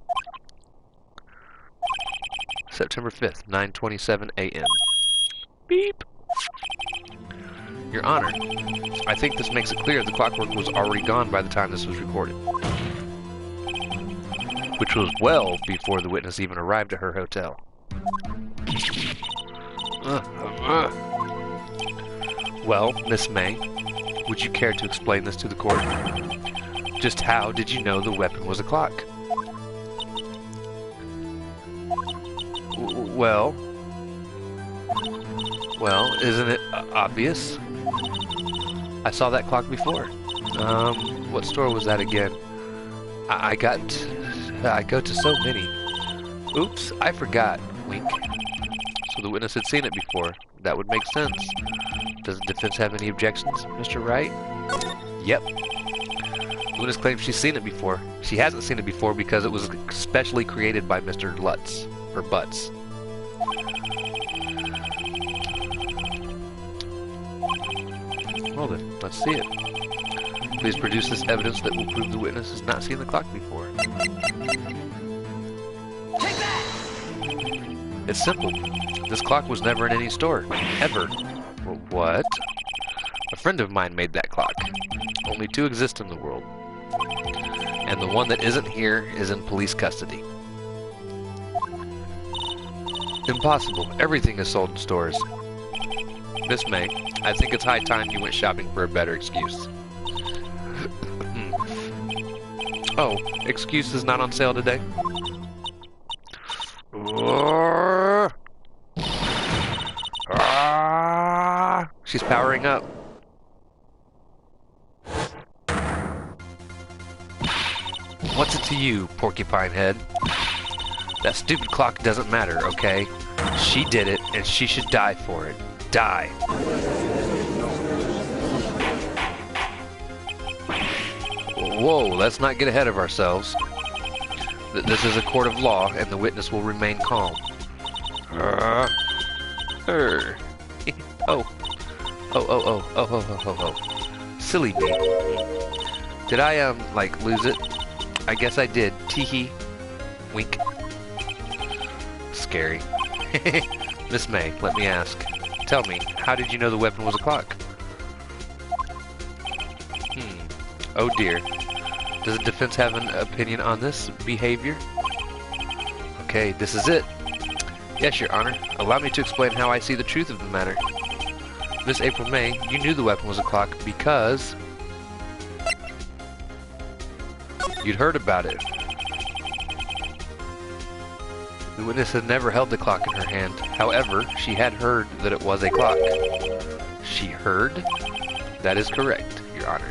September 5th, 9:27 a.m. Beep! Your Honor, I think this makes it clear the clockwork was already gone by the time this was recorded. Which was well before the witness even arrived at her hotel. Well, Miss May, would you care to explain this to the court? Just how did you know the weapon was a clock? Well, isn't it obvious? I saw that clock before. What store was that again? I go to so many. Oops, I forgot. Wink. So the witness had seen it before. That would make sense. Does the defense have any objections, Mr. Wright? Yep. The witness claims she's seen it before. She hasn't seen it before because it was specially created by Mr. Lutz, or Butts. Well then, let's see it. Please produce this evidence that will prove the witness has not seen the clock before. Take that! It's simple. This clock was never in any store. Ever. What? A friend of mine made that clock. Only two exist in the world. And the one that isn't here is in police custody. Impossible. Everything is sold in stores. Miss May, I think it's high time you went shopping for a better excuse. Oh, excuse is not on sale today? She's powering up. What's it to you, porcupine head? That stupid clock doesn't matter, okay? She did it, and she should die for it. Die. Whoa, let's not get ahead of ourselves. This is a court of law, and the witness will remain calm. Oh. Silly me. Did I, like, lose it? I guess I did. Teehee. Wink. Scary. Miss May, let me ask. Tell me, how did you know the weapon was a clock? Oh dear. Does the defense have an opinion on this behavior? Okay, this is it. Yes, Your Honor. Allow me to explain how I see the truth of the matter. Miss April May, you knew the weapon was a clock because you'd heard about it. The witness had never held the clock in her hand. However, she had heard that it was a clock. She heard? That is correct, Your Honor.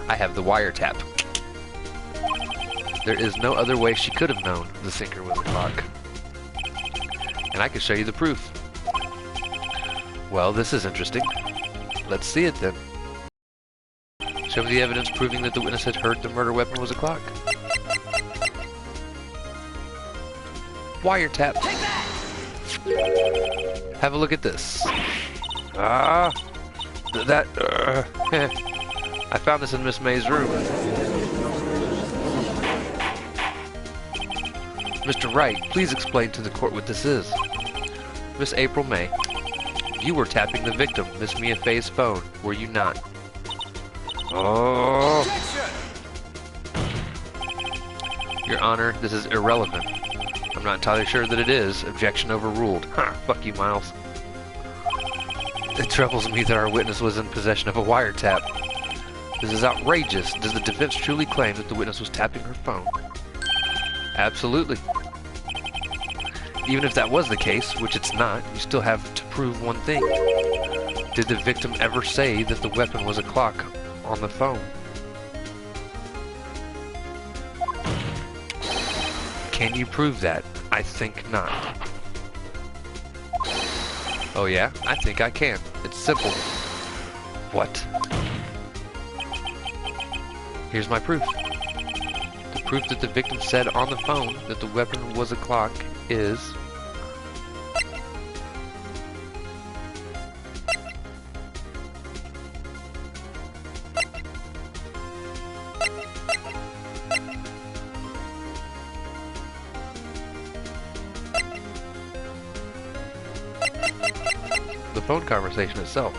I have the wiretap. There is no other way she could have known the sinker was a clock. And I can show you the proof. Well, this is interesting. Let's see it then. Show me the evidence proving that the witness had heard the murder weapon was a clock. Wiretap. Have a look at this. I found this in Miss May's room. Mr. Wright, please explain to the court what this is. Miss April May, you were tapping the victim, Miss Mia Fey's phone, were you not? Oh. Your Honor, this is irrelevant. I'm not entirely sure that it is. Objection overruled. Fuck you, Miles. It troubles me that our witness was in possession of a wiretap. This is outrageous. Does the defense truly claim that the witness was tapping her phone? Absolutely. Even if that was the case, which it's not, you still have to prove one thing. Did the victim ever say that the weapon was a clock on the phone? Can you prove that? I think not. Oh yeah? I think I can. It's simple. What? Here's my proof. The proof that the victim said on the phone that the weapon was a clock is... the phone conversation itself.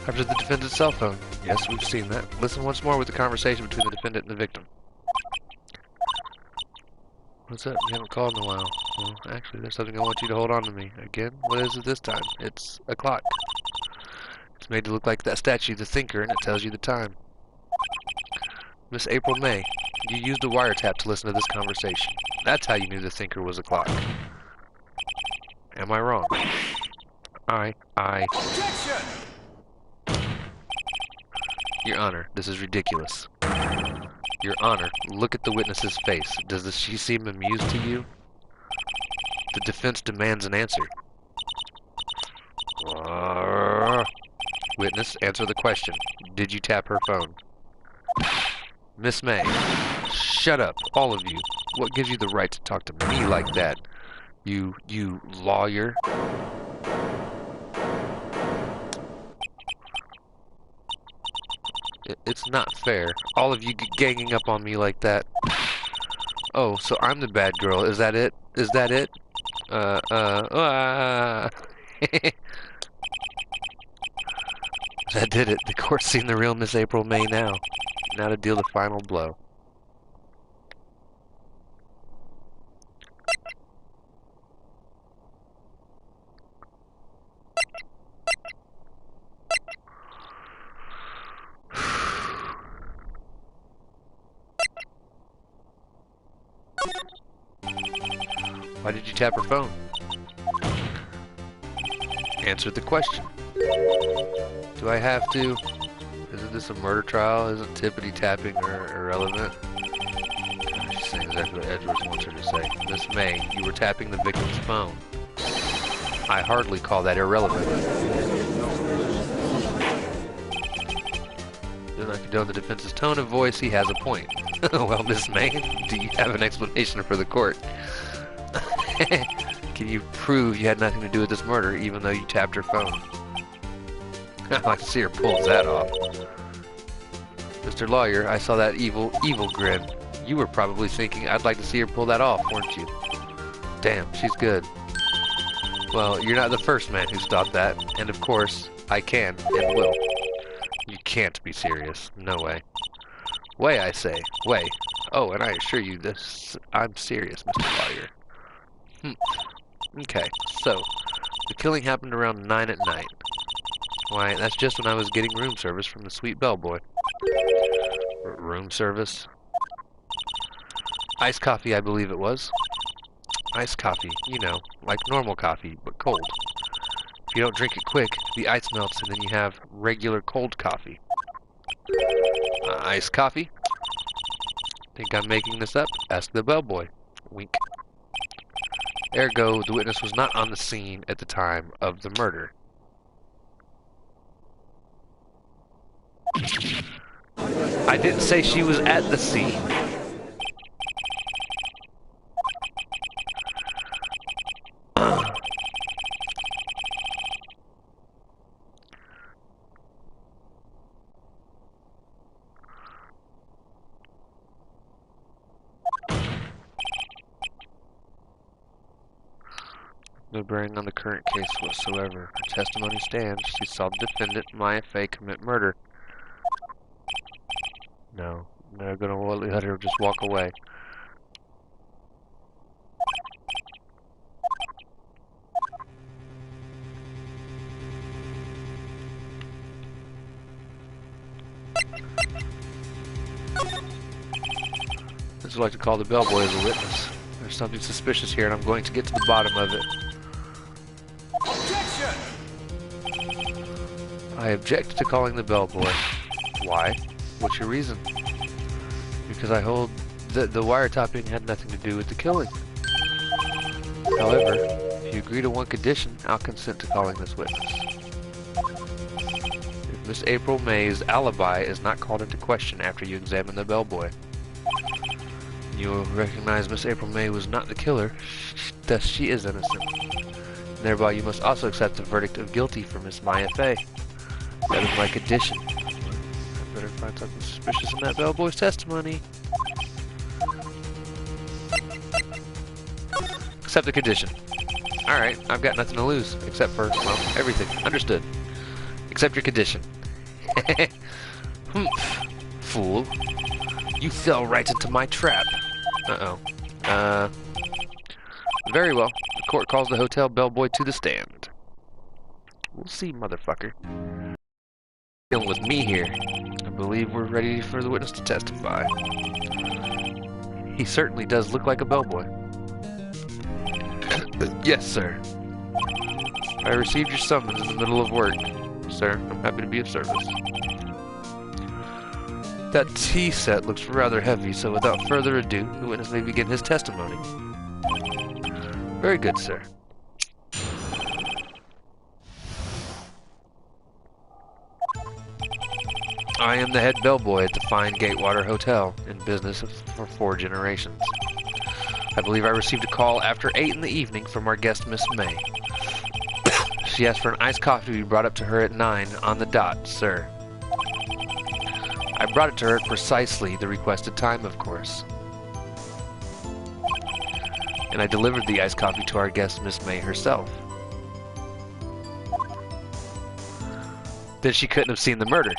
After the defendant's cell phone. Yes, we've seen that. Listen once more with the conversation between the defendant and the victim. What's up? You haven't called in a while. Well, actually, there's something I want you to hold on to me. Again? What is it this time? It's a clock. It's made to look like that statue, the Thinker, and it tells you the time. Miss April May, you used a wiretap to listen to this conversation. That's how you knew the Thinker was a clock. Am I wrong? Objection! Your Honor, this is ridiculous. Your Honor, look at the witness's face. Does she seem amused to you? The defense demands an answer. Witness, answer the question. Did you tap her phone? Miss May, shut up, all of you. What gives you the right to talk to me like that? You lawyer? It's not fair. All of you ganging up on me like that. Oh, so I'm the bad girl. Is that it? Is that it? That did it. The court's seen the real Miss April May now. Now to deal the final blow. Why did you tap her phone? Answer the question. Do I have to? Isn't this a murder trial? Isn't tippity tapping irrelevant? She's saying exactly what Edwards wants her to say. Miss May, you were tapping the victim's phone. I hardly call that irrelevant. Do not condone the defense's tone of voice. He has a point. Well, Miss May, do you have an explanation for the court? Can you prove you had nothing to do with this murder, even though you tapped her phone? I'd like to see her pull that off. Mr. Lawyer, I saw that evil grin. You were probably thinking, I'd like to see her pull that off, weren't you? Damn, she's good. Well, you're not the first man who's thought that, and of course, I can and will. You can't be serious. No way. Way, I say. Way. Oh, and I assure you this, I'm serious, Mr. Lawyer. Okay, so, the killing happened around 9 at night. Why, that's just when I was getting room service from the sweet bellboy. Room service? Iced coffee, I believe it was. Iced coffee, you know, like normal coffee, but cold. If you don't drink it quick, the ice melts and then you have regular cold coffee. Iced coffee? Think I'm making this up? Ask the bellboy. Wink. Ergo, the witness was not on the scene at the time of the murder. I didn't say she was at the scene. No bearing on the current case whatsoever. Her testimony stands. She saw the defendant, Maya Fey, commit murder. No, they're gonna let her just walk away. This would like to call the bellboy as a witness. There's something suspicious here, and I'm going to get to the bottom of it. Objection! I object to calling the bellboy. Why? What's your reason? Because I hold the wiretapping had nothing to do with the killing. However, if you agree to one condition, I'll consent to calling this witness. If Miss April May's alibi is not called into question after you examine the bellboy, you will recognize Miss April May was not the killer, thus she is innocent. And thereby you must also accept the verdict of guilty for Miss Maya Fey. That is my condition. I better find something suspicious in that bellboy's testimony. Accept the condition. Alright, I've got nothing to lose, except for, well, everything. Understood. Accept your condition. Fool. You fell right into my trap. Uh-oh. Very well. The court calls the hotel bellboy to the stand. We'll see, motherfucker. Dealing with me here. I believe we're ready for the witness to testify. He certainly does look like a bellboy. Yes, sir. I received your summons in the middle of work. Sir, I'm happy to be of service. That tea set looks rather heavy, so without further ado, the witness may begin his testimony. Very good, sir. I am the head bellboy at the fine Gatewater Hotel, in business for 4 generations. I believe I received a call after 8 in the evening from our guest, Miss May. She asked for an iced coffee to be brought up to her at 9 on the dot, sir. I brought it to her at precisely the requested time, of course. And I delivered the iced coffee to our guest, Miss May herself. Then she couldn't have seen the murder.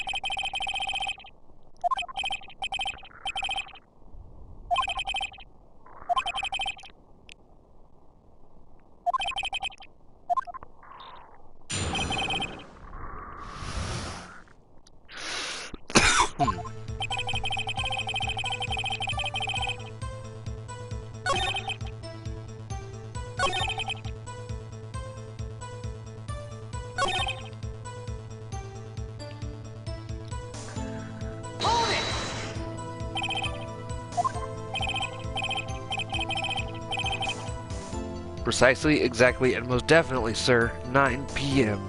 Precisely, exactly, and most definitely, sir, 9 p.m.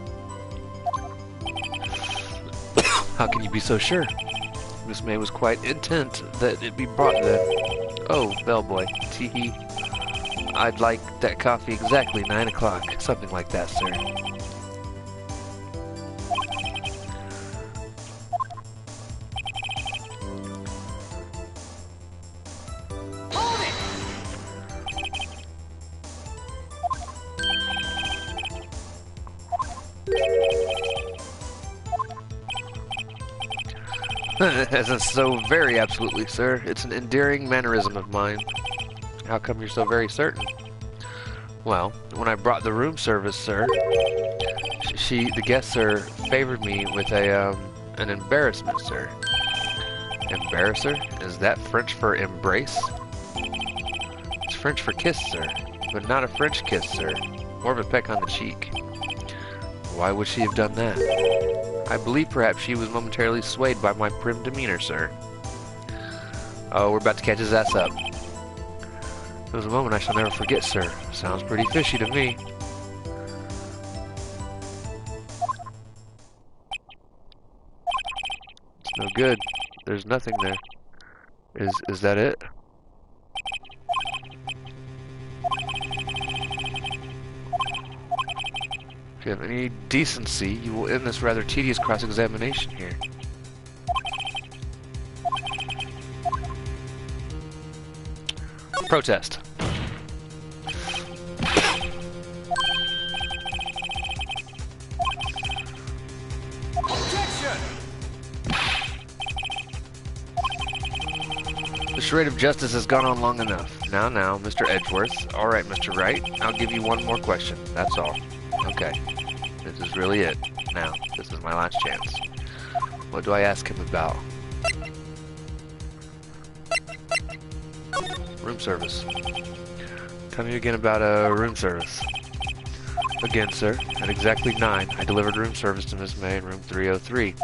How can you be so sure? Miss May was quite intent that it be brought then. Oh, bellboy, tee-hee. I'd like that coffee exactly 9 o'clock, something like that, sir. That's so very absolutely, sir. It's an endearing mannerism of mine. How come you're so very certain? Well, when I brought the room service, sir, the guest, sir, favored me with an embarrassment, sir. Embarrasser? Is that French for embrace? It's French for kiss, sir, but not a French kiss, sir. More of a peck on the cheek. Why would she have done that? I believe perhaps she was momentarily swayed by my prim demeanor, sir. Oh, we're about to catch his ass up. It was a moment I shall never forget, sir. Sounds pretty fishy to me. It's no good. There's nothing there. Is that it? If you have any decency, you will end this rather tedious cross-examination here. Protest. Objection! The charade of justice has gone on long enough. Now, Mr. Edgeworth. All right, Mr. Wright. I'll give you one more question. That's all. Okay. This is really it. Now, this is my last chance. What do I ask him about? Room service. Tell me again about room service. Again, sir. At exactly 9, I delivered room service to Miss May in room 303.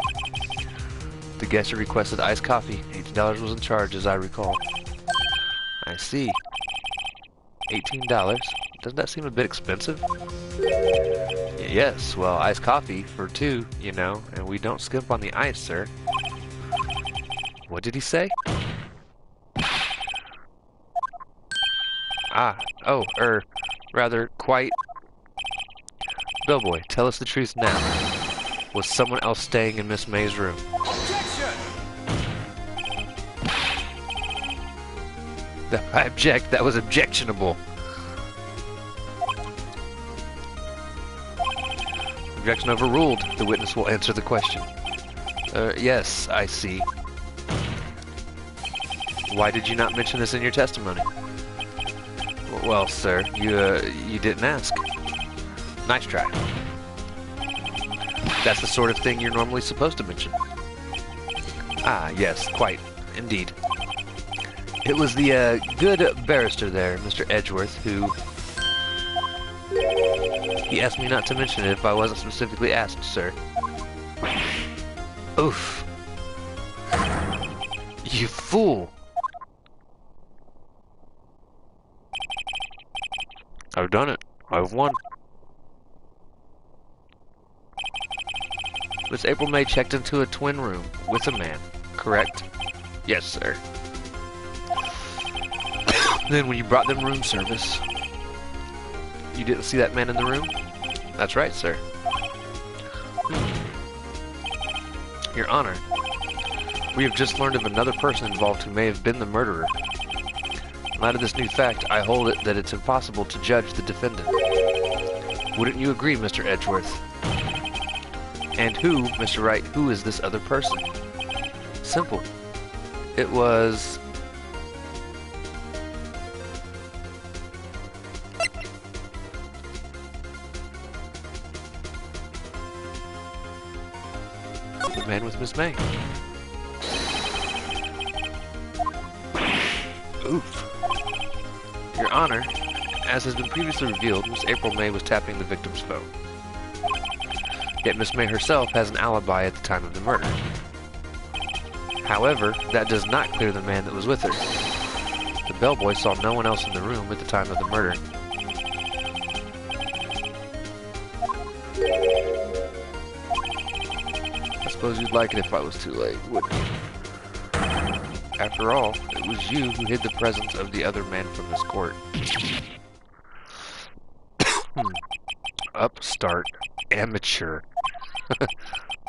The guest had requested iced coffee. $80 was in charge, as I recall. I see. $18. Doesn't that seem a bit expensive? Yes, well, iced coffee for two, you know, and we don't skimp on the ice, sir. What did he say? Rather, quite. Bellboy, tell us the truth now. Was someone else staying in Miss May's room? Objection! I object. That was objectionable. Objection overruled. The witness will answer the question. Yes, I see. Why did you not mention this in your testimony? Well, sir, you didn't ask. Nice try. That's the sort of thing you're normally supposed to mention. Ah, yes, quite. Indeed. It was the, good barrister there, Mr. Edgeworth, who... He asked me not to mention it if I wasn't specifically asked, sir. Oof. You fool! I've done it. I've won. Miss April May checked into a twin room with a man, correct? Yes, sir. Then when you brought them room service, you didn't see that man in the room? That's right, sir. Your Honor, we have just learned of another person involved who may have been the murderer. In light of this new fact, I hold it that it's impossible to judge the defendant. Wouldn't you agree, Mr. Edgeworth? And who, Mr. Wright, who is this other person? Simple. It was... the man with Miss May. Oof. Your Honor, as has been previously revealed, Miss April May was tapping the victim's phone. Yet Miss May herself has an alibi at the time of the murder. However, that does not clear the man that was with her. The bellboy saw no one else in the room at the time of the murder. I suppose you'd like it if I was too late, wouldn't you? After all, it was you who hid the presence of the other man from this court. Upstart. Amateur.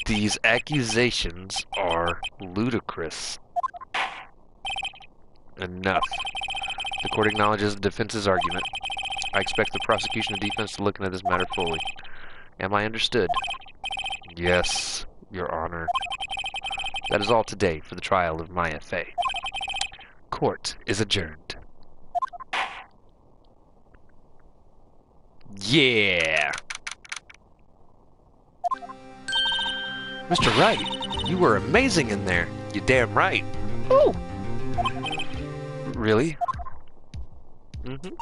These accusations are ludicrous. Enough. The court acknowledges the defense's argument. I expect the prosecution and defense to look into this matter fully. Am I understood? Yes, Your Honor. That is all today for the trial of Maya Fey. Court is adjourned. Yeah! Mr. Wright, you were amazing in there. You damn right. Ooh! Really? Mm-hmm.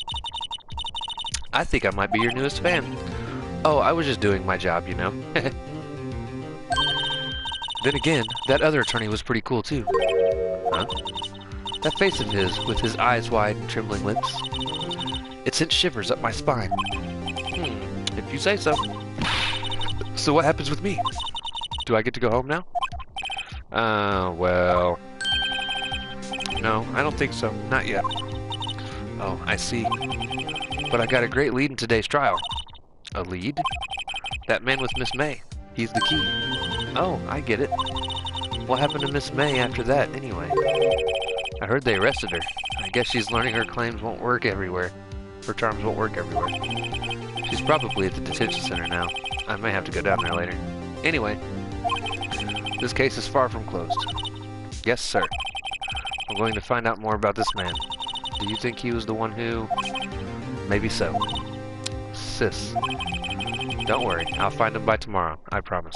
I think I might be your newest fan. Oh, I was just doing my job, you know. Then again, that other attorney was pretty cool too. Huh? That face of his, with his eyes wide and trembling lips. It sent shivers up my spine. If you say so. So what happens with me? Do I get to go home now? Well... No, I don't think so. Not yet. Oh, I see. But I got a great lead in today's trial. A lead? That man with Miss May. He's the key. Oh, I get it. What happened to Miss May after that, anyway? I heard they arrested her. I guess she's learning her claims won't work everywhere. Her charms won't work everywhere. She's probably at the detention center now. I may have to go down there later. Anyway, this case is far from closed. Yes, sir. I'm going to find out more about this man. Do you think he was the one who... Maybe so. Sis. Don't worry, I'll find him by tomorrow, I promise.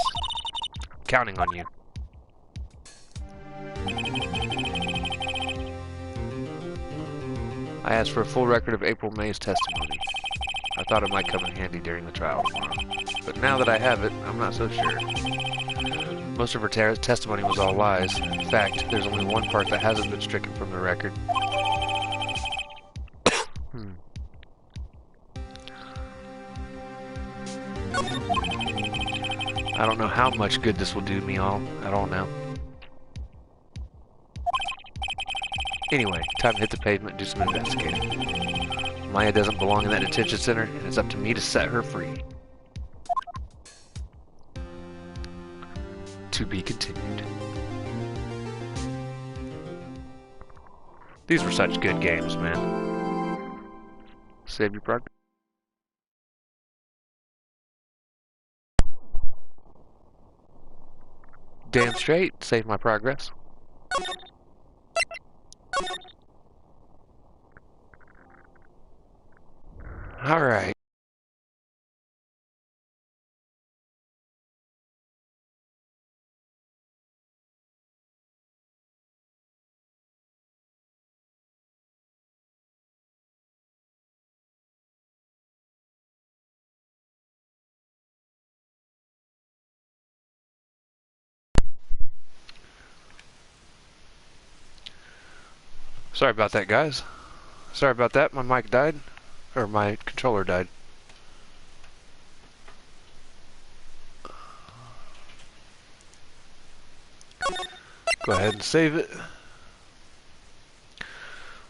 I'm counting on you. I asked for a full record of April May's testimony. I thought it might come in handy during the trial tomorrow. But now that I have it, I'm not so sure. Most of her testimony was all lies. In fact, there's only one part that hasn't been stricken from the record. I don't know how much good this will do me all at all now. Anyway, time to hit the pavement and do some investigating. Maya doesn't belong in that detention center, and it's up to me to set her free. To be continued. These were such good games, man. Save your progress. Damn straight, save my progress. Alright. Sorry about that, guys. Sorry about that, my mic died. Or my controller died. Go ahead and save it.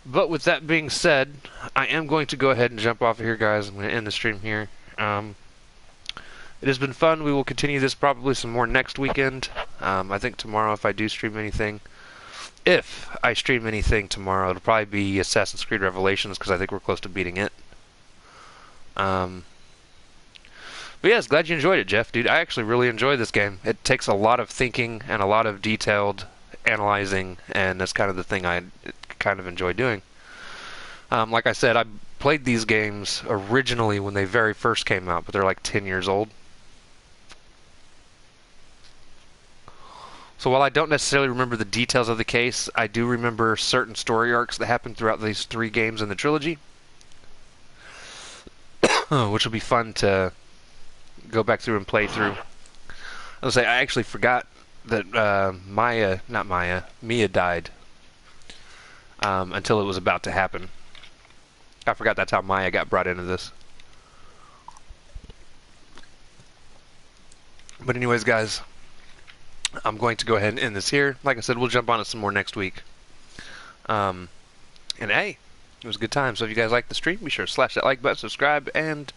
But with that being said, I am going to go ahead and jump off of here, guys. I'm going to end the stream here. It has been fun. We will continue this probably some more next weekend. I think tomorrow, if I do stream anything, if I stream anything tomorrow, it'll probably be Assassin's Creed Revelations, because I think we're close to beating it. But yes, glad you enjoyed it, Jeff, dude. I actually really enjoy this game. It takes a lot of thinking and a lot of detailed analyzing, and that's kind of the thing I kind of enjoy doing. Like I said, I played these games originally when they very first came out, but they're like 10 years old. So while I don't necessarily remember the details of the case, I do remember certain story arcs that happened throughout these 3 games in the trilogy, which will be fun to go back through and play through. I'll say I actually forgot that Mia died until it was about to happen. I forgot that's how Maya got brought into this. But anyways, guys, I'm going to go ahead and end this here. Like I said, we'll jump on it some more next week. And hey, it was a good time. So if you guys like the stream, be sure to slash that like button, subscribe, and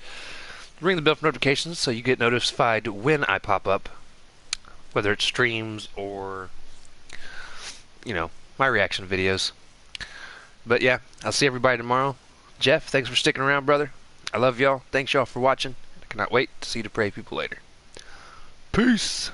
ring the bell for notifications so you get notified when I pop up. Whether it's streams or, you know, my reaction videos. But yeah, I'll see everybody tomorrow. Jeff, thanks for sticking around, brother. I love y'all. Thanks y'all for watching. I cannot wait to see you to pray people later. Peace.